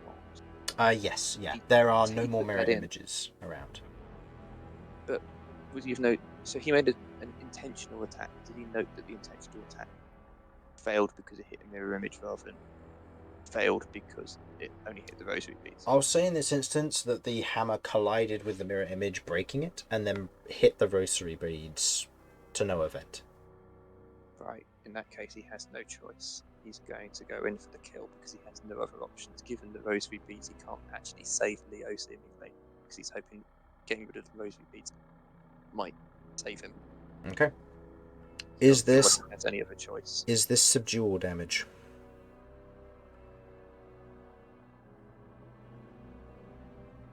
not? Yes, yeah. He- There are so no he more put mirror that in. images around. But would you have noted? So he made an intentional attack. Did he note that the intentional attack failed because it hit a mirror image rather than failed because it only hit the rosary beads? I'll say in this instance that the hammer collided with the mirror image, breaking it, and then hit the rosary beads to no event. Right. In that case, he has no choice. He's going to go in for the kill because he has no other options. Given the rosary beads, he can't actually save Leo seemingly because he's hoping getting rid of the rosary beads might save him. Okay. Is He this has any other choice? subdual damage?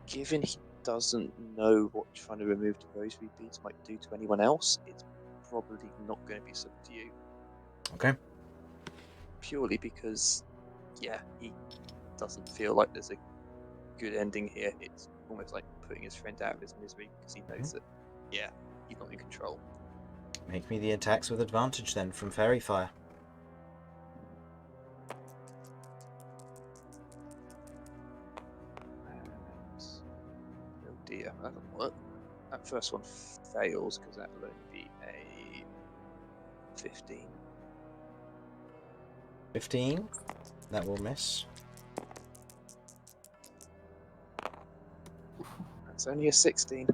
Given he doesn't know what trying to remove the rosary beads might do to anyone else, it's probably not going to be subdue. Okay. Purely because, yeah, he doesn't feel like there's a good ending here. It's almost like putting his friend out of his misery because he knows that, yeah, he's not in control. Make me the attacks with advantage then from Fairy Fire. Well, that first one fails because that will only be a 15. 15. That will miss. That's only a 16.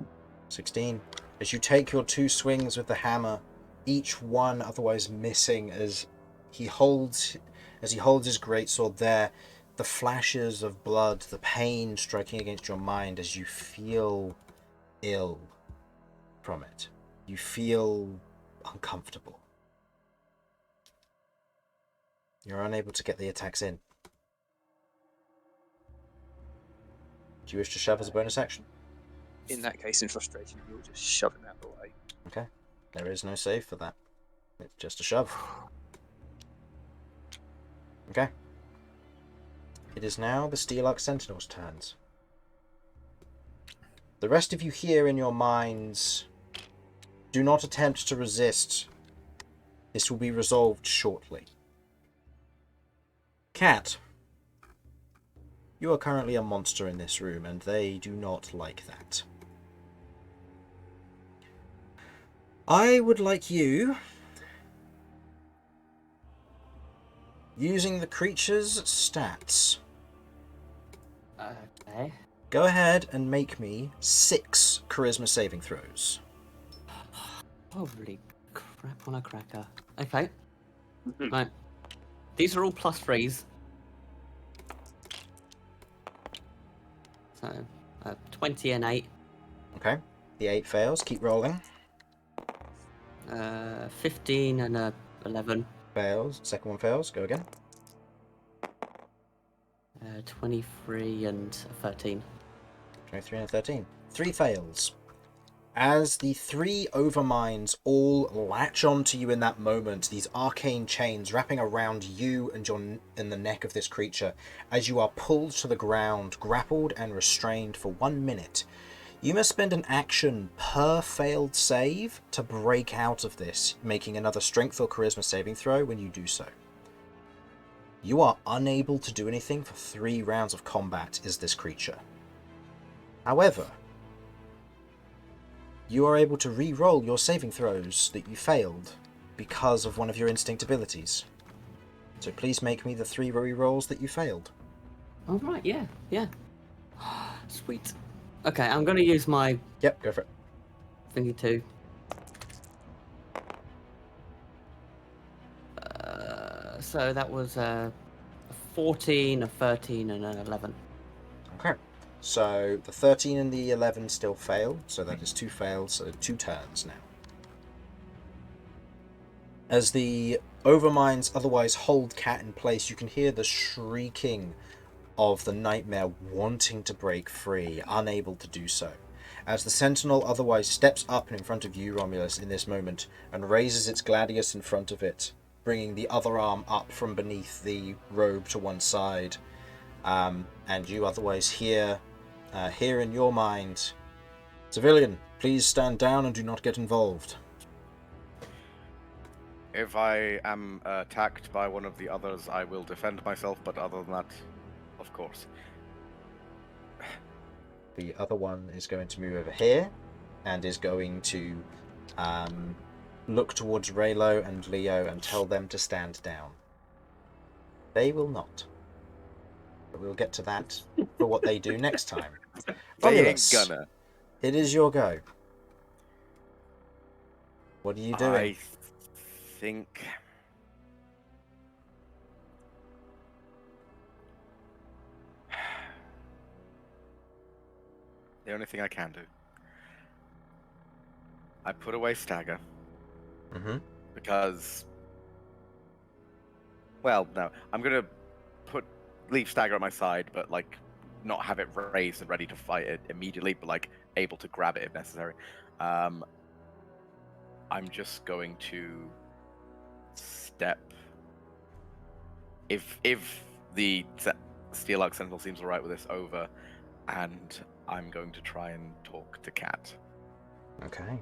16. As you take your 2 swings with the hammer, each one otherwise missing as he holds his greatsword there, the flashes of blood, the pain striking against your mind as you feel ill from it. You feel uncomfortable. You're unable to get the attacks in. Do you wish to shove as a bonus action? In that case, in frustration, you'll just shove him out of the way. Okay. There is no save for that. It's just a shove. Okay. It is now the Steelux Sentinel's turns. The rest of you here in your minds, do not attempt to resist. This will be resolved shortly. Cat, you are currently a monster in this room, and they do not like that. I would like you, using the creature's stats, Okay. go ahead and make me 6 charisma saving throws. Holy crap on a cracker. Okay. Right. These are all +3s. So, 20 and 8. Okay, the 8 fails. Keep rolling. 15 and 11. Fails. Second one fails. Go again. 23 and 13. 23 and 13. 3 fails. As the 3 overminds all latch onto you in that moment, these arcane chains wrapping around you and the neck of this creature, as you are pulled to the ground, grappled and restrained for 1 minute. You must spend an action per failed save to break out of this, making another strength or charisma saving throw when you do so. You are unable to do anything for 3 rounds of combat as this creature. However, you are able to re-roll your saving throws that you failed because of one of your instinct abilities. So please make me the 3 re-rolls that you failed. Oh, right, yeah. Sweet. Okay, I'm going to use my Yep, go for it. thingy too. So that was a 14, a 13, and an 11. Okay. So the 13 and the 11 still fail, so that is 2 fails, so 2 turns now. As the overminds otherwise hold Cat in place, you can hear the shrieking of the nightmare wanting to break free, unable to do so. As the sentinel otherwise steps up in front of you, Romulus, in this moment, and raises its gladius in front of it, bringing the other arm up from beneath the robe to one side, and you otherwise hear in your mind, "Civilian, please stand down and do not get involved." If I am attacked by one of the others, I will defend myself, but other than that, of course. The other one is going to move over here and is going to look towards Raylo and Leo and tell them to stand down. They will not. But we'll get to that for what they do next time. They ain't Romulus, gonna. it is your go. What are you doing? I think... The only thing I can do. I put away Stagger. Mm-hmm. Because... Well, no. I'm gonna leave Stagger at my side, but, like, not have it raised and ready to fight it immediately, but, like, able to grab it if necessary. I'm just going to step... If the Steelux Sentinel seems alright with this, over, and I'm going to try and talk to Cat. Okay.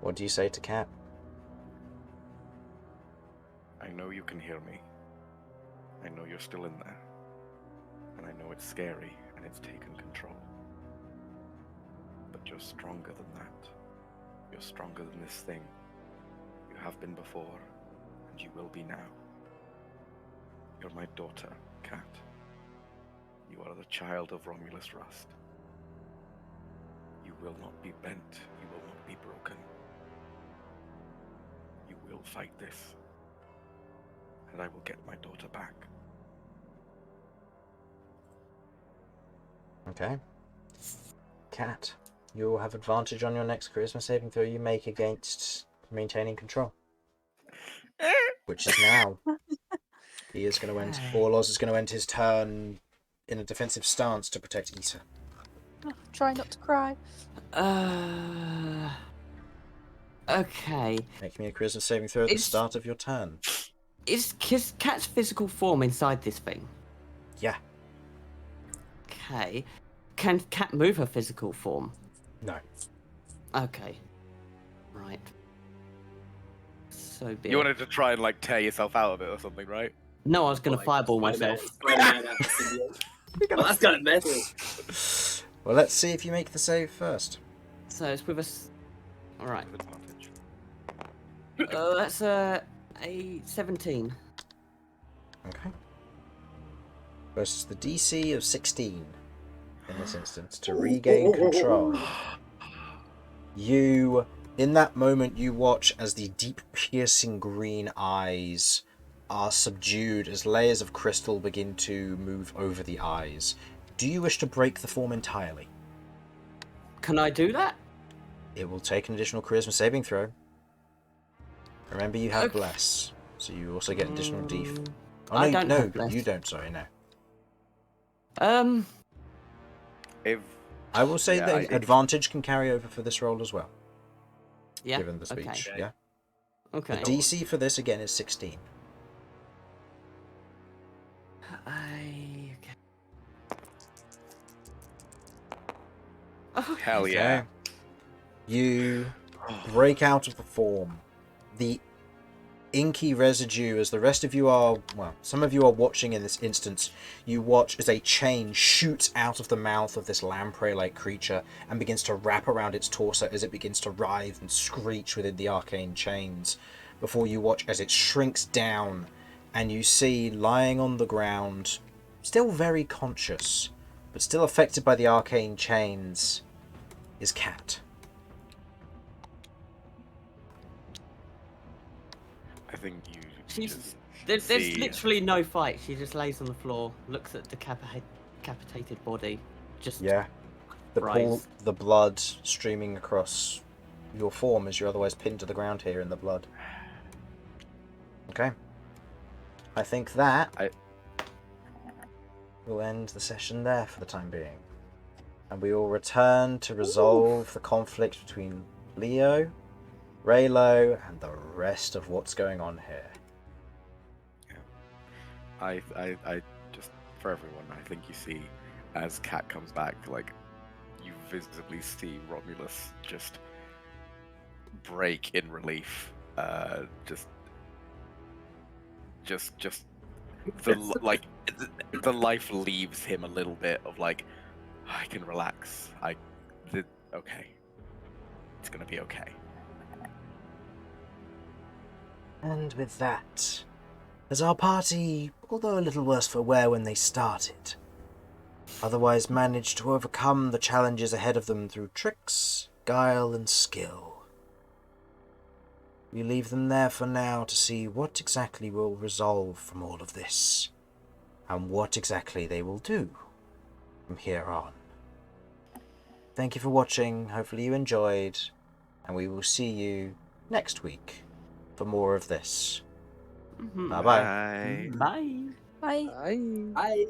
What do you say to Cat? I know you can hear me. I know you're still in there. And I know it's scary and it's taken control. But You're stronger than that. You're stronger than this thing. You have been before, and you will be now. You're my daughter, Cat. You are the child of Romulus Rust. You will not be bent. You will not be broken. You will fight this. And I will get my daughter back. Okay. Cat, you will have advantage on your next charisma saving throw you make against maintaining control. Which is now. He is going to end. Orlos is going to end his turn in a defensive stance to protect Issa. Oh, try not to cry. Okay. Make me a charisma saving throw at the start of your turn. Is Cat's physical form inside this thing? Yeah. Okay. Can Cat move her physical form? No. Okay. Right. So be You it. wanted to try and like tear yourself out of it or something, right? No, I was going to fireball myself. Well, that's kind of messy. Well, let's see if you make the save first. So it's with us. All right. Advantage. That's a 17. Okay. Versus the DC of 16 in this instance to regain control. You, in that moment, you watch as the deep, piercing green eyes are subdued as layers of crystal begin to move over the eyes. Do you wish to break the form entirely? Can I do that? It will take an additional charisma saving throw. Remember, you have Okay. bless, so you also get additional def. Oh, I no, don't no, have bless. you don't. Sorry, no. If I will say Yeah, that advantage can carry over for this roll as well, Yeah. given the speech. Okay. Yeah. Okay. The DC for this again is 16. Okay. hell yeah. You break out of the form. The inky residue, as the rest of you are, well, some of you are watching in this instance, you watch as a chain shoots out of the mouth of this lamprey-like creature and begins to wrap around its torso as it begins to writhe and screech within the arcane chains, before you watch as it shrinks down and you see lying on the ground, still very conscious, but still affected by the arcane chains, is Cat. I think you. She's just there's see- literally no fight. She just lays on the floor, looks at the decapitated body, just Yeah. The Rise. the blood streaming across your form as you're otherwise pinned to the ground here in the blood. Okay. I think that will end the session there for the time being. And we will return to resolve the conflict between Leo, Raylo, and the rest of what's going on here. I just for everyone, I think you see as Cat comes back, like you visibly see Romulus just break in relief. Just the the life leaves him a little bit of like, I can relax. Okay, it's gonna be okay. And with that, as our party, although a little worse for wear when they started, otherwise managed to overcome the challenges ahead of them through tricks, guile, and skill. We leave them there for now to see what exactly will resolve from all of this, and what exactly they will do from here on. Thank you for watching, hopefully you enjoyed, and we will see you next week for more of this. Mhm. Bye-bye. Bye. Bye. Aye. Bye.